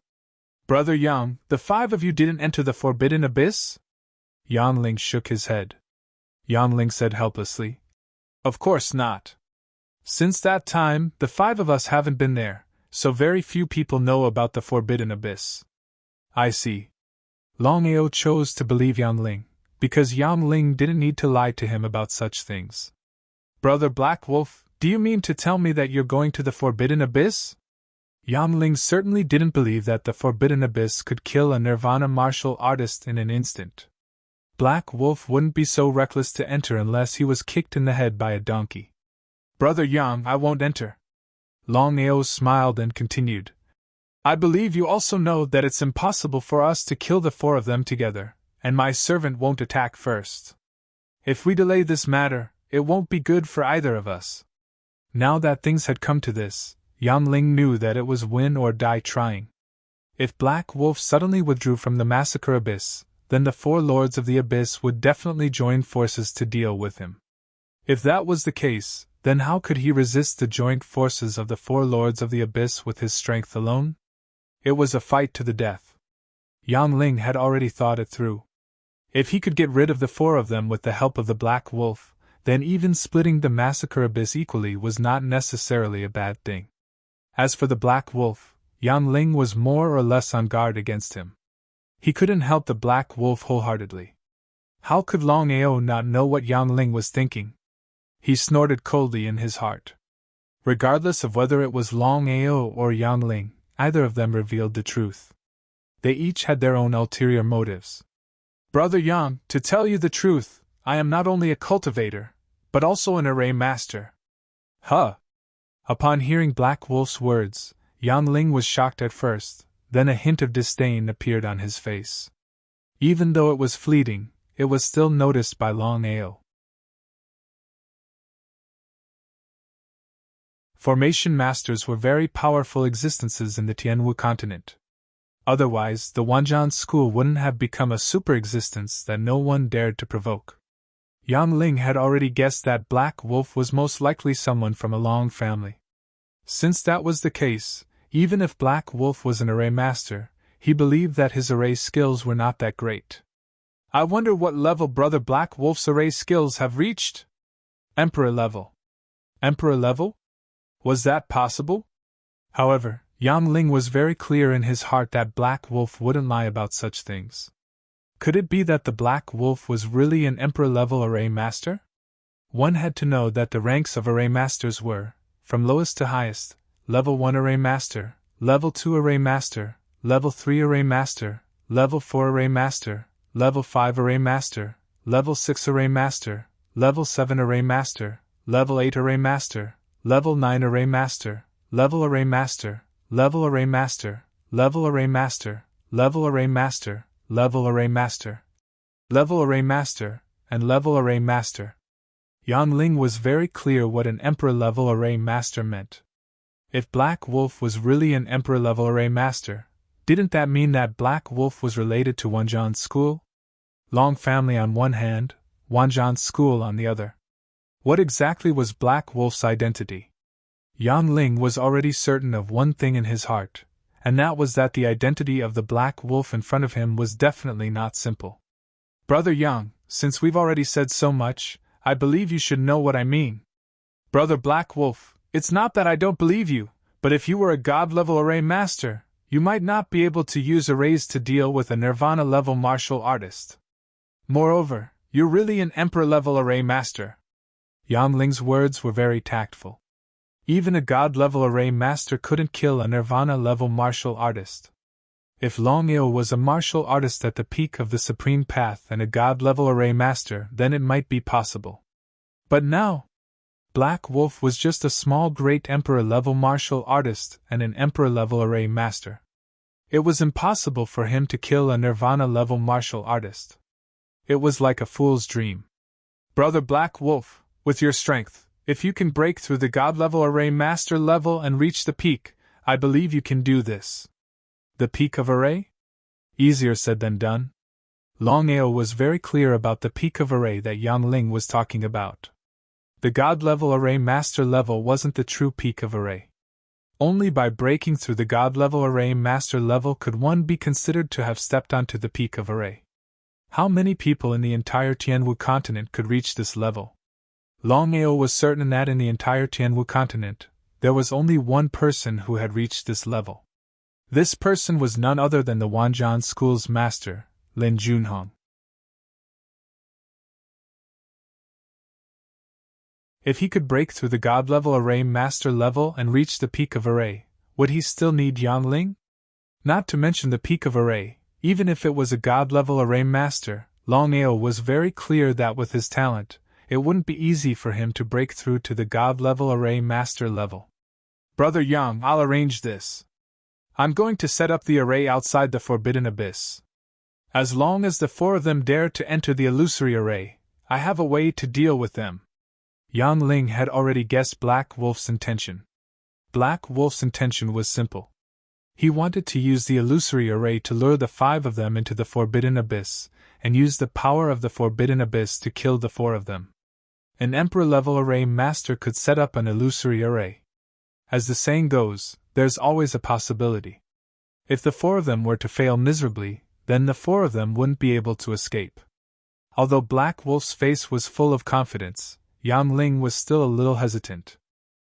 Brother Yang, the 5 of you didn't enter the Forbidden Abyss? Yan Ling shook his head. Yan Ling said helplessly, Of course not. Since that time, the 5 of us haven't been there, so very few people know about the Forbidden Abyss. I see. Longao chose to believe Yan Ling, because Yan Ling didn't need to lie to him about such things. Brother Black Wolf, do you mean to tell me that you're going to the Forbidden Abyss? Yan Ling certainly didn't believe that the Forbidden Abyss could kill a Nirvana martial artist in an instant. Black Wolf wouldn't be so reckless to enter unless he was kicked in the head by a donkey. Brother Yang, I won't enter. Longao smiled and continued. I believe you also know that it's impossible for us to kill the 4 of them together, and my servant won't attack first. If we delay this matter, it won't be good for either of us. Now that things had come to this, Yan Ling knew that it was win or die trying. If Black Wolf suddenly withdrew from the massacre abyss, then the 4 lords of the abyss would definitely join forces to deal with him. If that was the case, then how could he resist the joint forces of the 4 lords of the abyss with his strength alone? It was a fight to the death. Yang Ling had already thought it through. If he could get rid of the four of them with the help of the Black Wolf, then even splitting the massacre abyss equally was not necessarily a bad thing. As for the Black Wolf, Yang Ling was more or less on guard against him. He couldn't help the Black Wolf wholeheartedly. How could Longao not know what Yang Ling was thinking? He snorted coldly in his heart. Regardless of whether it was Longao or Yang Ling, either of them revealed the truth. They each had their own ulterior motives. Brother Yang, to tell you the truth, I am not only a cultivator, but also an array master. Huh! Upon hearing Black Wolf's words, Yang Ling was shocked at first, then a hint of disdain appeared on his face. Even though it was fleeting, it was still noticed by Longao. Formation masters were very powerful existences in the Tianwu continent. Otherwise, the Wanzhan school wouldn't have become a super existence that no one dared to provoke. Yang Ling had already guessed that Black Wolf was most likely someone from a Long family. Since that was the case, even if Black Wolf was an array master, he believed that his array skills were not that great. I wonder what level Brother Black Wolf's array skills have reached? Emperor level. Emperor level? Was that possible? However, Yang Ling was very clear in his heart that Black Wolf wouldn't lie about such things. Could it be that the Black Wolf was really an Emperor-level array master? One had to know that the ranks of array masters were, from lowest to highest, Level 1 Array Master, Level 2 Array Master, Level 3 Array Master, Level 4 Array Master, Level 5 Array Master, Level 6 Array Master, Level 7 Array Master, Level 8 Array Master, Level 9 Array Master, Level Array Master, Level Array Master, Level Array Master, Level Array Master, Level Array Master, Level Array Master, and Level Array Master. Yang Ling was very clear what an Emperor-level Array Master meant. If Black Wolf was really an Emperor-level Array Master, didn't that mean that Black Wolf was related to Wanzhan School? Long family on one hand, Wanzhan School on the other. What exactly was Black Wolf's identity? Yang Ling was already certain of one thing in his heart, and that was that the identity of the Black Wolf in front of him was definitely not simple. Brother Yang, since we've already said so much, I believe you should know what I mean. Brother Black Wolf, it's not that I don't believe you, but if you were a God-level array master, you might not be able to use arrays to deal with a Nirvana-level martial artist. Moreover, you're really an Emperor-level array master. Yang Ling's words were very tactful. Even a God-level array master couldn't kill a Nirvana-level martial artist. If Longao was a martial artist at the peak of the Supreme Path and a God-level array master, then it might be possible. But now, Black Wolf was just a small Great Emperor-level martial artist and an Emperor-level array master. It was impossible for him to kill a Nirvana-level martial artist. It was like a fool's dream. Brother Black Wolf, with your strength, if you can break through the God-level array master level and reach the peak, I believe you can do this. The peak of array? Easier said than done. Longao was very clear about the peak of array that Yang Ling was talking about. The God-level array master level wasn't the true peak of array. Only by breaking through the God-level array master level could one be considered to have stepped onto the peak of array. How many people in the entire Tianwu continent could reach this level? Longao was certain that in the entire Tianwu continent, there was only one person who had reached this level. This person was none other than the Wanzhan School's master, Lin Junhong. If he could break through the God-level array master level and reach the peak of array, would he still need Yang Ling? Not to mention the peak of array, even if it was a God-level array master, Longao was very clear that with his talent, it wouldn't be easy for him to break through to the God-level array master level. Brother Yang, I'll arrange this. I'm going to set up the array outside the Forbidden Abyss. As long as the four of them dare to enter the illusory array, I have a way to deal with them. Yang Ling had already guessed Black Wolf's intention. Black Wolf's intention was simple. He wanted to use the illusory array to lure the five of them into the Forbidden Abyss, and use the power of the Forbidden Abyss to kill the four of them. An Emperor-level array master could set up an illusory array. As the saying goes, there's always a possibility. If the four of them were to fail miserably, then the four of them wouldn't be able to escape. Although Black Wolf's face was full of confidence, Yang Ling was still a little hesitant.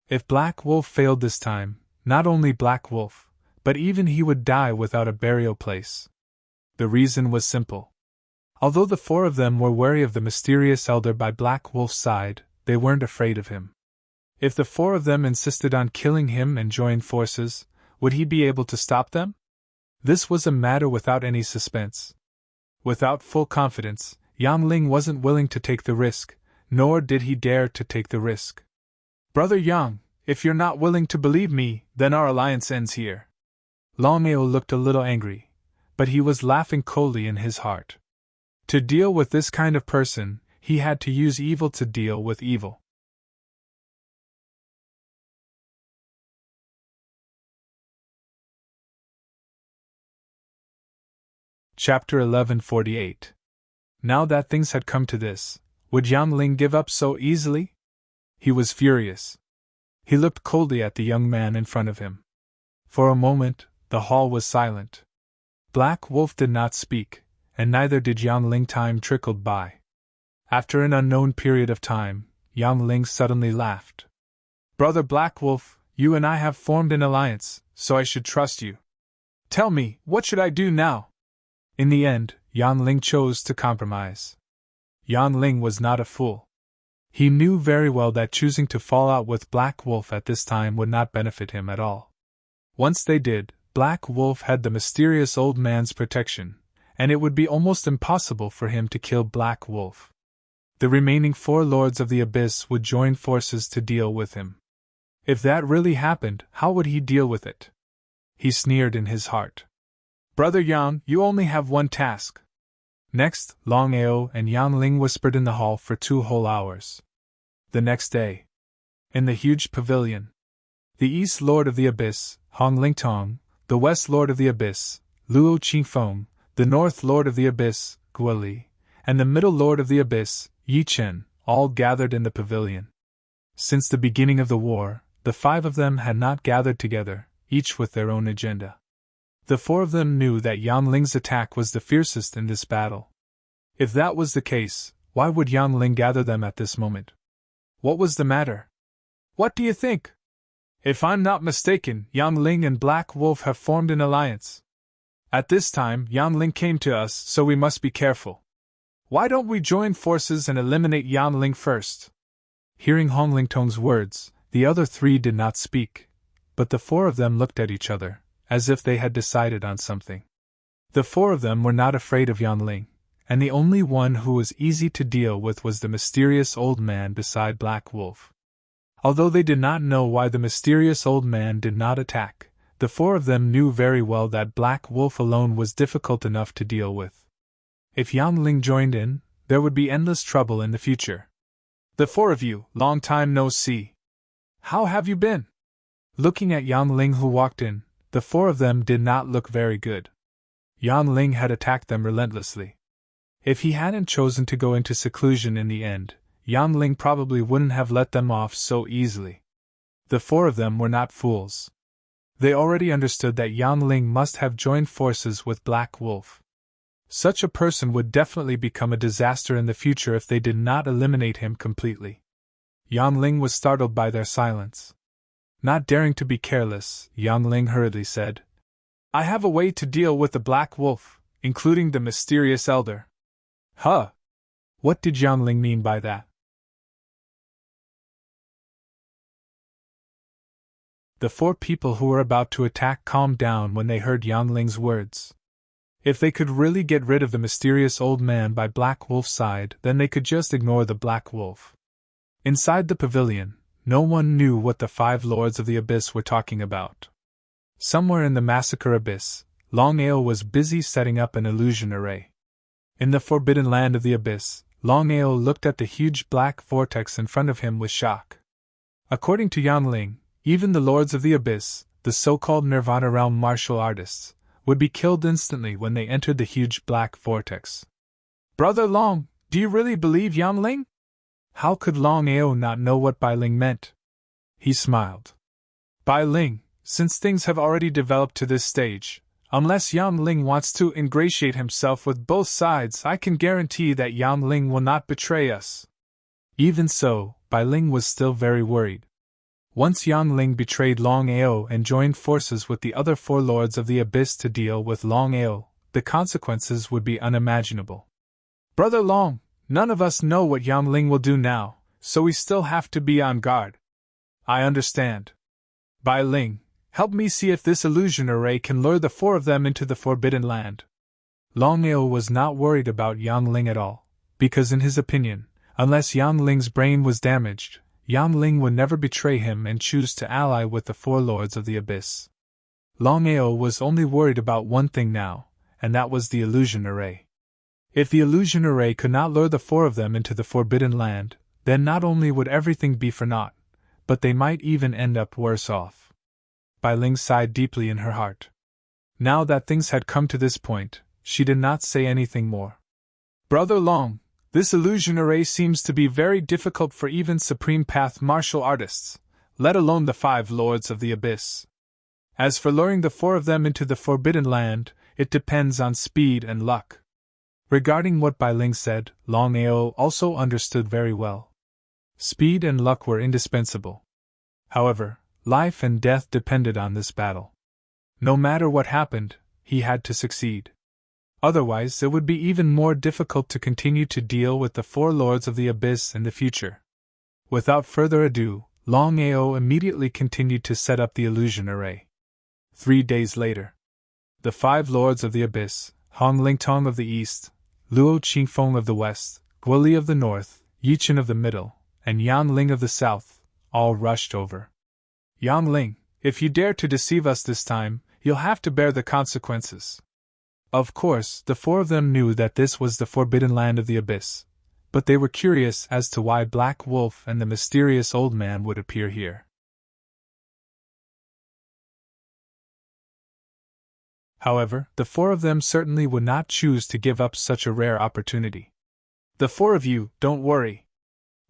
If Black Wolf failed this time, not only Black Wolf, but even he would die without a burial place. The reason was simple. Although the four of them were wary of the mysterious elder by Black Wolf's side, they weren't afraid of him. If the four of them insisted on killing him and joined forces, would he be able to stop them? This was a matter without any suspense. Without full confidence, Yang Ling wasn't willing to take the risk, nor did he dare to take the risk. Brother Yang, if you're not willing to believe me, then our alliance ends here. Longao looked a little angry, but he was laughing coldly in his heart. To deal with this kind of person, he had to use evil to deal with evil. Chapter 1148. Now that things had come to this, would Yang Ling give up so easily? He was furious. He looked coldly at the young man in front of him. For a moment, the hall was silent. Black Wolf did not speak, and neither did Yang Ling. Time trickled by. After an unknown period of time, Yang Ling suddenly laughed. Brother Black Wolf, you and I have formed an alliance, so I should trust you. Tell me, what should I do now? In the end, Yang Ling chose to compromise. Yang Ling was not a fool. He knew very well that choosing to fall out with Black Wolf at this time would not benefit him at all. Once they did, Black Wolf had the mysterious old man's protection, and it would be almost impossible for him to kill Black Wolf. The remaining four Lords of the Abyss would join forces to deal with him. If that really happened, how would he deal with it? He sneered in his heart. Brother Yang, you only have one task. Next, Longao and Yang Ling whispered in the hall for 2 whole hours. The next day, in the huge pavilion, the East Lord of the Abyss, Hong Lingtong, the West Lord of the Abyss, Luo Qingfeng, the North Lord of the Abyss, Guoli, and the Middle Lord of the Abyss, Yi Chen, all gathered in the pavilion. Since the beginning of the war, the 5 of them had not gathered together, each with their own agenda. The 4 of them knew that Yang Ling's attack was the fiercest in this battle. If that was the case, why would Yang Ling gather them at this moment? What was the matter? What do you think? If I'm not mistaken, Yang Ling and Black Wolf have formed an alliance. At this time, Yang Ling came to us, so we must be careful. Why don't we join forces and eliminate Yang Ling first? Hearing Hong Lingtong's words, the other 3 did not speak, but the 4 of them looked at each other, as if they had decided on something. The 4 of them were not afraid of Yang Ling, and the only one who was easy to deal with was the mysterious old man beside Black Wolf. Although they did not know why the mysterious old man did not attack, the 4 of them knew very well that Black Wolf alone was difficult enough to deal with. If Yang Ling joined in, there would be endless trouble in the future. The 4 of you, long time no see. How have you been? Looking at Yang Ling who walked in, the 4 of them did not look very good. Yang Ling had attacked them relentlessly. If he hadn't chosen to go into seclusion in the end, Yang Ling probably wouldn't have let them off so easily. The 4 of them were not fools. They already understood that Yang Ling must have joined forces with Black Wolf. Such a person would definitely become a disaster in the future if they did not eliminate him completely. Yang Ling was startled by their silence. Not daring to be careless, Yang Ling hurriedly said, I have a way to deal with the Black Wolf, including the mysterious elder. Huh? What did Yang Ling mean by that? The 4 people who were about to attack calmed down when they heard Yang Ling's words. If they could really get rid of the mysterious old man by Black Wolf's side, then they could just ignore the Black Wolf. Inside the pavilion, no one knew what the 5 Lords of the Abyss were talking about. Somewhere in the Massacre Abyss, Longao was busy setting up an illusion array. In the forbidden land of the Abyss, Longao looked at the huge black vortex in front of him with shock. According to Yang Ling, even the Lords of the Abyss, the so-called Nirvana realm martial artists, would be killed instantly when they entered the huge black vortex. Brother Long, do you really believe Yang Ling? How could Longao not know what Bai Ling meant? He smiled. Bai Ling, since things have already developed to this stage, Unless Yang Ling wants to ingratiate himself with both sides, I can guarantee that Yang Ling will not betray us. Even so, Bai Ling was still very worried. Once Yang Ling betrayed Longao and joined forces with the other 4 lords of the abyss to deal with Longao, the consequences would be unimaginable. Brother Long, none of us know what Yang Ling will do now, so we still have to be on guard. I understand. Bai Ling, help me see if this illusion array can lure the 4 of them into the Forbidden Land. Longao was not worried about Yang Ling at all, because in his opinion, unless Yang Ling's brain was damaged, Yang Ling would never betray him and choose to ally with the 4 lords of the abyss. Longao was only worried about one thing now, and that was the illusion array. If the illusion array could not lure the 4 of them into the Forbidden Land, then not only would everything be for naught, but they might even end up worse off. Bai Ling sighed deeply in her heart. Now that things had come to this point, she did not say anything more. Brother Long, this illusion array seems to be very difficult for even Supreme Path martial artists, let alone the 5 lords of the abyss. As for luring the 4 of them into the Forbidden Land, it depends on speed and luck. Regarding what Bai Ling said, Longao also understood very well. Speed and luck were indispensable. However, life and death depended on this battle. No matter what happened, he had to succeed. Otherwise, it would be even more difficult to continue to deal with the 4 lords of the abyss in the future. Without further ado, Longao immediately continued to set up the illusion array. 3 days later, the 5 lords of the abyss, Hong Lingtong of the east, Luo Qingfeng of the west, Guoli of the north, Yichen of the middle, and Yang Ling of the south, all rushed over. Yang Ling, if you dare to deceive us this time, you'll have to bear the consequences. Of course, the 4 of them knew that this was the Forbidden Land of the abyss, but they were curious as to why Black Wolf and the mysterious old man would appear here. However, the 4 of them certainly would not choose to give up such a rare opportunity. The 4 of you, don't worry.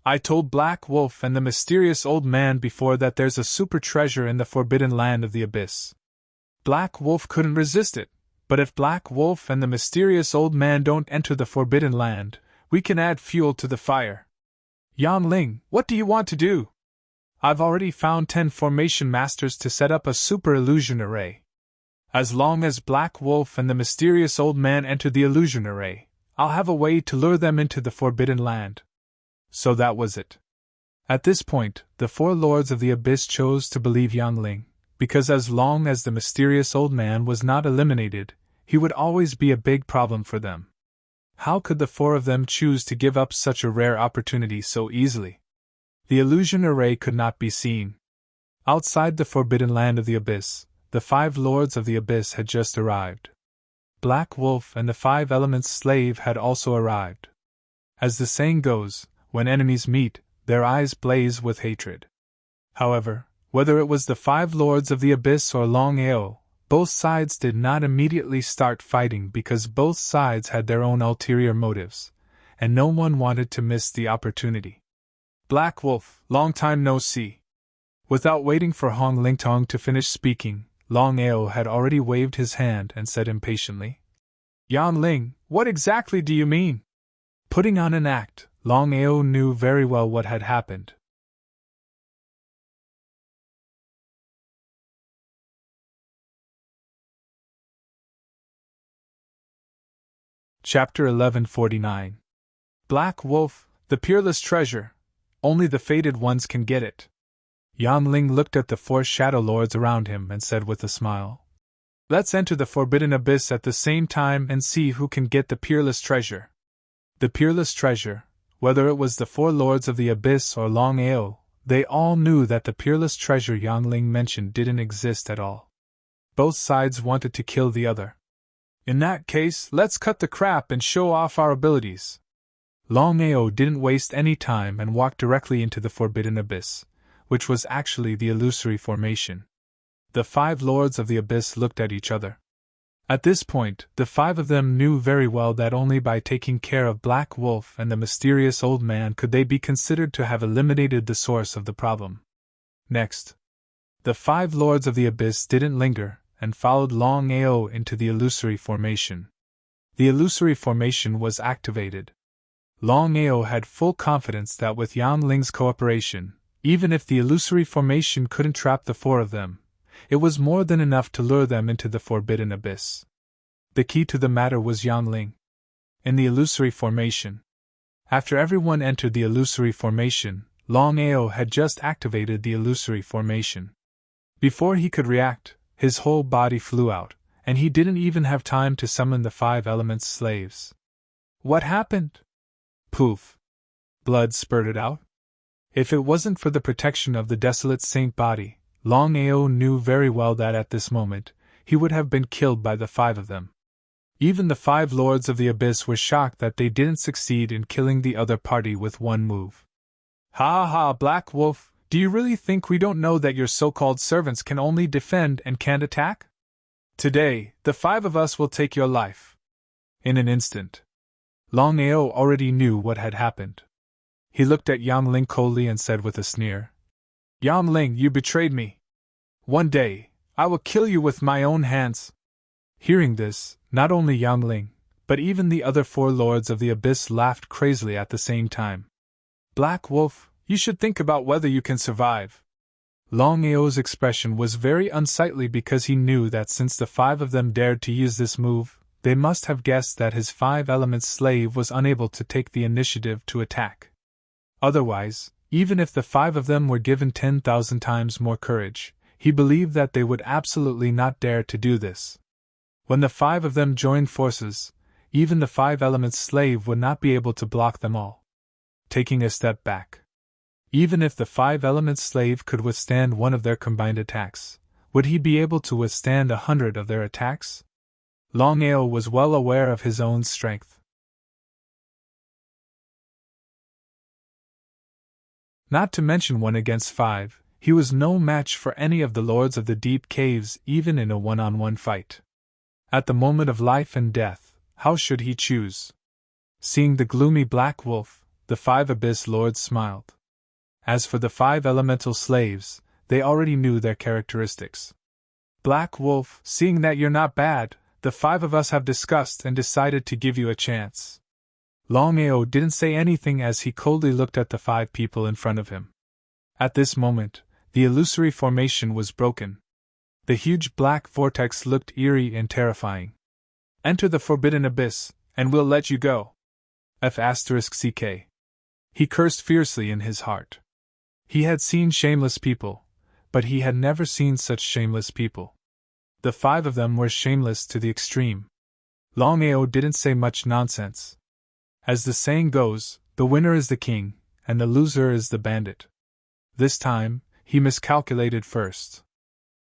I told Black Wolf and the mysterious old man before that there's a super treasure in the Forbidden Land of the abyss. Black Wolf couldn't resist it, but if Black Wolf and the mysterious old man don't enter the Forbidden Land, we can add fuel to the fire. Yang Ling, what do you want to do? I've already found 10 formation masters to set up a super illusion array. As long as Black Wolf and the mysterious old man enter the illusion array, I'll have a way to lure them into the Forbidden Land. So that was it. At this point, the 4 lords of the abyss chose to believe Yang Ling, because as long as the mysterious old man was not eliminated, he would always be a big problem for them. How could the 4 of them choose to give up such a rare opportunity so easily? The illusion array could not be seen. Outside the Forbidden Land of the abyss, the 5 lords of the abyss had just arrived. Black Wolf and the 5 elements slave had also arrived. As the saying goes, when enemies meet, their eyes blaze with hatred. However, whether it was the 5 lords of the abyss or Longao, both sides did not immediately start fighting because both sides had their own ulterior motives, and no one wanted to miss the opportunity. Black Wolf, long time no see. Without waiting for Hong Lingtong to finish speaking, Longao had already waved his hand and said impatiently, Yang Ling, what exactly do you mean? Putting on an act, Longao knew very well what had happened. Chapter 1149. Black Wolf, the peerless treasure. Only the fated ones can get it. Yang Ling looked at the 4 shadow lords around him and said with a smile, Let's enter the Forbidden Abyss at the same time and see who can get the peerless treasure. The peerless treasure, whether it was the 4 lords of the abyss or Longao, they all knew that the peerless treasure Yang Ling mentioned didn't exist at all. Both sides wanted to kill the other. In that case, let's cut the crap and show off our abilities. Longao didn't waste any time and walked directly into the Forbidden Abyss, which was actually the illusory formation. The 5 lords of the abyss looked at each other. At this point, the 5 of them knew very well that only by taking care of Black Wolf and the mysterious old man could they be considered to have eliminated the source of the problem. Next, the 5 lords of the abyss didn't linger, and followed Longao into the illusory formation. The illusory formation was activated. Longao had full confidence that with Yang Ling's cooperation, even if the illusory formation couldn't trap the four of them, it was more than enough to lure them into the forbidden abyss. The key to the matter was Yang Ling. In the illusory formation. After everyone entered the illusory formation, Longao had just activated the illusory formation. Before he could react, his whole body flew out, and he didn't even have time to summon the 5 elements slaves. What happened? Poof! Blood spurted out. If it wasn't for the protection of the desolate saint body, Longao knew very well that at this moment, he would have been killed by the 5 of them. Even the 5 lords of the abyss were shocked that they didn't succeed in killing the other party with one move. Ha ha, Black Wolf, do you really think we don't know that your so-called servants can only defend and can't attack? Today, the 5 of us will take your life. In an instant. Longao already knew what had happened. He looked at Yang Ling coldly and said with a sneer, Yang Ling, you betrayed me. One day, I will kill you with my own hands. Hearing this, not only Yang Ling, but even the other 4 lords of the abyss laughed crazily at the same time. Black Wolf, you should think about whether you can survive. Longao's expression was very unsightly because he knew that since the 5 of them dared to use this move, they must have guessed that his 5 elements slave was unable to take the initiative to attack. Otherwise, even if the 5 of them were given 10,000 times more courage, he believed that they would absolutely not dare to do this. When the 5 of them joined forces, even the 5 elements slave would not be able to block them all. Taking a step back. Even if the 5 elements slave could withstand one of their combined attacks, would he be able to withstand 100 of their attacks? Longao was well aware of his own strength. Not to mention 1 against 5, he was no match for any of the lords of the deep caves even in a one-on-one fight. At the moment of life and death, how should he choose? Seeing the gloomy Black Wolf, the 5 abyss lords smiled. As for the 5 elemental slaves, they already knew their characteristics. Black Wolf, seeing that you're not bad, the 5 of us have discussed and decided to give you a chance. Longao didn't say anything as he coldly looked at the 5 people in front of him. At this moment, the illusory formation was broken. The huge black vortex looked eerie and terrifying. Enter the forbidden abyss, and we'll let you go. F***ck. He cursed fiercely in his heart. He had seen shameless people, but he had never seen such shameless people. The 5 of them were shameless to the extreme. Longao didn't say much nonsense. As the saying goes, the winner is the king, and the loser is the bandit. This time, he miscalculated first.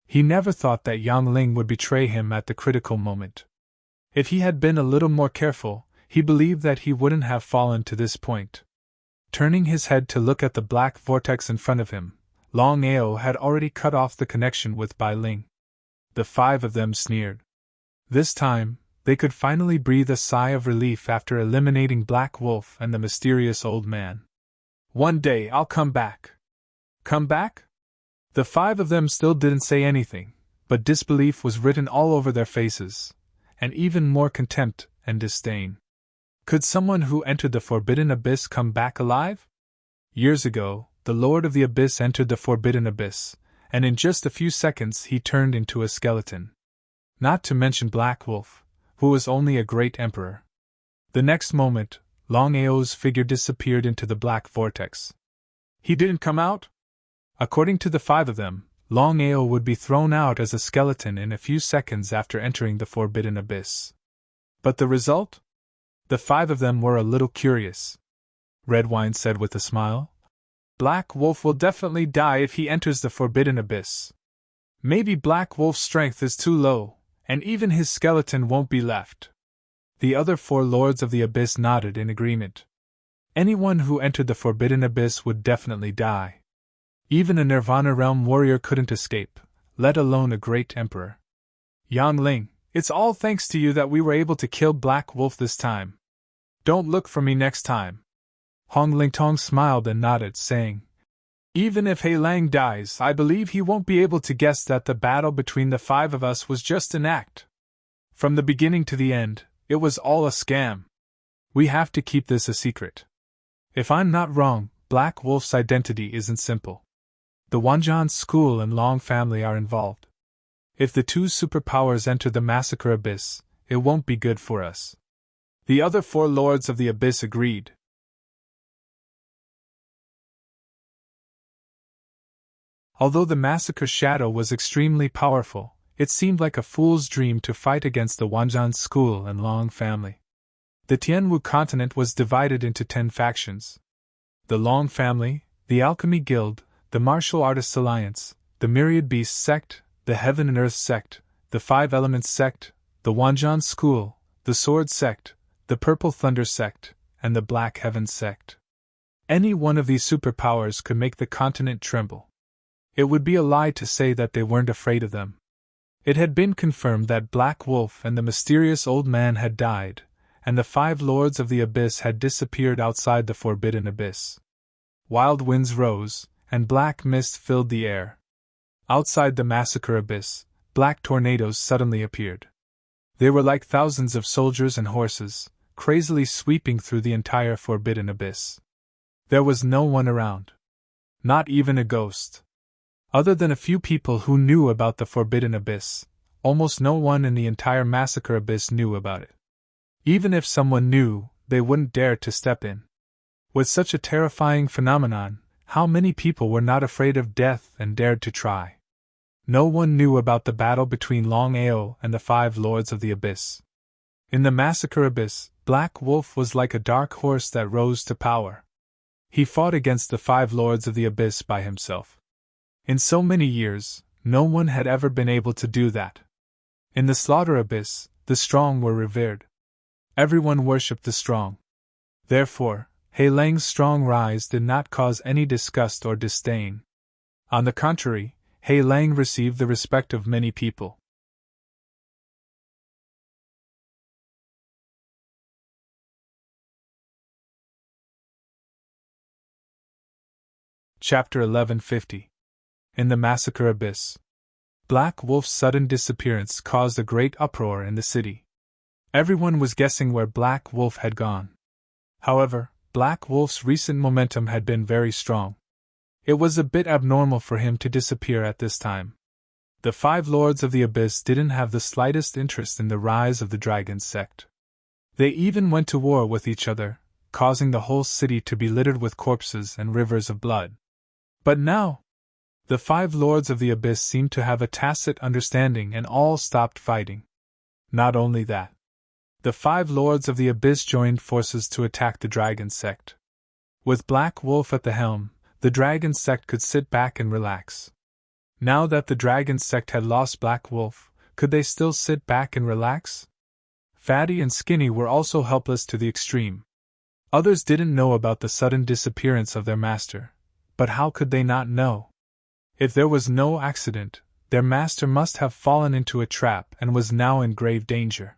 He never thought that Yang Ling would betray him at the critical moment. If he had been a little more careful, he believed that he wouldn't have fallen to this point. Turning his head to look at the black vortex in front of him, Longao had already cut off the connection with Bai Ling. The 5 of them sneered. This time, they could finally breathe a sigh of relief after eliminating Black Wolf and the mysterious old man. One day I'll come back. Come back? The 5 of them still didn't say anything, but disbelief was written all over their faces, and even more contempt and disdain. Could someone who entered the Forbidden Abyss come back alive? Years ago, the Lord of the Abyss entered the Forbidden Abyss, and in just a few seconds he turned into a skeleton. Not to mention Black Wolf, who was only a great emperor. The next moment, Longao's figure disappeared into the black vortex. He didn't come out? According to the 5 of them, Longao would be thrown out as a skeleton in a few seconds after entering the Forbidden Abyss. But the result? The 5 of them were a little curious. Redwine said with a smile. Black Wolf will definitely die if he enters the Forbidden Abyss. Maybe Black Wolf's strength is too low, and even his skeleton won't be left. The other 4 lords of the Abyss nodded in agreement. Anyone who entered the Forbidden Abyss would definitely die. Even a Nirvana Realm warrior couldn't escape, let alone a great emperor. Yang Ling, it's all thanks to you that we were able to kill Black Wolf this time. Don't look for me next time. Hong Lingtong smiled and nodded, saying, Even if He Lang dies, I believe he won't be able to guess that the battle between the five of us was just an act. From the beginning to the end, it was all a scam. We have to keep this a secret. If I'm not wrong, Black Wolf's identity isn't simple. The Wanjan school and Long family are involved. If the two superpowers enter the massacre abyss, it won't be good for us. The other four lords of the abyss agreed. Although the massacre shadow was extremely powerful, it seemed like a fool's dream to fight against the Wanjan school and Long family. The Tianwu continent was divided into 10 factions. The Long family, the Alchemy Guild, the Martial Artists Alliance, the Myriad Beasts sect, the Heaven and Earth sect, the Five Elements sect, the Wanjan school, the Sword sect, the Purple Thunder sect, and the Black Heaven sect. Any one of these superpowers could make the continent tremble. It would be a lie to say that they weren't afraid of them. It had been confirmed that Black Wolf and the mysterious old man had died, and the five lords of the abyss had disappeared outside the forbidden abyss. Wild winds rose, and black mist filled the air. Outside the massacre abyss, black tornadoes suddenly appeared. They were like thousands of soldiers and horses, crazily sweeping through the entire forbidden abyss. There was no one around. Not even a ghost. Other than a few people who knew about the forbidden abyss, almost no one in the entire massacre abyss knew about it. Even if someone knew, they wouldn't dare to step in. With such a terrifying phenomenon, how many people were not afraid of death and dared to try? No one knew about the battle between Longao and the five lords of the abyss. In the massacre abyss, Black Wolf was like a dark horse that rose to power. He fought against the five lords of the abyss by himself. In so many years, no one had ever been able to do that. In the slaughter abyss, the strong were revered. Everyone worshipped the strong. Therefore, He Lang's strong rise did not cause any disgust or disdain. On the contrary, He Lang received the respect of many people. Chapter 1150. In the massacre abyss. Black Wolf's sudden disappearance caused a great uproar in the city. Everyone was guessing where Black Wolf had gone. However, Black Wolf's recent momentum had been very strong. It was a bit abnormal for him to disappear at this time. The five lords of the abyss didn't have the slightest interest in the rise of the dragon sect. They even went to war with each other, causing the whole city to be littered with corpses and rivers of blood. But now, the five lords of the abyss seemed to have a tacit understanding and all stopped fighting. Not only that, the five lords of the abyss joined forces to attack the dragon sect. With Black Wolf at the helm, the dragon sect could sit back and relax. Now that the dragon sect had lost Black Wolf, could they still sit back and relax? Fatty and Skinny were also helpless to the extreme. Others didn't know about the sudden disappearance of their master, but how could they not know? If there was no accident, their master must have fallen into a trap and was now in grave danger.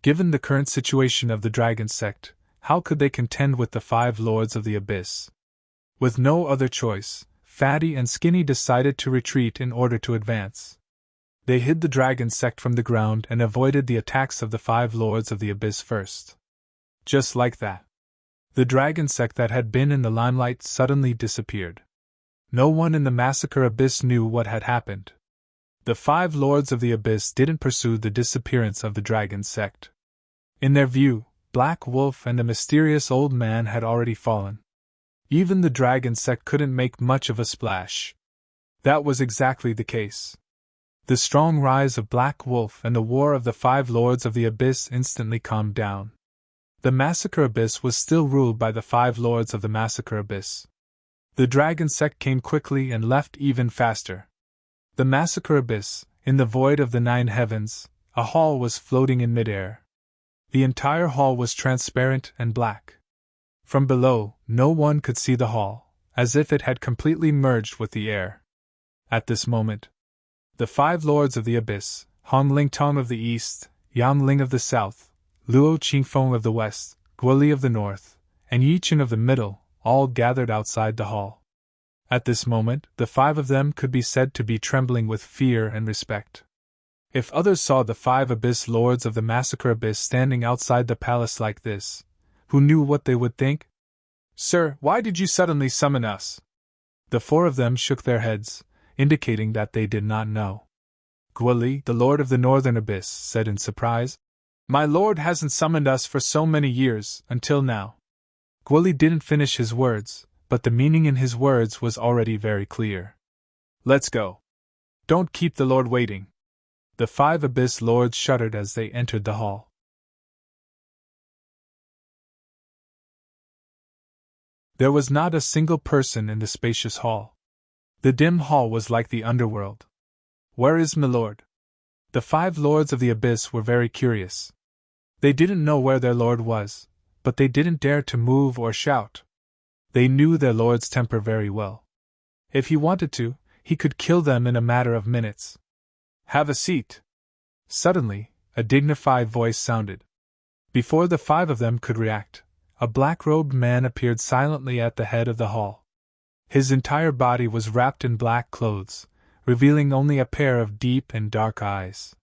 Given the current situation of the dragon sect, how could they contend with the five lords of the abyss? With no other choice, Fatty and Skinny decided to retreat in order to advance. They hid the dragon sect from the ground and avoided the attacks of the five lords of the abyss first. Just like that, the dragon sect that had been in the limelight suddenly disappeared. No one in the massacre abyss knew what had happened. The five lords of the abyss didn't pursue the disappearance of the dragon sect. In their view, Black Wolf and the mysterious old man had already fallen. Even the dragon sect couldn't make much of a splash. That was exactly the case. The strong rise of Black Wolf and the war of the five lords of the abyss instantly calmed down. The massacre abyss was still ruled by the five lords of the massacre abyss. The dragon sect came quickly and left even faster. The massacre abyss, in the void of the 9 heavens, a hall was floating in midair. The entire hall was transparent and black. From below, no one could see the hall, as if it had completely merged with the air. At this moment, the five lords of the abyss, Hong Ling Tong of the east, Yan Ling of the south, Luo Qingfeng of the west, Guoli of the north, and Yi Chen of the middle, all gathered outside the hall. At this moment, the 5 of them could be said to be trembling with fear and respect. If others saw the 5 Abyss Lords of the Massacre Abyss standing outside the palace like this, who knew what they would think? Sir, why did you suddenly summon us? The 4 of them shook their heads, indicating that they did not know. Gwali, the Lord of the Northern Abyss, said in surprise, My lord hasn't summoned us for so many years, until now. Gwali didn't finish his words, but the meaning in his words was already very clear. Let's go. Don't keep the Lord waiting. The 5 Abyss Lords shuddered as they entered the hall. There was not a single person in the spacious hall. The dim hall was like the underworld. Where is my lord? The 5 Lords of the Abyss were very curious. They didn't know where their lord was, but they didn't dare to move or shout. They knew their lord's temper very well. If he wanted to, he could kill them in a matter of minutes. Have a seat. Suddenly, a dignified voice sounded. Before the 5 of them could react, a black-robed man appeared silently at the head of the hall. His entire body was wrapped in black clothes, revealing only a pair of deep and dark eyes.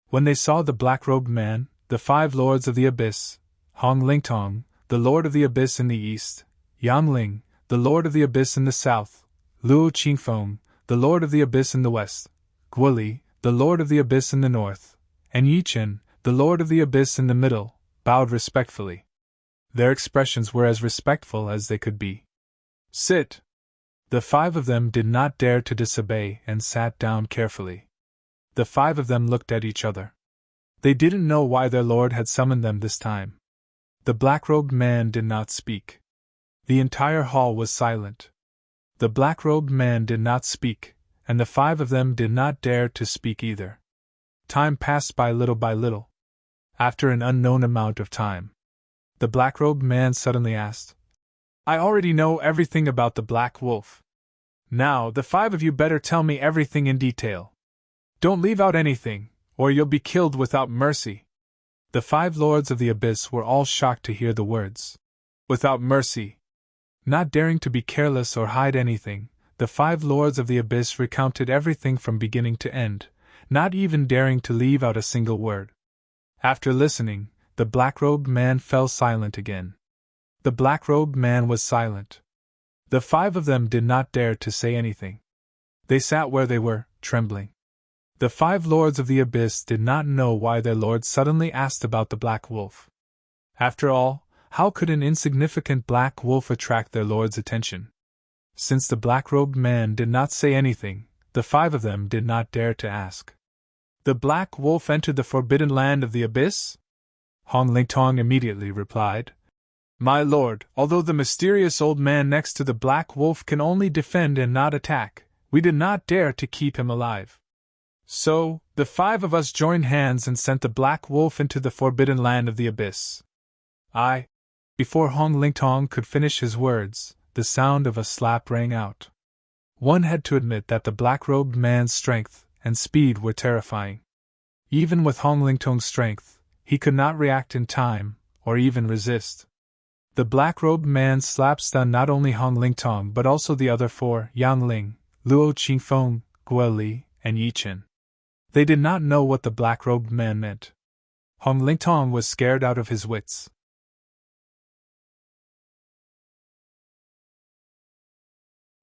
When they saw the black-robed man, the 5 Lords of the Abyss, Hong Lingtong, the Lord of the Abyss in the east, Yang Ling, the Lord of the Abyss in the south, Luo Qingfeng, the Lord of the Abyss in the west, Gwali, the Lord of the Abyss in the north, and Yi Chen, the Lord of the Abyss in the middle, bowed respectfully. Their expressions were as respectful as they could be. Sit! The 5 of them did not dare to disobey and sat down carefully. The 5 of them looked at each other. They didn't know why their lord had summoned them this time. The black-robed man did not speak. The entire hall was silent. The black-robed man did not speak, and the 5 of them did not dare to speak either. Time passed by little. After an unknown amount of time, the black-robed man suddenly asked, I already know everything about the Black Wolf. Now, the 5 of you better tell me everything in detail. Don't leave out anything, or you'll be killed without mercy. The 5 Lords of the Abyss were all shocked to hear the words. Without mercy. Not daring to be careless or hide anything, the 5 Lords of the Abyss recounted everything from beginning to end, not even daring to leave out a single word. After listening, the black-robed man fell silent again. The black-robed man was silent. The 5 of them did not dare to say anything. They sat where they were, trembling. The 5 Lords of the Abyss did not know why their lord suddenly asked about the Black Wolf. After all, how could an insignificant black wolf attract their lord's attention? Since the black-robed man did not say anything, the 5 of them did not dare to ask. The Black Wolf entered the forbidden land of the Abyss? Hong Lingtong immediately replied. My lord, although the mysterious old man next to the Black Wolf can only defend and not attack, we did not dare to keep him alive. So, the 5 of us joined hands and sent the Black Wolf into the forbidden land of the Abyss. Before Hong Lingtong could finish his words, the sound of a slap rang out. One had to admit that the black-robed man's strength and speed were terrifying. Even with Hong Lingtong's strength, he could not react in time, or even resist. The black-robed man's slap stunned not only Hong Lingtong but also the other 4, Yang Ling, Luo Qingfeng, Guoli, and Yi Chen. They did not know what the black-robed man meant. Hong Lingtong was scared out of his wits.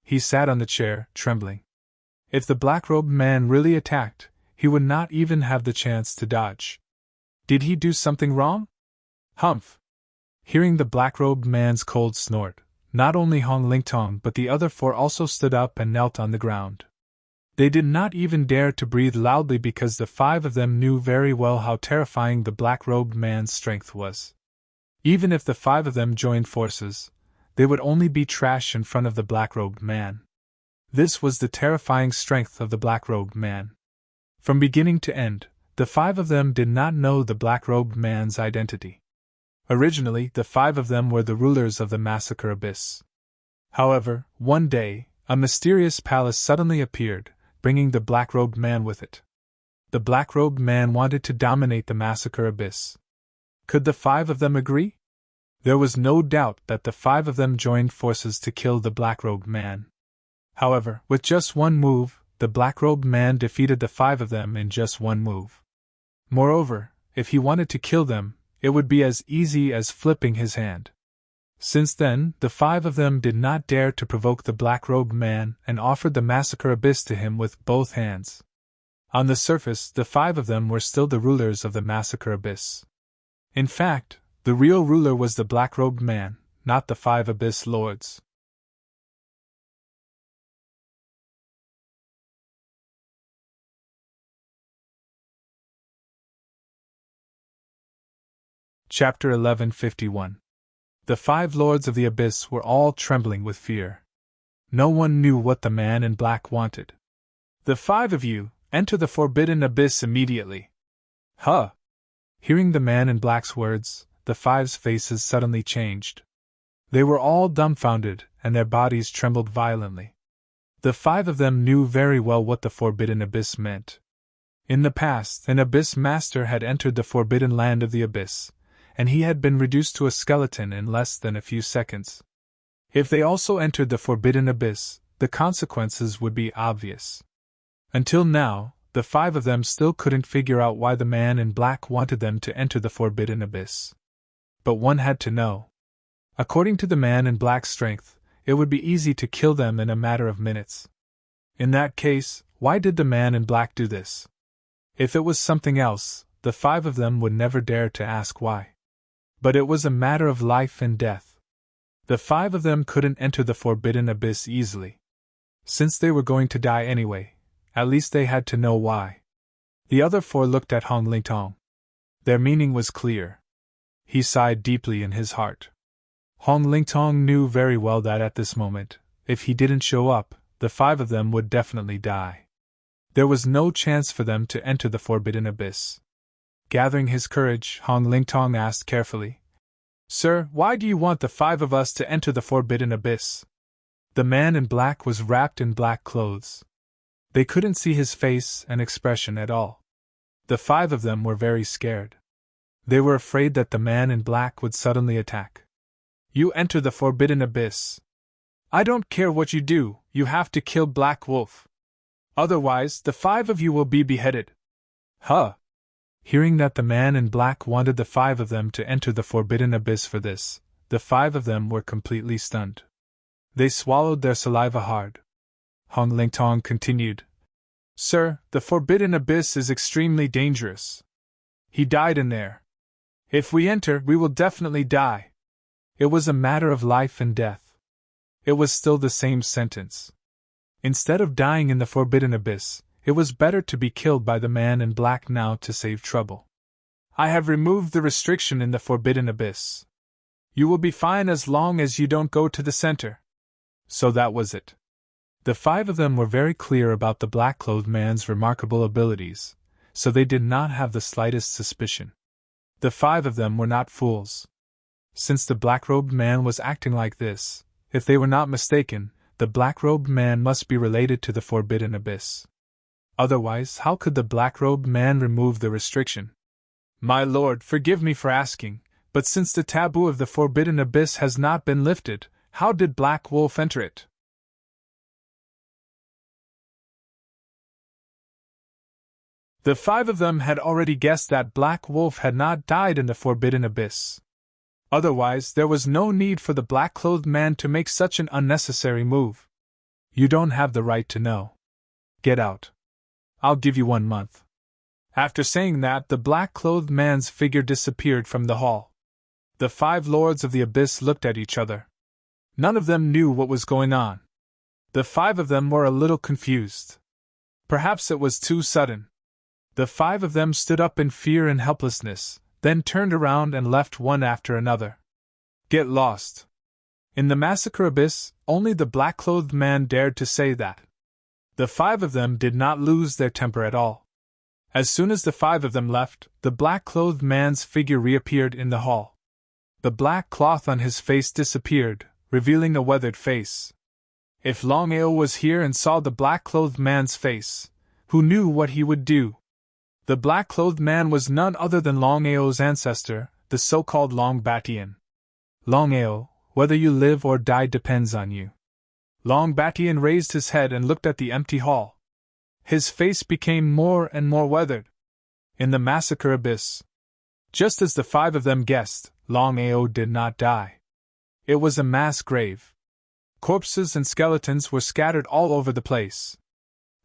He sat on the chair, trembling. If the black-robed man really attacked, he would not even have the chance to dodge. Did he do something wrong? Humph! Hearing the black-robed man's cold snort, not only Hong Lingtong but the other 4 also stood up and knelt on the ground. They did not even dare to breathe loudly because the 5 of them knew very well how terrifying the black-robed man's strength was. Even if the 5 of them joined forces, they would only be trash in front of the black-robed man. This was the terrifying strength of the black-robed man. From beginning to end, the 5 of them did not know the black-robed man's identity. Originally, the 5 of them were the rulers of the Massacre Abyss. However, one day, a mysterious palace suddenly appeared, bringing the black-robed man with it. The black-robed man wanted to dominate the Massacre Abyss. Could the 5 of them agree? There was no doubt that the 5 of them joined forces to kill the black-robed man. However, with just one move, the black-robed man defeated the 5 of them in just one move. Moreover, if he wanted to kill them, it would be as easy as flipping his hand. Since then, the 5 of them did not dare to provoke the black-robed man and offered the massacre abyss to him with both hands. On the surface, the 5 of them were still the rulers of the massacre abyss. In fact, the real ruler was the black-robed man, not the 5 abyss lords. Chapter 1151. The 5 lords of the abyss were all trembling with fear. No one knew what the man in black wanted. "The 5 of you, enter the forbidden abyss immediately." "Huh!" Hearing the man in black's words, the 5's faces suddenly changed. They were all dumbfounded, and their bodies trembled violently. The 5 of them knew very well what the forbidden abyss meant. In the past, an abyss master had entered the forbidden land of the abyss, and he had been reduced to a skeleton in less than a few seconds. If they also entered the forbidden abyss, the consequences would be obvious. Until now, the 5 of them still couldn't figure out why the man in black wanted them to enter the forbidden abyss. But one had to know. According to the man in black's strength, it would be easy to kill them in a matter of minutes. In that case, why did the man in black do this? If it was something else, the 5 of them would never dare to ask why. But it was a matter of life and death. The 5 of them couldn't enter the forbidden abyss easily. Since they were going to die anyway, at least they had to know why. The other 4 looked at Hong Lingtong. Their meaning was clear. He sighed deeply in his heart. Hong Lingtong knew very well that at this moment, if he didn't show up, the 5 of them would definitely die. There was no chance for them to enter the forbidden abyss. Gathering his courage, Hong Lingtong asked carefully, "Sir, why do you want the 5 of us to enter the forbidden abyss?" The man in black was wrapped in black clothes. They couldn't see his face and expression at all. The 5 of them were very scared. They were afraid that the man in black would suddenly attack. "You enter the forbidden abyss. I don't care what you do, you have to kill Black Wolf. Otherwise, the 5 of you will be beheaded." "Huh!" Hearing that the man in black wanted the 5 of them to enter the forbidden abyss for this, the 5 of them were completely stunned. They swallowed their saliva hard. Hong Lingtong continued, "Sir, the forbidden abyss is extremely dangerous. He died in there. If we enter, we will definitely die." It was a matter of life and death. It was still the same sentence. Instead of dying in the forbidden abyss, it was better to be killed by the man in black now to save trouble. "I have removed the restriction in the forbidden abyss. You will be fine as long as you don't go to the center." So that was it. The 5 of them were very clear about the black-clothed man's remarkable abilities, so they did not have the slightest suspicion. The 5 of them were not fools. Since the black-robed man was acting like this, if they were not mistaken, the black-robed man must be related to the forbidden abyss. Otherwise, how could the black-robed man remove the restriction? "My lord, forgive me for asking, but since the taboo of the forbidden abyss has not been lifted, how did Black Wolf enter it?" The 5 of them had already guessed that Black Wolf had not died in the forbidden abyss. Otherwise, there was no need for the black-clothed man to make such an unnecessary move. "You don't have the right to know. Get out. I'll give you 1 month." After saying that, the black-clothed man's figure disappeared from the hall. The 5 lords of the abyss looked at each other. None of them knew what was going on. The 5 of them were a little confused. Perhaps it was too sudden. The 5 of them stood up in fear and helplessness, then turned around and left one after another. "Get lost." In the massacre abyss, only the black-clothed man dared to say that. The 5 of them did not lose their temper at all. As soon as the 5 of them left, the black-clothed man's figure reappeared in the hall. The black cloth on his face disappeared, revealing a weathered face. If Longao was here and saw the black-clothed man's face, who knew what he would do? The black-clothed man was none other than Longao's ancestor, the so-called Long Batian. "Longao, whether you live or die depends on you. Long Batian raised his head and looked at the empty hall. His face became more and more weathered. In the massacre abyss, just as the 5 of them guessed, Longao did not die. It was a mass grave. Corpses and skeletons were scattered all over the place.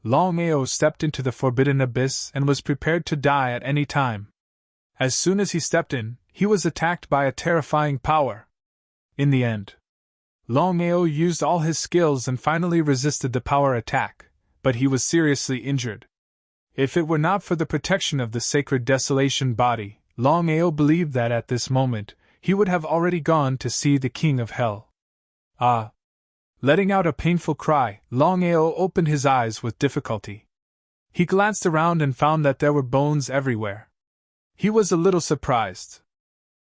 Longao stepped into the forbidden abyss and was prepared to die at any time. As soon as he stepped in, he was attacked by a terrifying power. In the end, Longao used all his skills and finally resisted the power attack, but he was seriously injured. If it were not for the protection of the sacred desolation body, Longao believed that at this moment, he would have already gone to see the king of hell. Ah! Letting out a painful cry, Longao opened his eyes with difficulty. He glanced around and found that there were bones everywhere. He was a little surprised.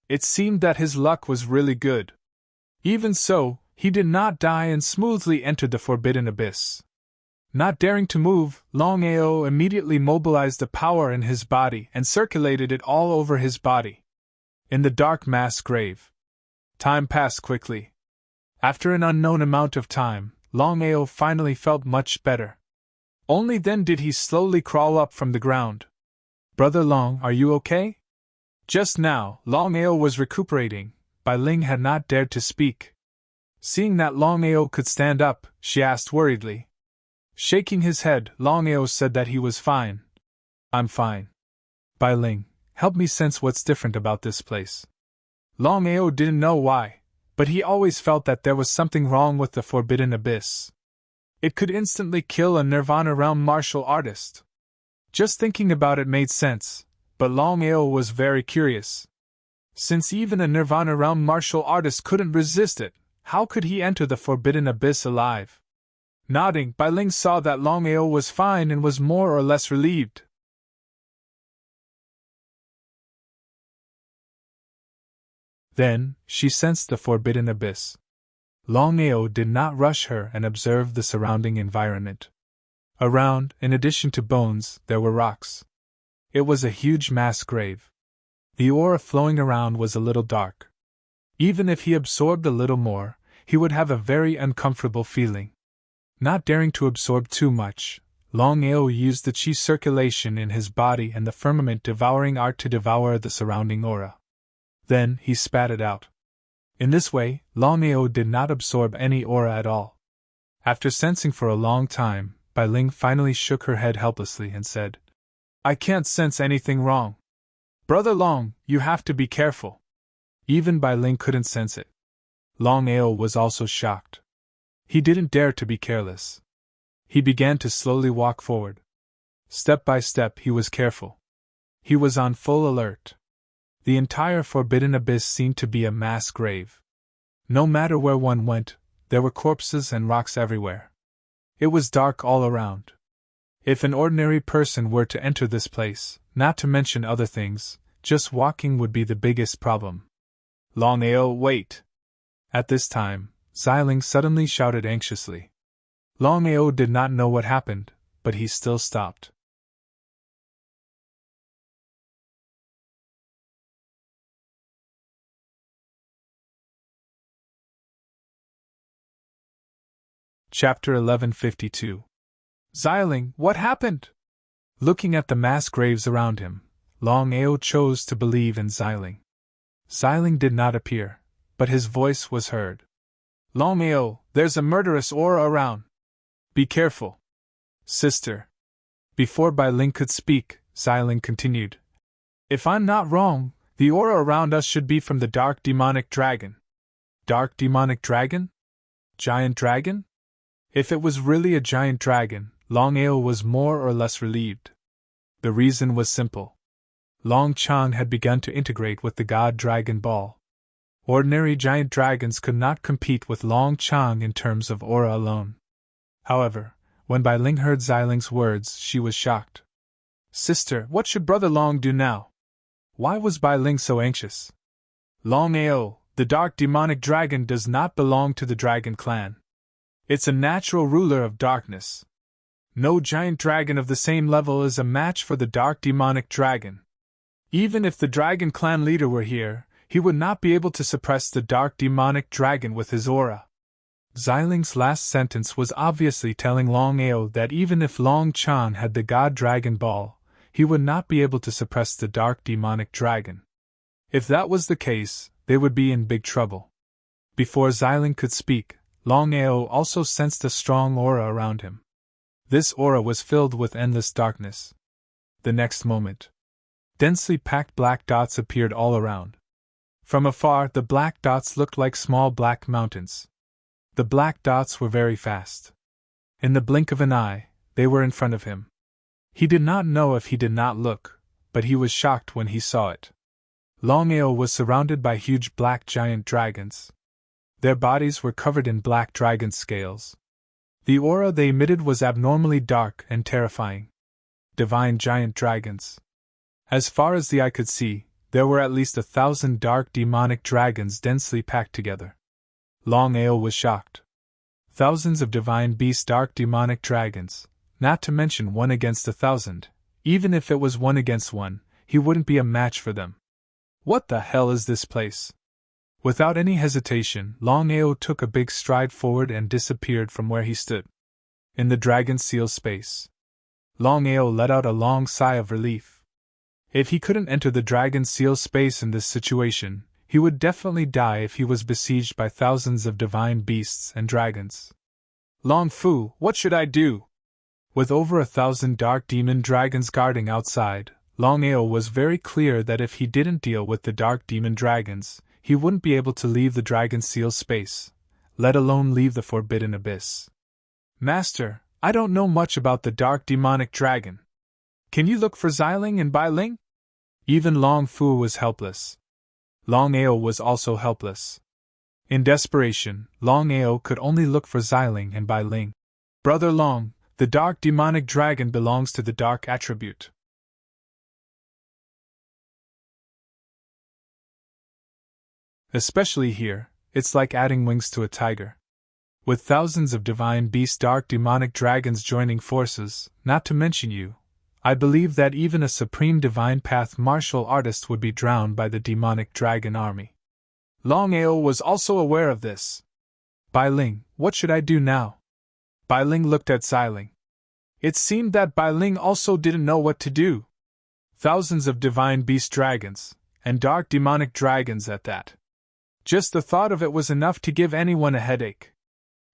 It seemed that his luck was really good. Even so, he did not die and smoothly entered the forbidden abyss. Not daring to move, Longao immediately mobilized the power in his body and circulated it all over his body. In the dark mass grave, time passed quickly. After an unknown amount of time, Longao finally felt much better. Only then did he slowly crawl up from the ground. "Brother Long, are you okay?" Just now, Longao was recuperating, Bai Ling had not dared to speak. Seeing that Longao could stand up, she asked worriedly. Shaking his head, Longao said that he was fine. "I'm fine. Bai Ling, help me sense what's different about this place." Longao didn't know why, but he always felt that there was something wrong with the forbidden abyss. It could instantly kill a Nirvana realm martial artist. Just thinking about it made sense, but Longao was very curious. Since even a Nirvana realm martial artist couldn't resist it, how could he enter the forbidden abyss alive? Nodding, Bai Ling saw that Longao was fine and was more or less relieved. Then, she sensed the forbidden abyss. Longao did not rush her and observed the surrounding environment. Around, in addition to bones, there were rocks. It was a huge mass grave. The aura flowing around was a little dark. Even if he absorbed a little more, he would have a very uncomfortable feeling. Not daring to absorb too much, Longao used the qi circulation in his body and the firmament devouring art to devour the surrounding aura. Then, he spat it out. In this way, Longao did not absorb any aura at all. After sensing for a long time, Bai Ling finally shook her head helplessly and said, "I can't sense anything wrong. Brother Long, you have to be careful." Even Bai Ling couldn't sense it. Longao was also shocked. He didn't dare to be careless. He began to slowly walk forward. Step by step he was careful. He was on full alert. The entire forbidden abyss seemed to be a mass grave. No matter where one went, there were corpses and rocks everywhere. It was dark all around. If an ordinary person were to enter this place, not to mention other things, just walking would be the biggest problem. "Longao, wait!" At this time, Xiling suddenly shouted anxiously. Longao did not know what happened, but he still stopped. Chapter 1152. Xiling, what happened? Looking at the mass graves around him, Longao chose to believe in Xiling. Xiling did not appear, but his voice was heard. "Longao, there's a murderous aura around. Be careful." "Sister." Before Bai Ling could speak, Xiling continued. "If I'm not wrong, the aura around us should be from the dark demonic dragon." "Dark demonic dragon? Giant dragon?" If it was really a giant dragon, Longao was more or less relieved. The reason was simple. Long Chang had begun to integrate with the god Dragon Ball. Ordinary giant dragons could not compete with Long Chang in terms of aura alone. However, when Bai Ling heard Xiling's words, she was shocked. "Sister, what should Brother Long do now?" Why was Bai Ling so anxious? "Longao, the dark demonic dragon does not belong to the dragon clan. It's a natural ruler of darkness. No giant dragon of the same level is a match for the dark demonic dragon. Even if the dragon clan leader were here, he would not be able to suppress the dark demonic dragon with his aura. Xilin's last sentence was obviously telling Longao that even if Long Chan had the God Dragon Ball, he would not be able to suppress the dark demonic dragon. If that was the case, they would be in big trouble. Before Xiling could speak, Longao also sensed a strong aura around him. This aura was filled with endless darkness. The next moment, densely packed black dots appeared all around. From afar, the black dots looked like small black mountains. The black dots were very fast. In the blink of an eye, they were in front of him. He did not know if he did not look, but he was shocked when he saw it. Longao was surrounded by huge black giant dragons. Their bodies were covered in black dragon scales. The aura they emitted was abnormally dark and terrifying. Divine giant dragons. As far as the eye could see, there were at least 1,000 dark demonic dragons densely packed together. Longao was shocked. Thousands of divine beast dark demonic dragons, not to mention 1 against 1,000. Even if it was 1 against 1, he wouldn't be a match for them. What the hell is this place? Without any hesitation, Longao took a big stride forward and disappeared from where he stood. In the dragon seal space, Longao let out a long sigh of relief. If he couldn't enter the dragon seal space in this situation, he would definitely die if he was besieged by thousands of divine beasts and dragons. Long Fu, what should I do? With over 1,000 dark demon dragons guarding outside, Longao was very clear that if he didn't deal with the dark demon dragons, he wouldn't be able to leave the dragon seal space, let alone leave the forbidden abyss. Master, I don't know much about the dark demonic dragon. Can you look for Xiling and Bai Ling? Even Long Fu was helpless. Longao was also helpless. In desperation, Longao could only look for Xiling and Bai Ling. Brother Long, the dark demonic dragon belongs to the dark attribute. Especially here, it's like adding wings to a tiger. With thousands of divine beast dark demonic dragons joining forces, not to mention you, I believe that even a supreme divine path martial artist would be drowned by the demonic dragon army. Longao was also aware of this. Bai Ling, what should I do now? Bai Ling looked at Xiling. It seemed that Bai Ling also didn't know what to do. Thousands of divine beast dragons, and dark demonic dragons at that. Just the thought of it was enough to give anyone a headache.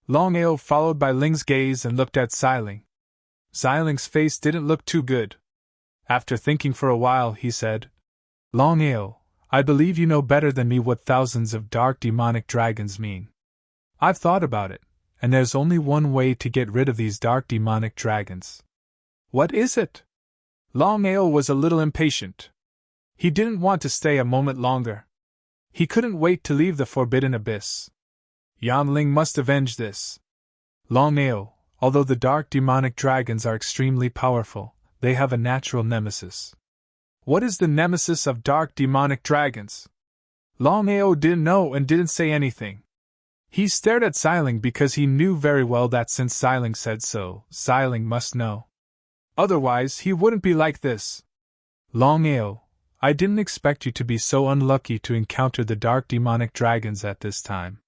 Longao followed Bai Ling's gaze and looked at Xiling. Xiling's face didn't look too good. After thinking for a while, he said, Longao, I believe you know better than me what thousands of dark demonic dragons mean. I've thought about it, and there's only one way to get rid of these dark demonic dragons. What is it? Longao was a little impatient. He didn't want to stay a moment longer. He couldn't wait to leave the forbidden abyss. Yanling must avenge this. Longao, although the dark demonic dragons are extremely powerful, they have a natural nemesis. What is the nemesis of dark demonic dragons? Longao didn't know and didn't say anything. He stared at Xiling because he knew very well that since Xiling said so, Xiling must know. Otherwise, he wouldn't be like this. Longao, I didn't expect you to be so unlucky to encounter the dark demonic dragons at this time.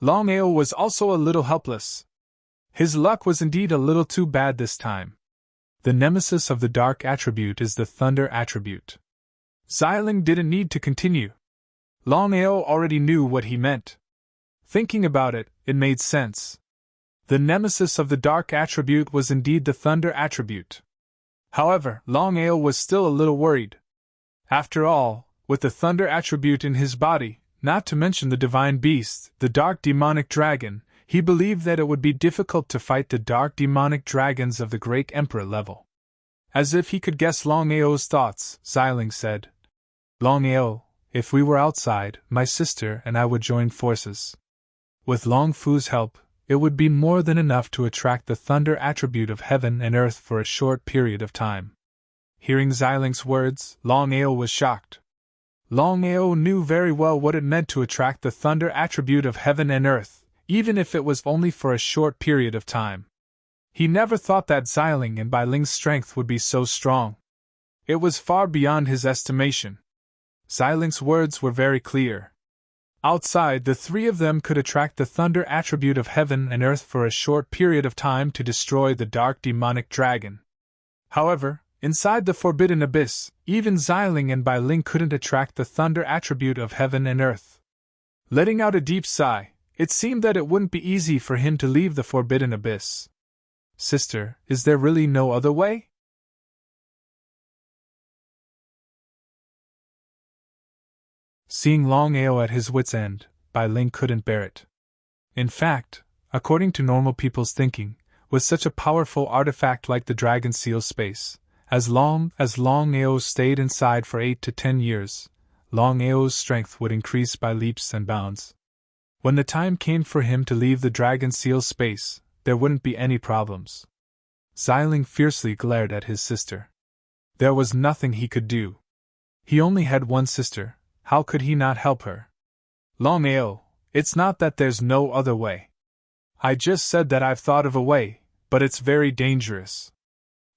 Longao was also a little helpless. His luck was indeed a little too bad this time. The nemesis of the dark attribute is the thunder attribute. Xiling didn't need to continue. Longao already knew what he meant. Thinking about it, it made sense. The nemesis of the dark attribute was indeed the thunder attribute. However, Longao was still a little worried. After all, with the thunder attribute in his body, not to mention the divine beast, the dark demonic dragon, he believed that it would be difficult to fight the dark demonic dragons of the great emperor level. As if he could guess Longao's thoughts, Xiling said, Longao, if we were outside, my sister and I would join forces. With Long Fu's help, it would be more than enough to attract the thunder attribute of heaven and earth for a short period of time. Hearing Xiling's words, Longao was shocked. Longao knew very well what it meant to attract the thunder attribute of heaven and earth, even if it was only for a short period of time. He never thought that Xiling and Bai Ling's strength would be so strong. It was far beyond his estimation. Xiling's words were very clear. Outside, the three of them could attract the thunder attribute of heaven and earth for a short period of time to destroy the dark demonic dragon. However, inside the forbidden abyss, even Xiling and Bai Ling couldn't attract the thunder attribute of heaven and earth. Letting out a deep sigh, it seemed that it wouldn't be easy for him to leave the forbidden abyss. Sister, is there really no other way? Seeing Longao at his wits' end, Bai Ling couldn't bear it. In fact, according to normal people's thinking, with such a powerful artifact like the Dragon Seal space, as long as Longao stayed inside for 8 to 10 years, Longao's strength would increase by leaps and bounds. When the time came for him to leave the Dragon Seal space, there wouldn't be any problems. Xiling fiercely glared at his sister. There was nothing he could do. He only had one sister. How could he not help her? Longao, it's not that there's no other way. I just said that I've thought of a way, but it's very dangerous.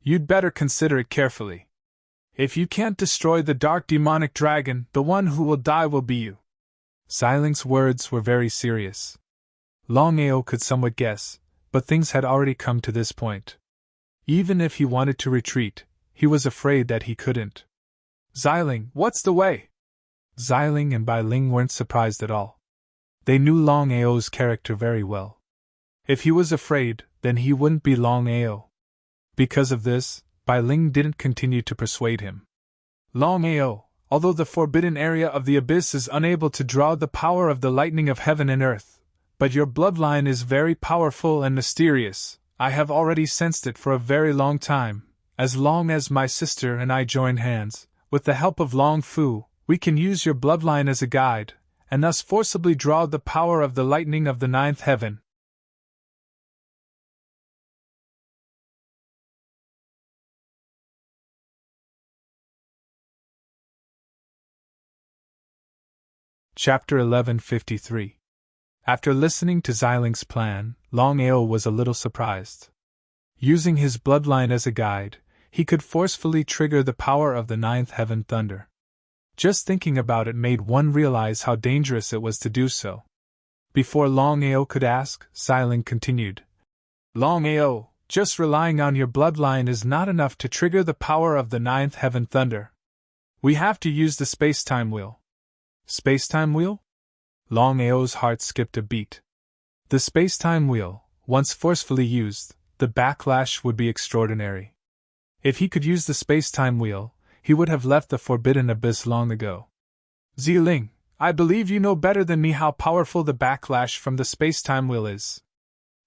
You'd better consider it carefully. If you can't destroy the dark demonic dragon, the one who will die will be you. Xiling's words were very serious. Longao could somewhat guess, but things had already come to this point. Even if he wanted to retreat, he was afraid that he couldn't. Xiling, what's the way? Xiling and Bai Ling weren't surprised at all. They knew Longao's character very well. If he was afraid, then he wouldn't be Longao. Because of this, Bai Ling didn't continue to persuade him. Longao, although the forbidden area of the abyss is unable to draw the power of the lightning of heaven and earth, but your bloodline is very powerful and mysterious. I have already sensed it for a very long time. As long as my sister and I join hands, with the help of Long Fu, we can use your bloodline as a guide, and thus forcibly draw the power of the lightning of the ninth heaven. Chapter 1153. After listening to Xiling's plan, Longao was a little surprised. Using his bloodline as a guide, he could forcefully trigger the power of the ninth heaven thunder. Just thinking about it made one realize how dangerous it was to do so. Before Longao could ask, Xiling continued. Longao, just relying on your bloodline is not enough to trigger the power of the ninth heaven thunder. We have to use the space-time wheel. Space-time wheel? Longao's heart skipped a beat. The space-time wheel, once forcefully used, the backlash would be extraordinary. If he could use the space-time wheel, he would have left the forbidden abyss long ago. Xiling, I believe you know better than me how powerful the backlash from the space-time wheel is.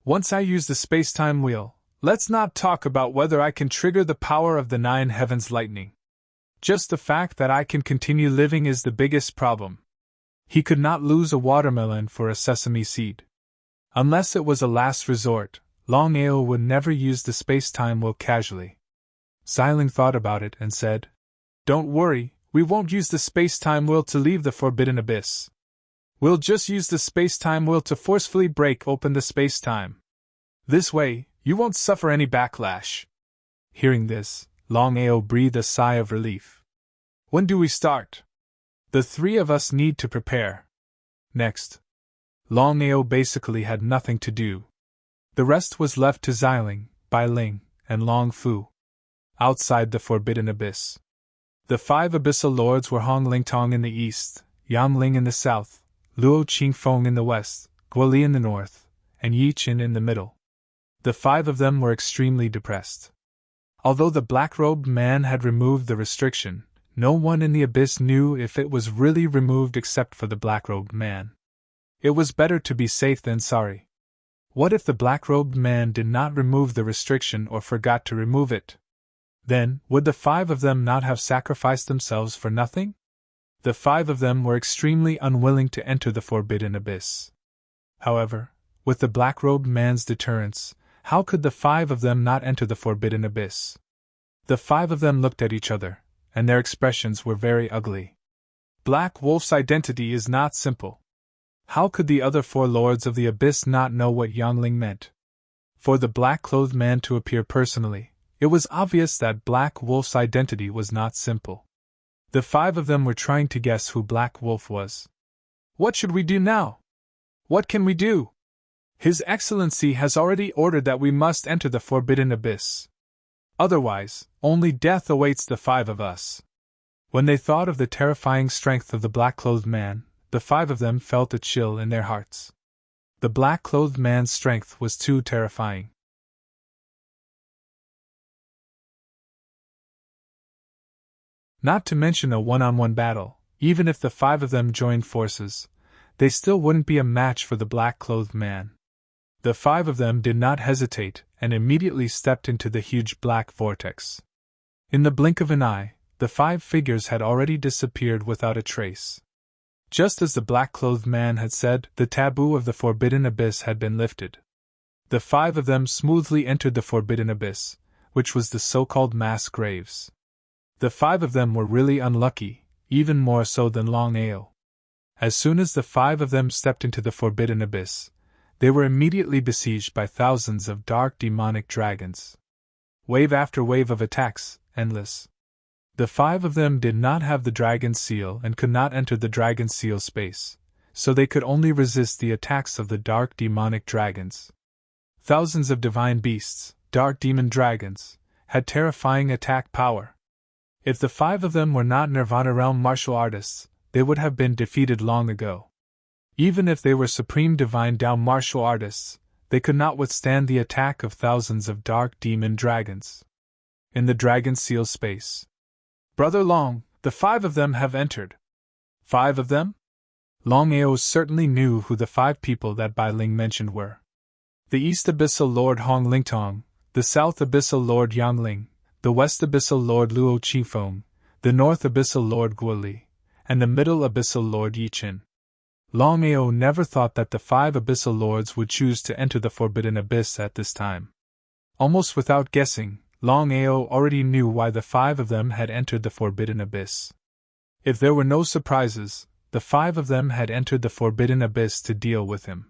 Once I use the space-time wheel, let's not talk about whether I can trigger the power of the nine heavens lightning. Just the fact that I can continue living is the biggest problem. He could not lose a watermelon for a sesame seed. Unless it was a last resort, Longao would never use the space-time wheel casually. Xiling thought about it and said, Don't worry, we won't use the space-time wheel to leave the forbidden abyss. We'll just use the space-time wheel to forcefully break open the space-time. This way, you won't suffer any backlash. Hearing this, Longao breathed a sigh of relief. When do we start? The three of us need to prepare. Next. Longao basically had nothing to do. The rest was left to Xiling, Bai Ling, and Long Fu. Outside the forbidden abyss, the 5 abyssal lords were Hong Lingtong in the east, Yang Ling in the south, Luo Qingfeng in the west, Guo Li in the north, and Yi Qin in the middle. The 5 of them were extremely depressed. Although the black-robed man had removed the restriction, no one in the abyss knew if it was really removed except for the black-robed man. It was better to be safe than sorry. What if the black-robed man did not remove the restriction or forgot to remove it? Then, would the 5 of them not have sacrificed themselves for nothing? The 5 of them were extremely unwilling to enter the forbidden abyss. However, with the black-robed man's deterrence, how could the 5 of them not enter the forbidden abyss? The 5 of them looked at each other, and their expressions were very ugly. Black Wolf's identity is not simple. How could the other 4 lords of the abyss not know what Yangling meant? For the black-clothed man to appear personally, it was obvious that Black Wolf's identity was not simple. The 5 of them were trying to guess who Black Wolf was. What should we do now? What can we do? His Excellency has already ordered that we must enter the forbidden abyss. Otherwise, only death awaits the 5 of us. When they thought of the terrifying strength of the black-clothed man, the 5 of them felt a chill in their hearts. The black-clothed man's strength was too terrifying. Not to mention a one-on-one battle, even if the 5 of them joined forces, they still wouldn't be a match for the black-clothed man. The 5 of them did not hesitate and immediately stepped into the huge black vortex. In the blink of an eye, the 5 figures had already disappeared without a trace. Just as the black-clothed man had said, the taboo of the forbidden abyss had been lifted. The 5 of them smoothly entered the forbidden abyss, which was the so-called mass graves. The 5 of them were really unlucky, even more so than Longao. As soon as the 5 of them stepped into the forbidden abyss, they were immediately besieged by thousands of dark demonic dragons. Wave after wave of attacks, endless. The 5 of them did not have the dragon seal and could not enter the dragon seal space, so they could only resist the attacks of the dark demonic dragons. Thousands of divine beasts, dark demon dragons, had terrifying attack power. If the 5 of them were not Nirvana realm martial artists, they would have been defeated long ago. Even if they were supreme divine Dao martial artists, they could not withstand the attack of thousands of dark demon dragons. In the dragon seal space. Brother Long, the 5 of them have entered. 5 of them? Longao certainly knew who the 5 people that Bai Ling mentioned were. The East Abyssal Lord Hong Lingtong, the South Abyssal Lord Yang Ling, the West Abyssal Lord Luo Qifeng, the North Abyssal Lord Guoli, and the Middle Abyssal Lord Yichin. Longao never thought that the 5 Abyssal Lords would choose to enter the Forbidden Abyss at this time. Almost without guessing, Longao already knew why the 5 of them had entered the Forbidden Abyss. If there were no surprises, the 5 of them had entered the Forbidden Abyss to deal with him.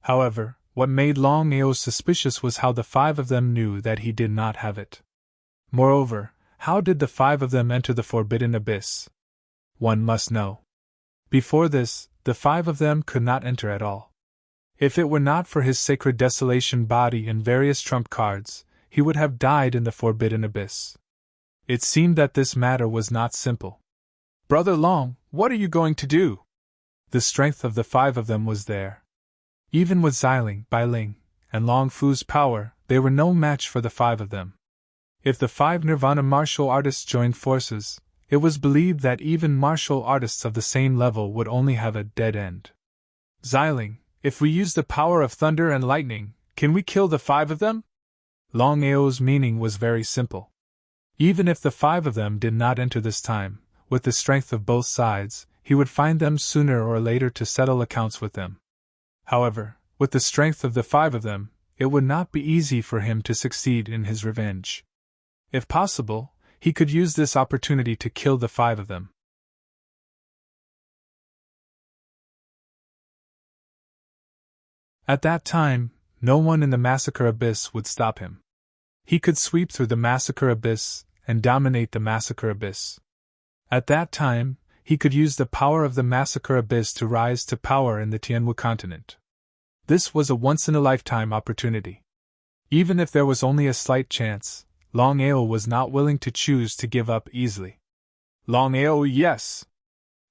However, what made Longao suspicious was how the 5 of them knew that he did not have it. Moreover, how did the 5 of them enter the Forbidden Abyss? One must know. Before this, the 5 of them could not enter at all. If it were not for his sacred desolation body and various trump cards, he would have died in the Forbidden Abyss. It seemed that this matter was not simple. Brother Long, what are you going to do? The strength of the 5 of them was there. Even with Xiling, Bai Ling, and Long Fu's power, they were no match for the 5 of them. If the 5 Nirvana martial artists joined forces, it was believed that even martial artists of the same level would only have a dead end. Xiling, if we use the power of thunder and lightning, can we kill the 5 of them? Longao's meaning was very simple. Even if the 5 of them did not enter this time, with the strength of both sides, he would find them sooner or later to settle accounts with them. However, with the strength of the 5 of them, it would not be easy for him to succeed in his revenge. If possible, he could use this opportunity to kill the 5 of them. At that time, no one in the Massacre Abyss would stop him. He could sweep through the Massacre Abyss and dominate the Massacre Abyss. At that time, he could use the power of the Massacre Abyss to rise to power in the Tianwu continent. This was a once-in-a-lifetime opportunity. Even if there was only a slight chance, Longao was not willing to choose to give up easily. Longao, yes!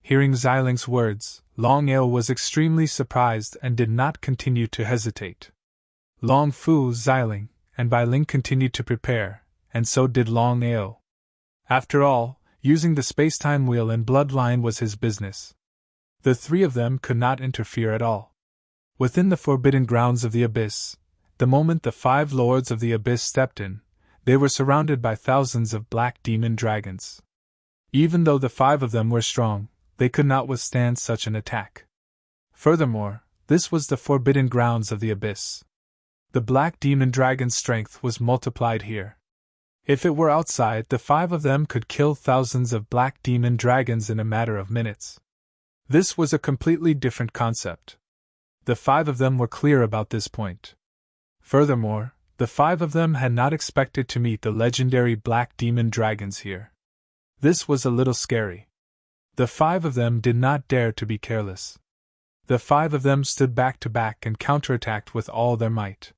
Hearing Xiling's words, Longao was extremely surprised and did not continue to hesitate. Long Fu, Xiling, and Bai Ling continued to prepare, and so did Longao. After all, using the space-time wheel and bloodline was his business. The 3 of them could not interfere at all. Within the forbidden grounds of the Abyss, the moment the 5 Lords of the Abyss stepped in, they were surrounded by thousands of black demon dragons. Even though the 5 of them were strong, they could not withstand such an attack. Furthermore, this was the forbidden grounds of the Abyss. The black demon dragon's strength was multiplied here. If it were outside, the 5 of them could kill thousands of black demon dragons in a matter of minutes. This was a completely different concept. The 5 of them were clear about this point. Furthermore, the 5 of them had not expected to meet the legendary black demon dragons here. This was a little scary. The 5 of them did not dare to be careless. The 5 of them stood back to back and counterattacked with all their might.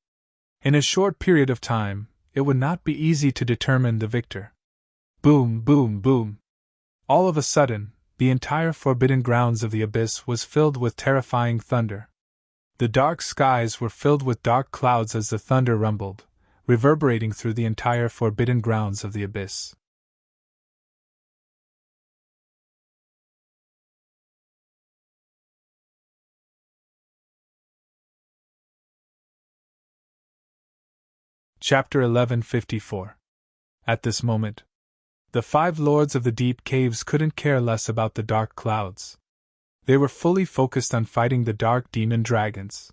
In a short period of time, it would not be easy to determine the victor. Boom, boom, boom. All of a sudden, the entire forbidden grounds of the abyss was filled with terrifying thunder. The dark skies were filled with dark clouds as the thunder rumbled, reverberating through the entire forbidden grounds of the abyss. Chapter 1154. At this moment, the 5 lords of the deep caves couldn't care less about the dark clouds. They were fully focused on fighting the dark demon dragons.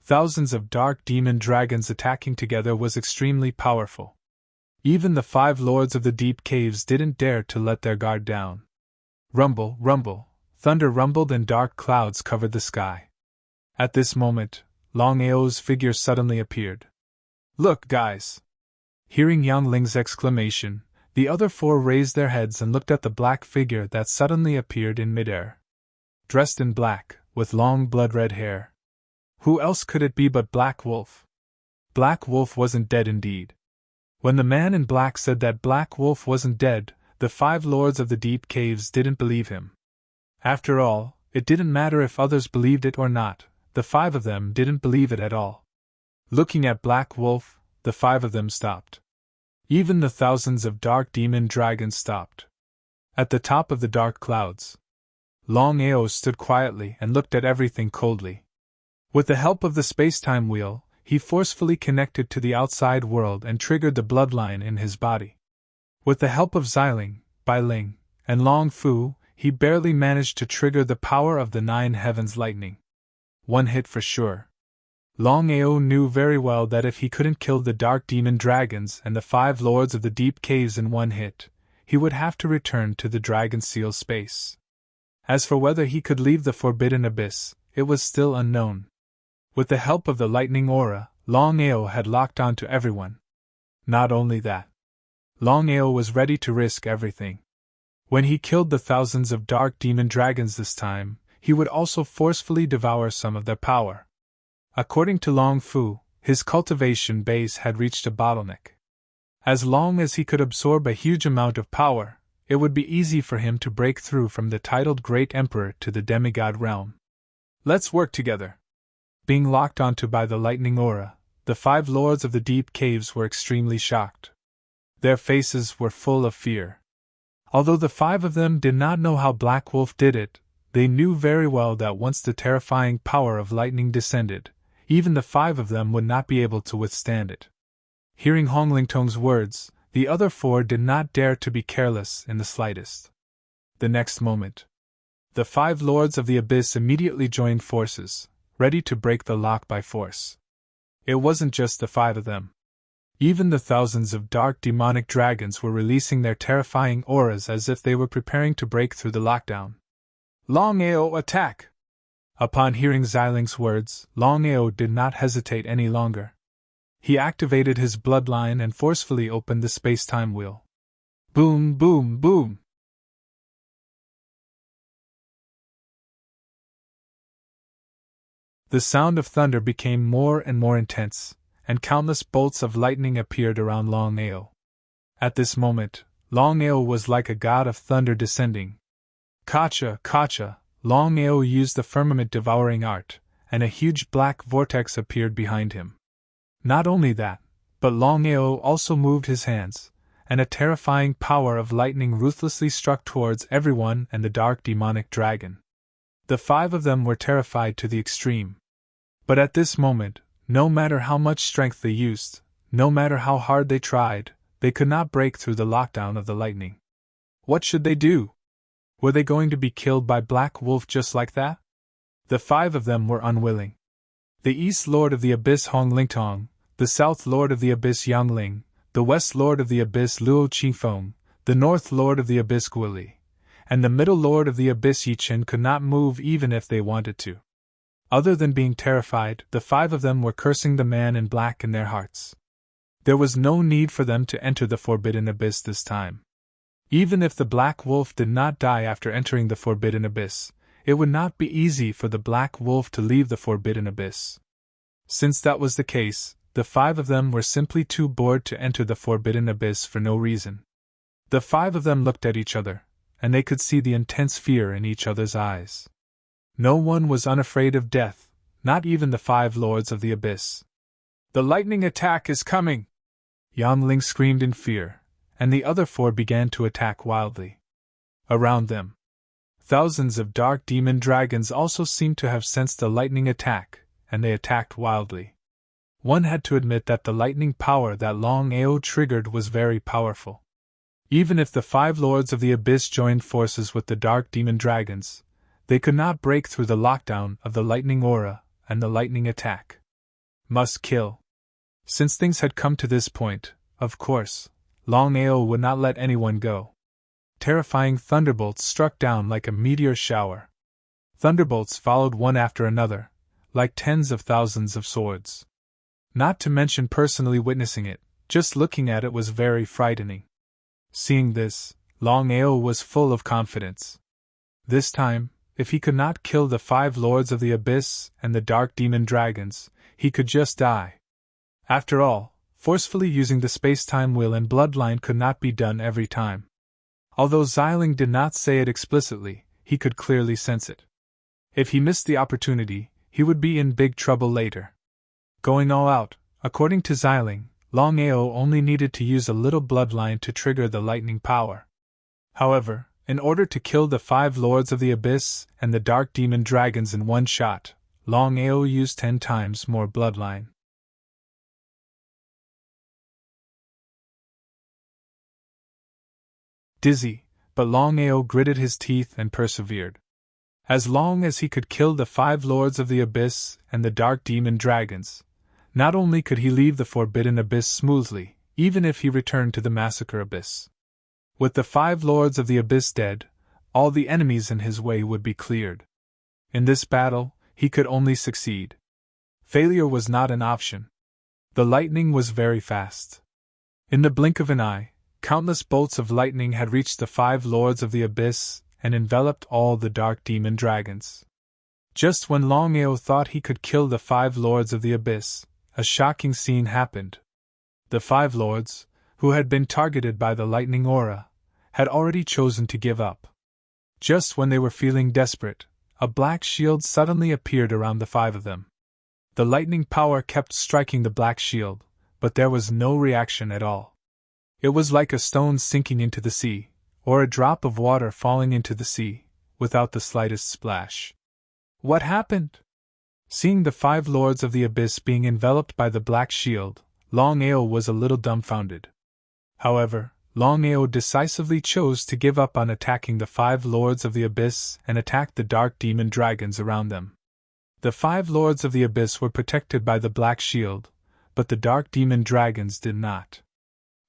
Thousands of dark demon dragons attacking together was extremely powerful. Even the 5 lords of the deep caves didn't dare to let their guard down. Rumble, rumble, thunder rumbled and dark clouds covered the sky. At this moment, Longao's figure suddenly appeared. "Look, guys!" Hearing Yang Ling's exclamation, the other 4 raised their heads and looked at the black figure that suddenly appeared in midair. Dressed in black, with long blood-red hair. Who else could it be but Black Wolf? Black Wolf wasn't dead indeed. When the man in black said that Black Wolf wasn't dead, the 5 lords of the deep caves didn't believe him. After all, it didn't matter if others believed it or not, the 5 of them didn't believe it at all. Looking at Black Wolf, the 5 of them stopped. Even the thousands of dark demon dragons stopped. At the top of the dark clouds, Longao stood quietly and looked at everything coldly. With the help of the space-time wheel, he forcefully connected to the outside world and triggered the bloodline in his body. With the help of Xiling, Bailing, and Long Fu, he barely managed to trigger the power of the 9 heavens lightning. One hit for sure. Longao knew very well that if he couldn't kill the dark demon dragons and the 5 lords of the deep caves in one hit, he would have to return to the Dragon Seal space. As for whether he could leave the forbidden abyss, it was still unknown. With the help of the lightning aura, Longao had locked on to everyone. Not only that, Longao was ready to risk everything. When he killed the thousands of dark demon dragons this time, he would also forcefully devour some of their power. According to Long Fu, his cultivation base had reached a bottleneck. As long as he could absorb a huge amount of power, it would be easy for him to break through from the titled Great Emperor to the demigod realm. Let's work together. Being locked onto by the lightning aura, the 5 lords of the deep caves were extremely shocked. Their faces were full of fear. Although the 5 of them did not know how Black Wolf did it, they knew very well that once the terrifying power of lightning descended, even the 5 of them would not be able to withstand it. Hearing Hong Lingtong's words, the other 4 did not dare to be careless in the slightest. The next moment, the 5 lords of the abyss immediately joined forces, ready to break the lock by force. It wasn't just the 5 of them. Even the thousands of dark demonic dragons were releasing their terrifying auras as if they were preparing to break through the lockdown. Longao, attack! Upon hearing Xiling's words, Longao did not hesitate any longer. He activated his bloodline and forcefully opened the space-time wheel. Boom, boom, boom! The sound of thunder became more and more intense, and countless bolts of lightning appeared around Longao. At this moment, Longao was like a god of thunder descending. Kacha, Kacha! Longao used the firmament-devouring art, and a huge black vortex appeared behind him. Not only that, but Longao also moved his hands, and a terrifying power of lightning ruthlessly struck towards everyone and the dark demonic dragon. The 5 of them were terrified to the extreme. But at this moment, no matter how much strength they used, no matter how hard they tried, they could not break through the lockdown of the lightning. What should they do? Were they going to be killed by Black Wolf just like that? The 5 of them were unwilling. The East Lord of the Abyss Hong Lingtong, the South Lord of the Abyss Yang Ling, the West Lord of the Abyss Luo Qingfeng, the North Lord of the Abyss Guili, and the Middle Lord of the Abyss Yichen could not move even if they wanted to. Other than being terrified, the 5 of them were cursing the man in black in their hearts. There was no need for them to enter the Forbidden Abyss this time. Even if the Black Wolf did not die after entering the Forbidden Abyss, it would not be easy for the Black Wolf to leave the Forbidden Abyss. Since that was the case, the 5 of them were simply too bored to enter the Forbidden Abyss for no reason. The 5 of them looked at each other, and they could see the intense fear in each other's eyes. No one was unafraid of death, not even the 5 Lords of the Abyss. "The lightning attack is coming!" Yangling screamed in fear, and the other 4 began to attack wildly. Around them, thousands of dark demon dragons also seemed to have sensed the lightning attack, and they attacked wildly. One had to admit that the lightning power that Longao triggered was very powerful. Even if the 5 Lords of the Abyss joined forces with the dark demon dragons, they could not break through the lockdown of the lightning aura and the lightning attack. Must kill. Since things had come to this point, of course, Longao would not let anyone go. Terrifying thunderbolts struck down like a meteor shower. Thunderbolts followed one after another, like tens of thousands of swords. Not to mention personally witnessing it, just looking at it was very frightening. Seeing this, Longao was full of confidence. This time, if he could not kill the 5 Lords of the Abyss and the Dark Demon Dragons, he could just die. After all, forcefully using the space-time will and bloodline could not be done every time. Although Xiling did not say it explicitly, he could clearly sense it. If he missed the opportunity, he would be in big trouble later. Going all out, according to Xiling, Longao only needed to use a little bloodline to trigger the lightning power. However, in order to kill the 5 Lords of the Abyss and the Dark Demon Dragons in one shot, Longao used 10 times more bloodline. Dizzy, but Longao gritted his teeth and persevered. As long as he could kill the 5 Lords of the Abyss and the Dark Demon Dragons, not only could he leave the Forbidden Abyss smoothly, even if he returned to the Massacre Abyss. With the 5 Lords of the Abyss dead, all the enemies in his way would be cleared. In this battle, he could only succeed. Failure was not an option. The lightning was very fast. In the blink of an eye, countless bolts of lightning had reached the 5 Lords of the Abyss and enveloped all the Dark Demon Dragons. Just when Longao thought he could kill the 5 Lords of the Abyss, a shocking scene happened. The 5 Lords, who had been targeted by the lightning aura, had already chosen to give up. Just when they were feeling desperate, a black shield suddenly appeared around the 5 of them. The lightning power kept striking the black shield, but there was no reaction at all. It was like a stone sinking into the sea, or a drop of water falling into the sea, without the slightest splash. What happened? Seeing the 5 Lords of the Abyss being enveloped by the black shield, Longao was a little dumbfounded. However, Longao decisively chose to give up on attacking the 5 Lords of the Abyss and attacked the Dark Demon Dragons around them. The 5 Lords of the Abyss were protected by the black shield, but the Dark Demon Dragons did not.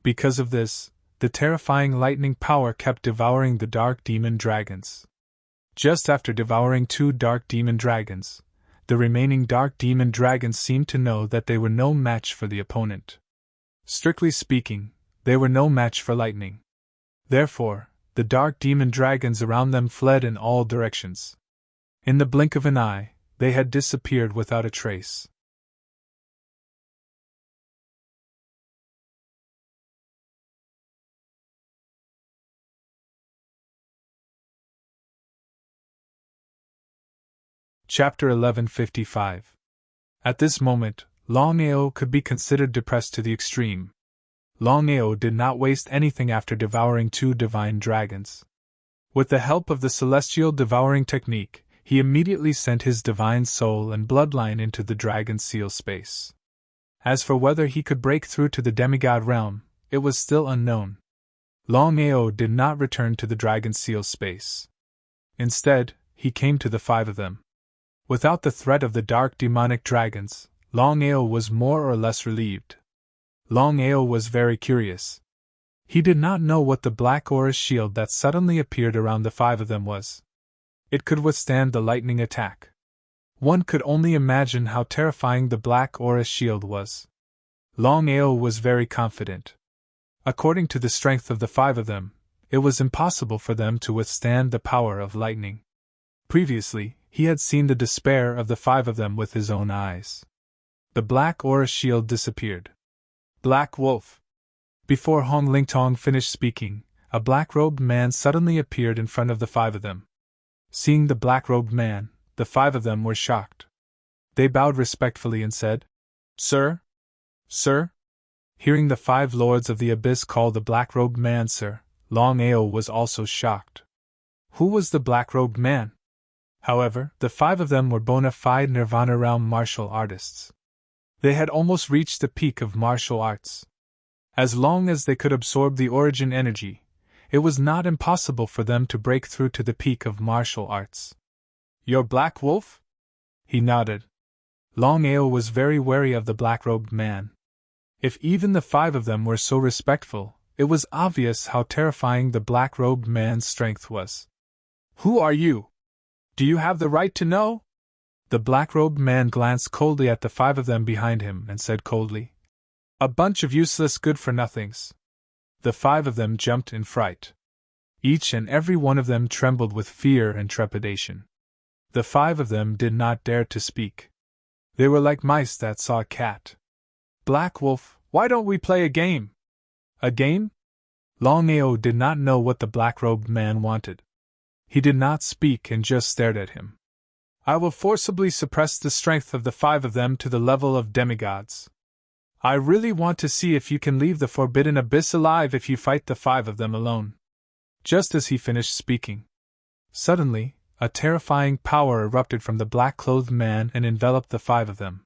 Because of this, the terrifying lightning power kept devouring the Dark Demon Dragons. Just after devouring 2 Dark Demon Dragons, the remaining Dark Demon Dragons seemed to know that they were no match for the opponent. Strictly speaking, they were no match for lightning. Therefore, the Dark Demon Dragons around them fled in all directions. In the blink of an eye, they had disappeared without a trace. Chapter 1155. At this moment, Longao could be considered depressed to the extreme. Longao did not waste anything after devouring 2 divine dragons. With the help of the celestial devouring technique, he immediately sent his divine soul and bloodline into the dragon seal space. As for whether he could break through to the demigod realm, it was still unknown. Longao did not return to the dragon seal space. Instead, he came to the 5 of them. Without the threat of the dark demonic dragons, Longao was more or less relieved. Longao was very curious. He did not know what the black aura shield that suddenly appeared around the 5 of them was. It could withstand the lightning attack. One could only imagine how terrifying the black aura shield was. Longao was very confident. According to the strength of the 5 of them, it was impossible for them to withstand the power of lightning. Previously, he had seen the despair of the 5 of them with his own eyes. The black aura shield disappeared. Black Wolf! Before Hong Lingtong finished speaking, a black-robed man suddenly appeared in front of the 5 of them. Seeing the black-robed man, the 5 of them were shocked. They bowed respectfully and said, "Sir? Sir?" Hearing the 5 lords of the abyss call the black-robed man sir, Longao was also shocked. Who was the black-robed man? However, the 5 of them were bona fide Nirvana realm martial artists. They had almost reached the peak of martial arts. As long as they could absorb the origin energy, it was not impossible for them to break through to the peak of martial arts. "You're Black Wolf?" He nodded. Longao was very wary of the black-robed man. If even the 5 of them were so respectful, it was obvious how terrifying the black-robed man's strength was. "Who are you? Do you have the right to know?" The black-robed man glanced coldly at the 5 of them behind him and said coldly, "A bunch of useless good-for-nothings." The 5 of them jumped in fright. Each and every one of them trembled with fear and trepidation. The 5 of them did not dare to speak. They were like mice that saw a cat. "Black Wolf, why don't we play a game?" "A game?" Longao did not know what the black-robed man wanted. He did not speak and just stared at him. "I will forcibly suppress the strength of the 5 of them to the level of demigods. I really want to see if you can leave the forbidden abyss alive if you fight the 5 of them alone." Just as he finished speaking, suddenly, a terrifying power erupted from the black-clothed man and enveloped the 5 of them.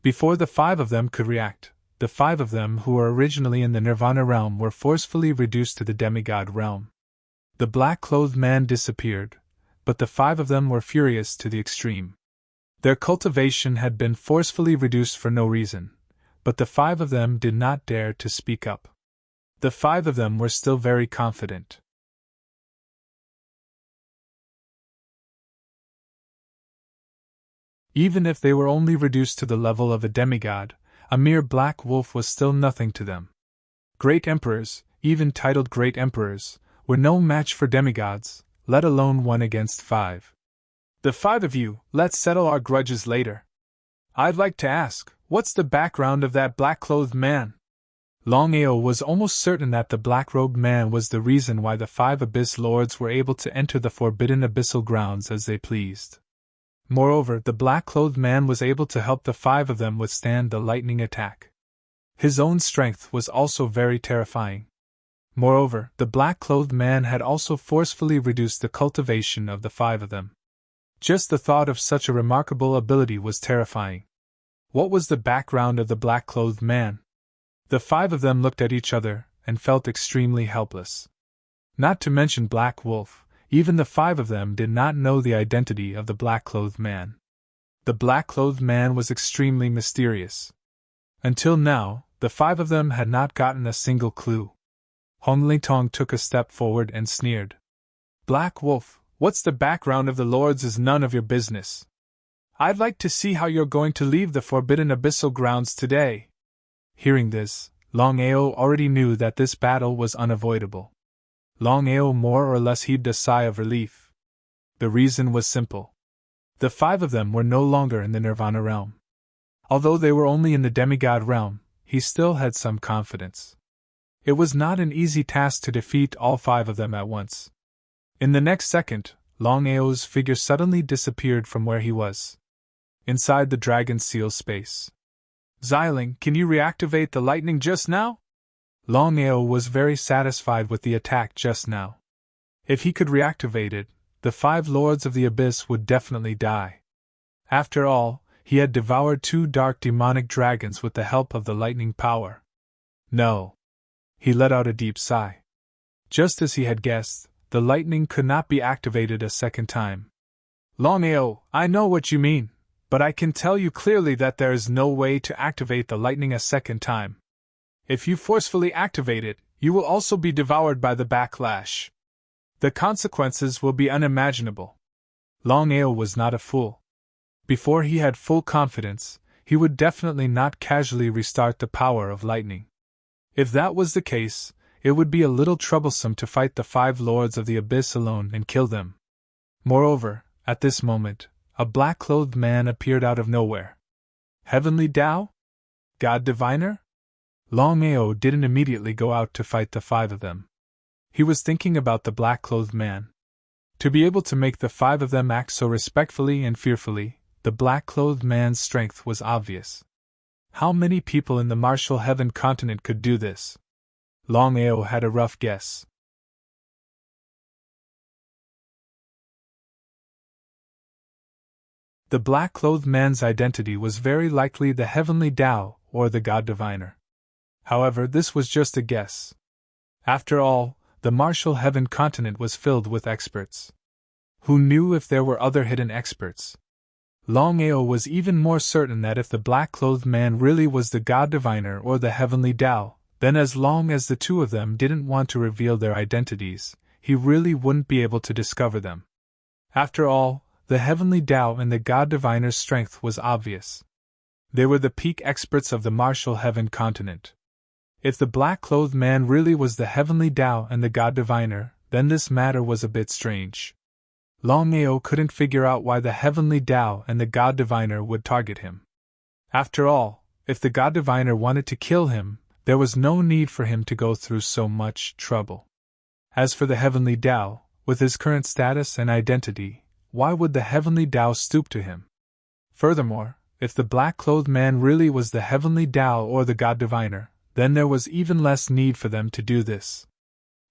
Before the 5 of them could react, the 5 of them who were originally in the Nirvana realm were forcefully reduced to the demigod realm. The black-clothed man disappeared, but the 5 of them were furious to the extreme. Their cultivation had been forcefully reduced for no reason, but the 5 of them did not dare to speak up. The 5 of them were still very confident. Even if they were only reduced to the level of a demigod, a mere black wolf was still nothing to them. Great emperors, even titled great emperors, were no match for demigods, let alone 1 against 5. "The 5 of you, let's settle our grudges later. I'd like to ask, what's the background of that black-clothed man?" Longao was almost certain that the black-robed man was the reason why the 5 abyss lords were able to enter the forbidden abyssal grounds as they pleased. Moreover, the black-clothed man was able to help the 5 of them withstand the lightning attack. His own strength was also very terrifying. Moreover, the black-clothed man had also forcefully reduced the cultivation of the 5 of them. Just the thought of such a remarkable ability was terrifying. What was the background of the black-clothed man? The 5 of them looked at each other and felt extremely helpless. Not to mention Black Wolf, even the 5 of them did not know the identity of the black-clothed man. The black-clothed man was extremely mysterious. Until now, the 5 of them had not gotten a single clue. Hong Lingtong took a step forward and sneered. "Black Wolf, what's the background of the lords is none of your business. I'd like to see how you're going to leave the forbidden abyssal grounds today." Hearing this, Longao already knew that this battle was unavoidable. Longao more or less heaved a sigh of relief. The reason was simple. The 5 of them were no longer in the Nirvana realm. Although they were only in the demigod realm, he still had some confidence. It was not an easy task to defeat all 5 of them at once. In the next second, Longao's figure suddenly disappeared from where he was. Inside the dragon seal space. "Xiling, can you reactivate the lightning just now?" Longao was very satisfied with the attack just now. If he could reactivate it, the 5 lords of the abyss would definitely die. After all, he had devoured 2 dark demonic dragons with the help of the lightning power. No. He let out a deep sigh. Just as he had guessed, the lightning could not be activated a second time. "Longao, I know what you mean, but I can tell you clearly that there is no way to activate the lightning a second time. If you forcefully activate it, you will also be devoured by the backlash. The consequences will be unimaginable." Longao was not a fool. Before he had full confidence, he would definitely not casually restart the power of lightning. If that was the case, it would be a little troublesome to fight the 5 lords of the abyss alone and kill them. Moreover, At this moment, a black-clothed man appeared out of nowhere. Heavenly Tao? God Diviner? Longao didn't immediately go out to fight the 5 of them. He was thinking about the black-clothed man. To be able to make the 5 of them act so respectfully and fearfully, the black-clothed man's strength was obvious. How many people in the martial heaven continent could do this? Longao had a rough guess. The black-clothed man's identity was very likely the Heavenly Tao or the God Diviner. However, this was just a guess. After all, the martial heaven continent was filled with experts. Who knew if there were other hidden experts? Longao was even more certain that if the black-clothed man really was the God Diviner or the Heavenly Tao, then as long as the 2 of them didn't want to reveal their identities, he really wouldn't be able to discover them. After all, the Heavenly Tao and the God Diviner's strength was obvious. They were the peak experts of the martial heaven continent. If the black-clothed man really was the Heavenly Tao and the God Diviner, then this matter was a bit strange. Longao couldn't figure out why the Heavenly Tao and the God Diviner would target him. After all, if the God Diviner wanted to kill him, there was no need for him to go through so much trouble. As for the Heavenly Tao, with his current status and identity, why would the Heavenly Tao stoop to him? Furthermore, if the black-clothed man really was the Heavenly Tao or the God Diviner, then there was even less need for them to do this.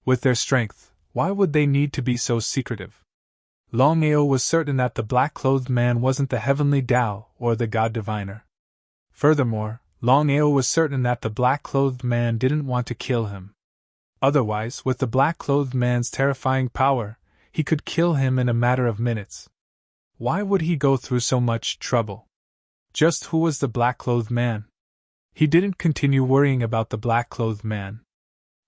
With their strength, why would they need to be so secretive? Longao was certain that the black-clothed man wasn't the Heavenly Tao or the God Diviner. Furthermore, Longao was certain that the black-clothed man didn't want to kill him. Otherwise, with the black-clothed man's terrifying power, he could kill him in a matter of minutes. Why would he go through so much trouble? Just who was the black-clothed man? He didn't continue worrying about the black-clothed man.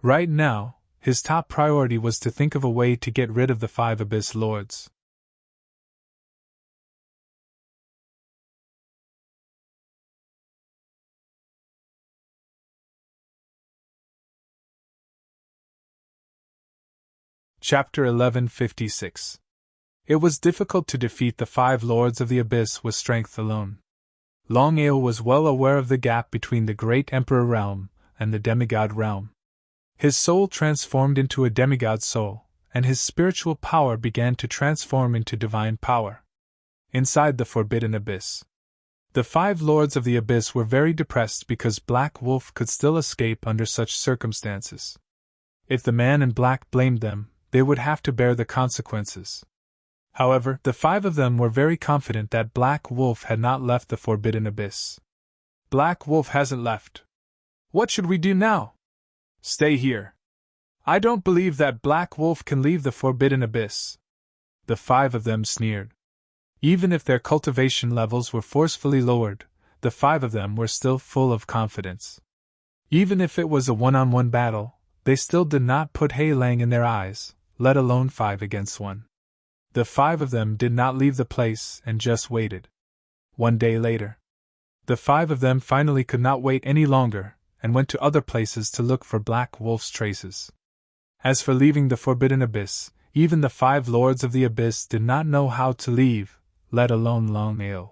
Right now, his top priority was to think of a way to get rid of the 5 Abyss Lords. Chapter 1156. It was difficult to defeat the 5 Lords of the Abyss with strength alone. Longao was well aware of the gap between the Great Emperor realm and the Demigod realm. His soul transformed into a demigod soul, and his spiritual power began to transform into divine power. Inside the Forbidden Abyss, the 5 Lords of the Abyss were very depressed because Black Wolf could still escape under such circumstances. If the man in black blamed them, they would have to bear the consequences. However, the 5 of them were very confident that Black Wolf had not left the Forbidden Abyss. Black Wolf hasn't left. What should we do now? Stay here. I don't believe that Black Wolf can leave the Forbidden Abyss. The 5 of them sneered. Even if their cultivation levels were forcefully lowered, the 5 of them were still full of confidence. Even if it was a one-on-one battle, they still did not put Hei Lang in their eyes, let alone 5 against 1. The 5 of them did not leave the place and just waited. One day later, the 5 of them finally could not wait any longer and went to other places to look for Black Wolf's traces. As for leaving the Forbidden Abyss, even the 5 Lords of the Abyss did not know how to leave, let alone Longao.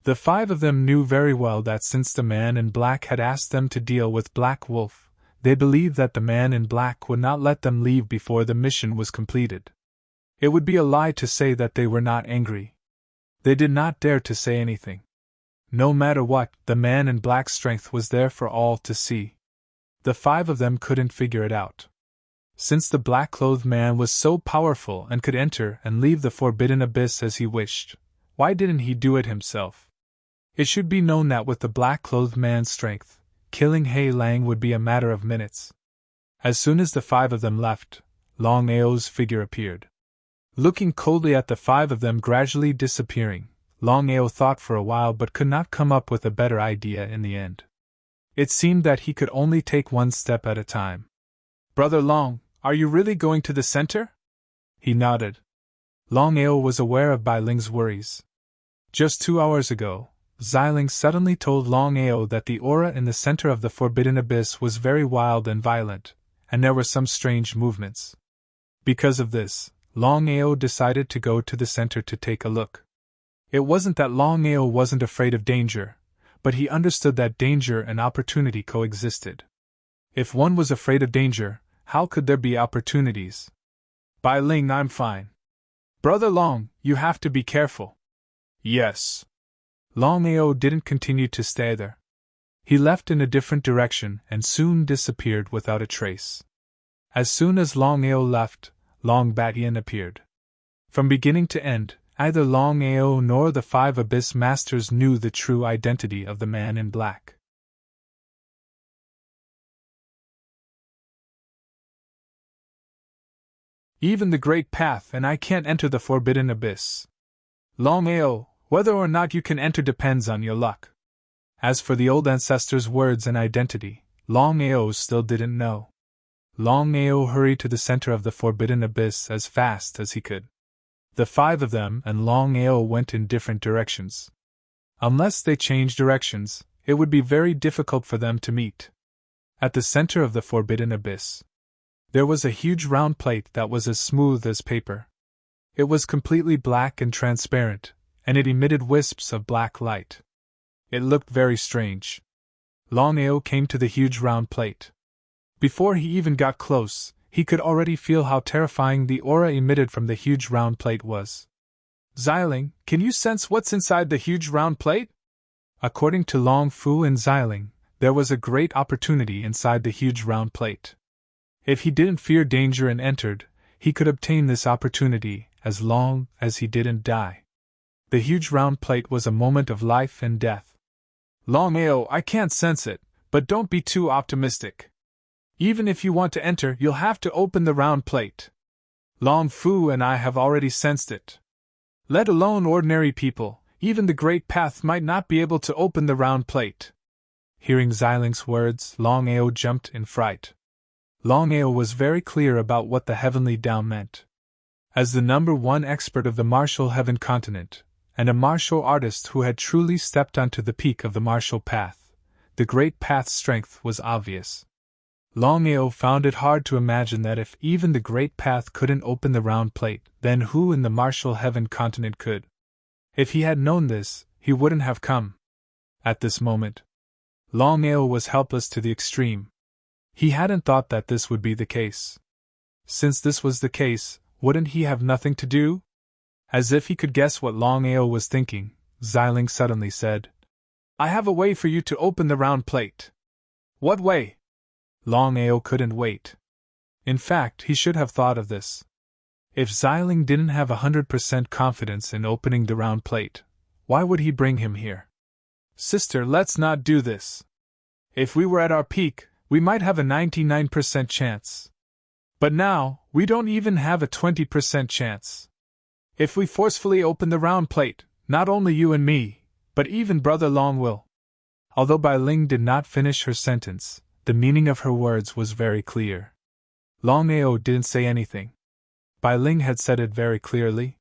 The 5 of them knew very well that since the man in black had asked them to deal with Black Wolf, they believed that the man in black would not let them leave before the mission was completed. It would be a lie to say that they were not angry. They did not dare to say anything. No matter what, the man in black's strength was there for all to see. The 5 of them couldn't figure it out. Since the black-clothed man was so powerful and could enter and leave the Forbidden Abyss as he wished, why didn't he do it himself? It should be known that with the black-clothed man's strength, killing Hei Lang would be a matter of minutes. As soon as the 5 of them left, Longao's figure appeared. Looking coldly at the 5 of them gradually disappearing, Longao thought for a while but could not come up with a better idea in the end. It seemed that he could only take one step at a time. Brother Long, are you really going to the center? He nodded. Longao was aware of Bai Ling's worries. Just 2 hours ago, Xiling suddenly told Longao that the aura in the center of the Forbidden Abyss was very wild and violent, and there were some strange movements. Because of this, Longao decided to go to the center to take a look. It wasn't that Longao wasn't afraid of danger, but he understood that danger and opportunity coexisted. If one was afraid of danger, how could there be opportunities? Bai Ling, I'm fine. Brother Long, you have to be careful. Yes. Longao didn't continue to stay there. He left in a different direction and soon disappeared without a trace. As soon as Longao left, Long Batian appeared. From beginning to end, neither Longao nor the 5 Abyss Masters knew the true identity of the man in black. Even the Great Path and I can't enter the Forbidden Abyss. Longao, whether or not you can enter depends on your luck. As for the old ancestors' words and identity, Longao still didn't know. Longao hurried to the center of the Forbidden Abyss as fast as he could. The 5 of them and Longao went in different directions. Unless they changed directions, it would be very difficult for them to meet. At the center of the Forbidden Abyss, there was a huge round plate that was as smooth as paper. It was completely black and transparent, and it emitted wisps of black light. It looked very strange. Longao came to the huge round plate. Before he even got close, he could already feel how terrifying the aura emitted from the huge round plate was. Xiling, can you sense what's inside the huge round plate? According to Long Fu and Xiling, there was a great opportunity inside the huge round plate. If he didn't fear danger and entered, he could obtain this opportunity as long as he didn't die. The huge round plate was a moment of life and death. Longao, I can't sense it, but don't be too optimistic. Even if you want to enter, you'll have to open the round plate. Long Fu and I have already sensed it. Let alone ordinary people, even the Great Path might not be able to open the round plate. Hearing Xiling's words, Longao jumped in fright. Longao was very clear about what the Heavenly Tao meant. As the #1 expert of the martial heaven continent, and a martial artist who had truly stepped onto the peak of the martial path, the Great Path's strength was obvious. Longao found it hard to imagine that if even the Great Path couldn't open the round plate, then who in the martial heaven continent could? If he had known this, he wouldn't have come. At this moment, Longao was helpless to the extreme. He hadn't thought that this would be the case. Since this was the case, wouldn't he have nothing to do? As if he could guess what Longao was thinking, Xiling suddenly said, I have a way for you to open the round plate. What way? Longao couldn't wait. In fact, he should have thought of this. If Xiling didn't have 100% confidence in opening the round plate, why would he bring him here? Sister, let's not do this. If we were at our peak, we might have a 99% chance. But now, we don't even have a 20% chance. If we forcefully open the round plate, not only you and me, but even Brother Long will. Although Bai Ling did not finish her sentence, the meaning of her words was very clear. Longao didn't say anything. Bai Ling had said it very clearly.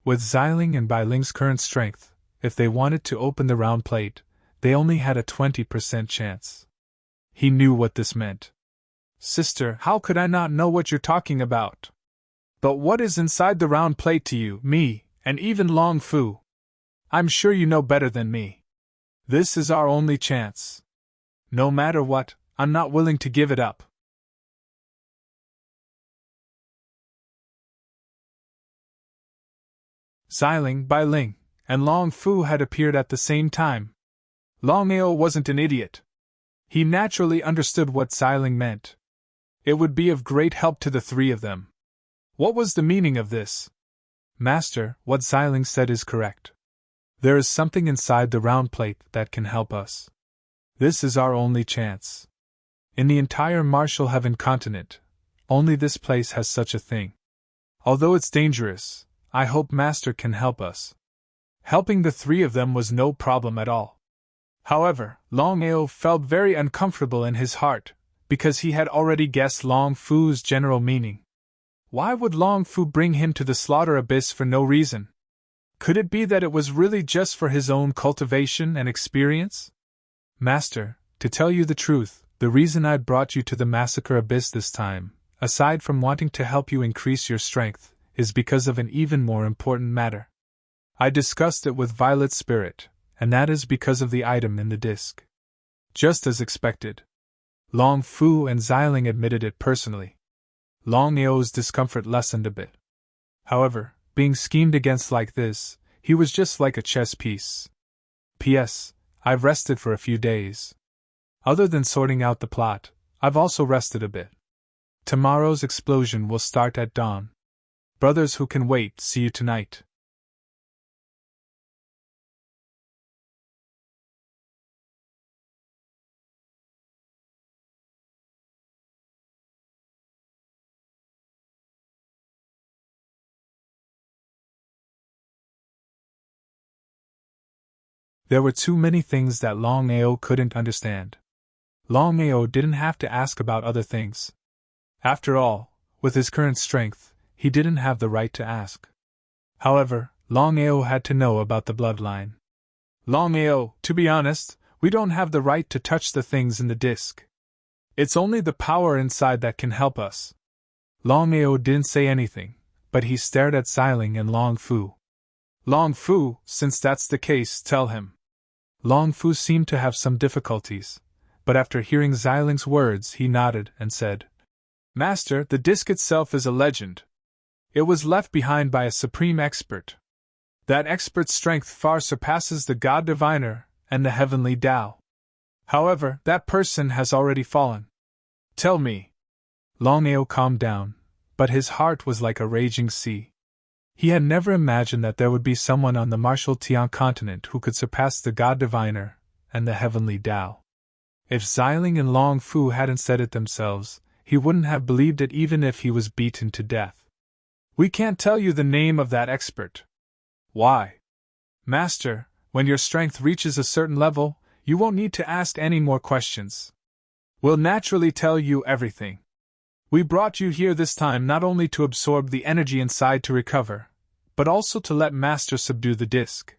With Xiling and Bai Ling's current strength, if they wanted to open the round plate, they only had a 20% chance. He knew what this meant. Sister, how could I not know what you're talking about? But what is inside the round plate to you, me, and even Long Fu? I'm sure you know better than me. This is our only chance. No matter what, I'm not willing to give it up. Xiling, Bai Ling, and Long Fu had appeared at the same time. Longao wasn't an idiot. He naturally understood what Xiling meant. It would be of great help to the 3 of them. What was the meaning of this? Master, what Xiling said is correct. There is something inside the round plate that can help us. This is our only chance. In the entire martial heaven continent, only this place has such a thing. Although it's dangerous, I hope Master can help us. Helping the 3 of them was no problem at all. However, Longao felt very uncomfortable in his heart, because he had already guessed Long Fu's general meaning. Why would Long Fu bring him to the slaughter abyss for no reason? Could it be that it was really just for his own cultivation and experience? Master, to tell you the truth, the reason I brought you to the massacre abyss this time, aside from wanting to help you increase your strength, is because of an even more important matter. I discussed it with Violet's spirit, and that is because of the item in the disc. Just as expected. Long Fu and Xiling admitted it personally. Longao's discomfort lessened a bit. However, being schemed against like this, he was just like a chess piece. P.S. I've rested for a few days. Other than sorting out the plot, I've also rested a bit. Tomorrow's explosion will start at dawn. Brothers who can wait, see you tonight. There were too many things that Longao couldn't understand. Longao didn't have to ask about other things. After all, with his current strength, he didn't have the right to ask. However, Longao had to know about the bloodline. Longao, to be honest, we don't have the right to touch the things in the disc. It's only the power inside that can help us. Longao didn't say anything, but he stared at Xiling and Long Fu. Long Fu, since that's the case, tell him. Long Fu seemed to have some difficulties, but after hearing Xiling's words he nodded and said, Master, the disc itself is a legend. It was left behind by a supreme expert. That expert's strength far surpasses the God Diviner and the heavenly Tao. However, that person has already fallen. Tell me. Longao calmed down, but his heart was like a raging sea. He had never imagined that there would be someone on the Martial Tian continent who could surpass the God Diviner and the heavenly Tao. If Xiling and Long Fu hadn't said it themselves, he wouldn't have believed it even if he was beaten to death. We can't tell you the name of that expert. Why? Master, when your strength reaches a certain level, you won't need to ask any more questions. We'll naturally tell you everything. We brought you here this time not only to absorb the energy inside to recover, but also to let Master subdue the disc.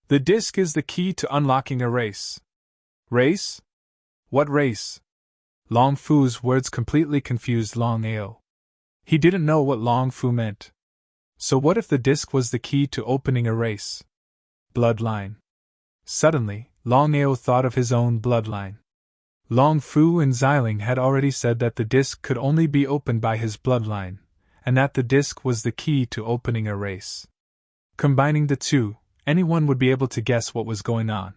The disc is the key to unlocking a race. Race? What race? Long Fu's words completely confused Longao. He didn't know what Long Fu meant. So what if the disc was the key to opening a race? Bloodline. Suddenly, Longao thought of his own bloodline. Long Fu and Xiling had already said that the disc could only be opened by his bloodline, and that the disc was the key to opening a race. Combining the two, anyone would be able to guess what was going on.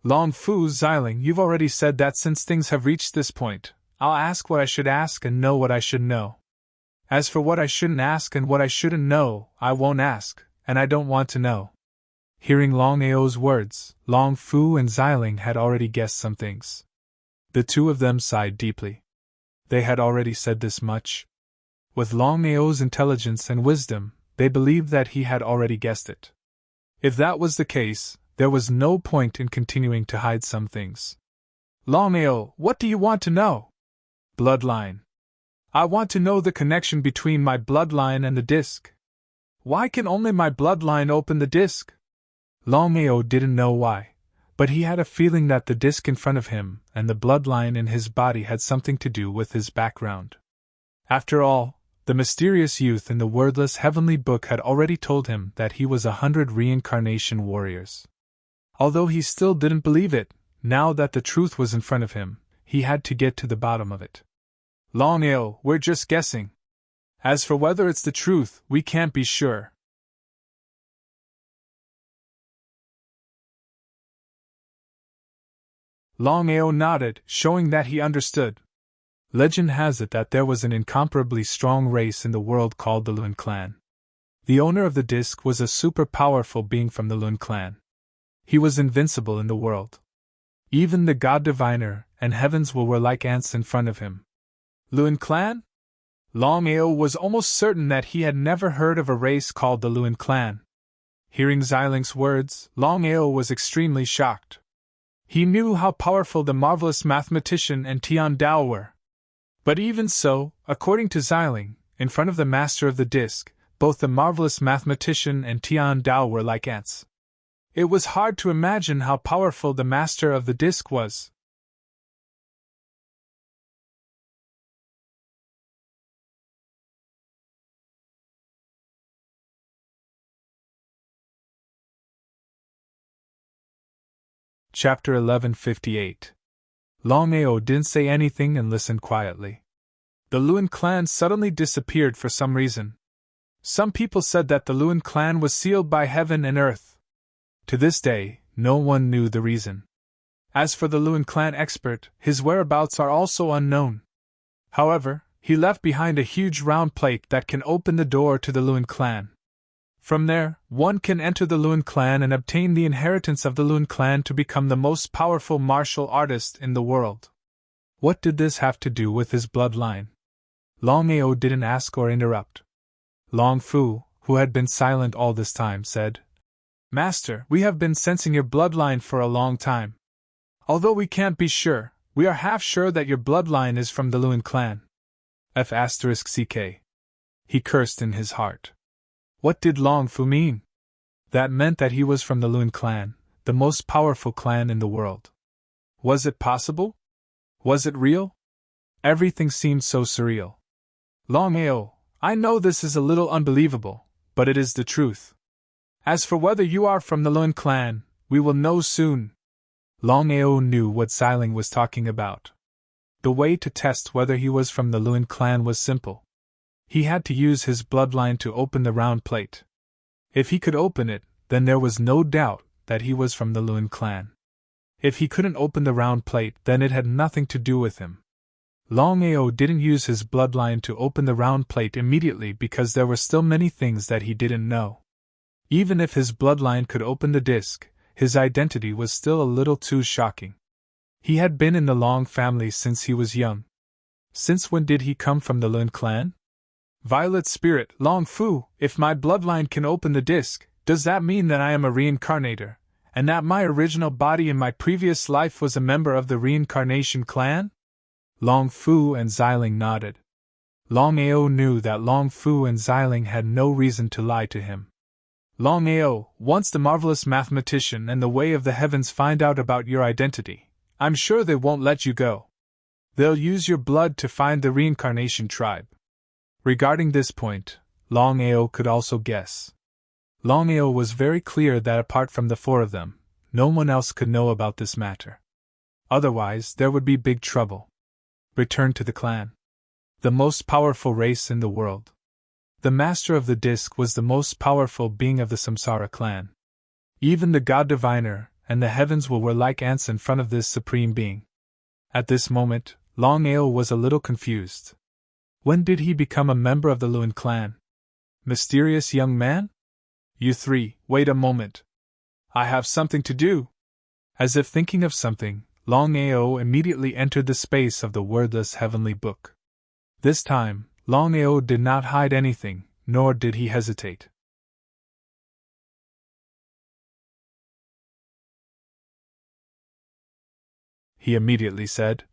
Long Fu, Xiling, you've already said that since things have reached this point, I'll ask what I should ask and know what I should know. As for what I shouldn't ask and what I shouldn't know, I won't ask, and I don't want to know. Hearing Longao's words, Long Fu and Xiling had already guessed some things. The two of them sighed deeply. They had already said this much. With Longao's intelligence and wisdom, they believed that he had already guessed it. If that was the case, there was no point in continuing to hide some things. Longao, what do you want to know? Bloodline. I want to know the connection between my bloodline and the disc. Why can only my bloodline open the disc? Longao didn't know why, but he had a feeling that the disc in front of him and the bloodline in his body had something to do with his background. After all, the mysterious youth in the wordless heavenly book had already told him that he was 100 reincarnation warriors. Although he still didn't believe it, now that the truth was in front of him, he had to get to the bottom of it. Longao, we're just guessing. As for whether it's the truth, we can't be sure. Longao nodded, showing that he understood. Legend has it that there was an incomparably strong race in the world called the Lun clan. The owner of the disc was a super powerful being from the Lun clan. He was invincible in the world. Even the God Diviner and Heavens were like ants in front of him. Lun clan? Longao was almost certain that he had never heard of a race called the Lun clan. Hearing Xiling's words, Longao was extremely shocked. He knew how powerful the marvelous mathematician and Tian Dao were. But even so, according to Xiling, in front of the master of the disc, both the marvelous mathematician and Tian Dao were like ants. It was hard to imagine how powerful the master of the disc was. Chapter 1158. Longao didn't say anything and listened quietly. The Luen clan suddenly disappeared for some reason. Some people said that the Luen clan was sealed by heaven and earth. To this day, no one knew the reason. As for the Luen clan expert, his whereabouts are also unknown. However, he left behind a huge round plate that can open the door to the Luen clan. From there, one can enter the Luen clan and obtain the inheritance of the Luen clan to become the most powerful martial artist in the world. What did this have to do with his bloodline? Longao didn't ask or interrupt. Long Fu, who had been silent all this time, said, "Master, we have been sensing your bloodline for a long time. Although we can't be sure, we are half sure that your bloodline is from the Luen clan." F***ck. He cursed in his heart. What did Long Fu mean? That meant that he was from the Luen clan, the most powerful clan in the world. Was it possible? Was it real? Everything seemed so surreal. Longao, I know this is a little unbelievable, but it is the truth. As for whether you are from the Luen clan, we will know soon. Longao knew what Xiling was talking about. The way to test whether he was from the Luen clan was simple. He had to use his bloodline to open the round plate. If he could open it, then there was no doubt that he was from the Luen clan. If he couldn't open the round plate, then it had nothing to do with him. Longao didn't use his bloodline to open the round plate immediately because there were still many things that he didn't know. Even if his bloodline could open the disc, his identity was still a little too shocking. He had been in the Long family since he was young. Since when did he come from the Luen clan? Violet Spirit, Long Fu, if my bloodline can open the disc, does that mean that I am a reincarnator, and that my original body in my previous life was a member of the reincarnation clan? Long Fu and Xiling nodded. Longao knew that Long Fu and Xiling had no reason to lie to him. Longao, once the marvelous mathematician and the way of the heavens find out about your identity, I'm sure they won't let you go. They'll use your blood to find the reincarnation tribe. Regarding this point, Longao could also guess. Longao was very clear that apart from the four of them, no one else could know about this matter. Otherwise, there would be big trouble. Return to the clan. The most powerful race in the world. The master of the disc was the most powerful being of the Samsara clan. Even the god diviner and the heavens were like ants in front of this supreme being. At this moment, Longao was a little confused. When did he become a member of the Luen clan? Mysterious young man? You three, wait a moment. I have something to do. As if thinking of something, Longao immediately entered the space of the wordless heavenly book. This time, Longao did not hide anything, nor did he hesitate. He immediately said,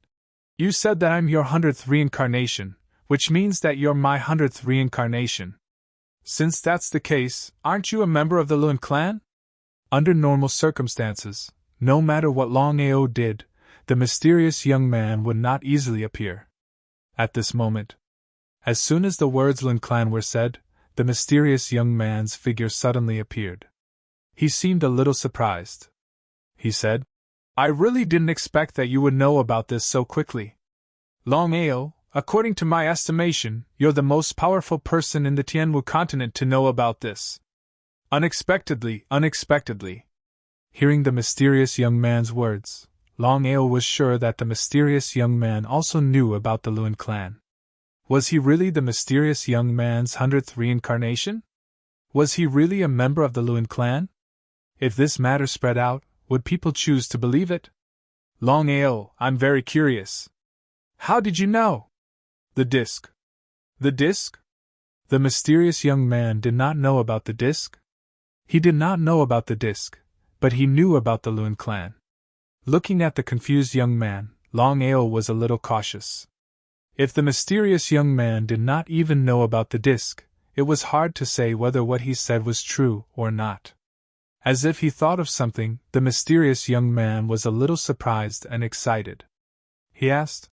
"You said that I'm your 100th reincarnation, which means that you're my 100th reincarnation. Since that's the case, aren't you a member of the Luen clan?" Under normal circumstances, no matter what Longao did, the mysterious young man would not easily appear. At this moment, as soon as the words Luen clan were said, the mysterious young man's figure suddenly appeared. He seemed a little surprised. He said, "I really didn't expect that you would know about this so quickly. Longao, according to my estimation, you're the most powerful person in the Tianwu continent to know about this." Unexpectedly. Hearing the mysterious young man's words, Longao was sure that the mysterious young man also knew about the Luen clan. Was he really the mysterious young man's 100th reincarnation? Was he really a member of the Luen clan? If this matter spread out, would people choose to believe it? Longao, I'm very curious. How did you know? The disc. The disc? The mysterious young man did not know about the disc? He did not know about the disc, but he knew about the Luen clan. Looking at the confused young man, Longao was a little cautious. If the mysterious young man did not even know about the disc, it was hard to say whether what he said was true or not. As if he thought of something, the mysterious young man was a little surprised and excited. He asked,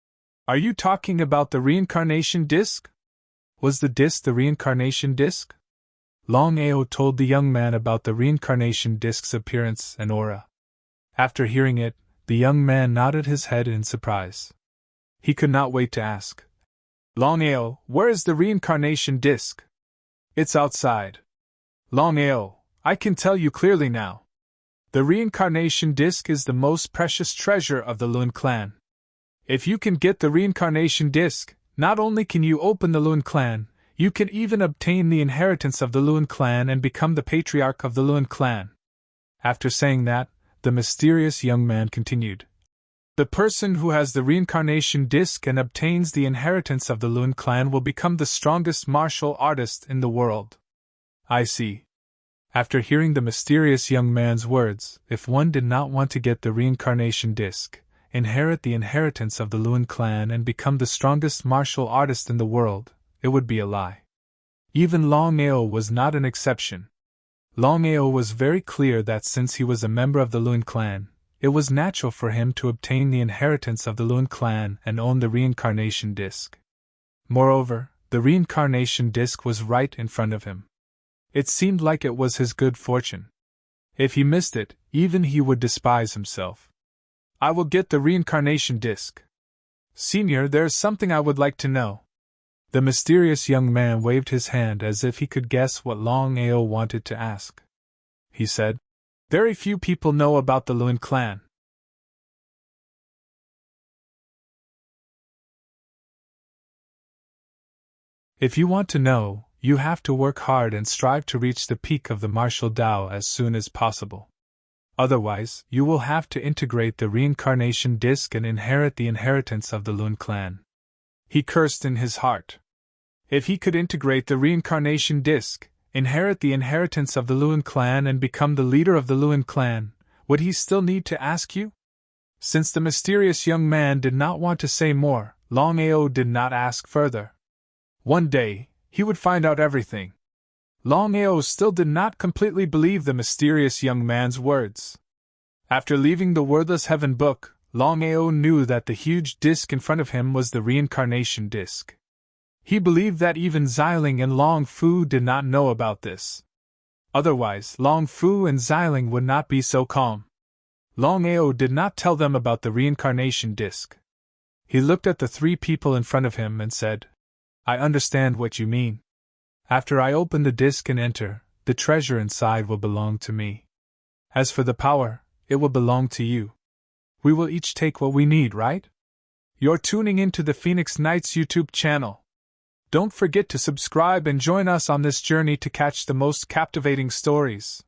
"Are you talking about the reincarnation disc? Was the disc the reincarnation disc?" Longao told the young man about the reincarnation disc's appearance and aura. After hearing it, the young man nodded his head in surprise. He could not wait to ask, Longao, where is the reincarnation disc? It's outside. Longao, I can tell you clearly now. The reincarnation disc is the most precious treasure of the Lun clan. If you can get the reincarnation disc, not only can you open the Lun clan, you can even obtain the inheritance of the Lun clan and become the patriarch of the Lun clan. After saying that, the mysterious young man continued. The person who has the reincarnation disc and obtains the inheritance of the Lun clan will become the strongest martial artist in the world. I see. After hearing the mysterious young man's words, if one did not want to get the reincarnation disc, inherit the inheritance of the Lun clan and become the strongest martial artist in the world, it would be a lie. Even Longao was not an exception. Longao was very clear that since he was a member of the Lun clan, it was natural for him to obtain the inheritance of the Lun clan and own the reincarnation disc. Moreover, the reincarnation disc was right in front of him. It seemed like it was his good fortune. If he missed it, even he would despise himself. I will get the reincarnation disc. Senior, there is something I would like to know. The mysterious young man waved his hand as if he could guess what Longao wanted to ask. He said, Very few people know about the Lun clan. If you want to know, you have to work hard and strive to reach the peak of the martial Tao as soon as possible. Otherwise, you will have to integrate the reincarnation disc and inherit the inheritance of the Lun clan. He cursed in his heart. If he could integrate the reincarnation disc, inherit the inheritance of the Lun clan and become the leader of the Lun clan, would he still need to ask you? Since the mysterious young man did not want to say more, Longao did not ask further. One day, he would find out everything. Longao still did not completely believe the mysterious young man's words. After leaving the wordless heaven book, Longao knew that the huge disc in front of him was the reincarnation disc. He believed that even Xiling and Long Fu did not know about this. Otherwise, Long Fu and Xiling would not be so calm. Longao did not tell them about the reincarnation disc. He looked at the three people in front of him and said, I understand what you mean. After I open the disc and enter, the treasure inside will belong to me. As for the power, it will belong to you. We will each take what we need, right? You're tuning into the Phoenix Knights YouTube channel. Don't forget to subscribe and join us on this journey to catch the most captivating stories.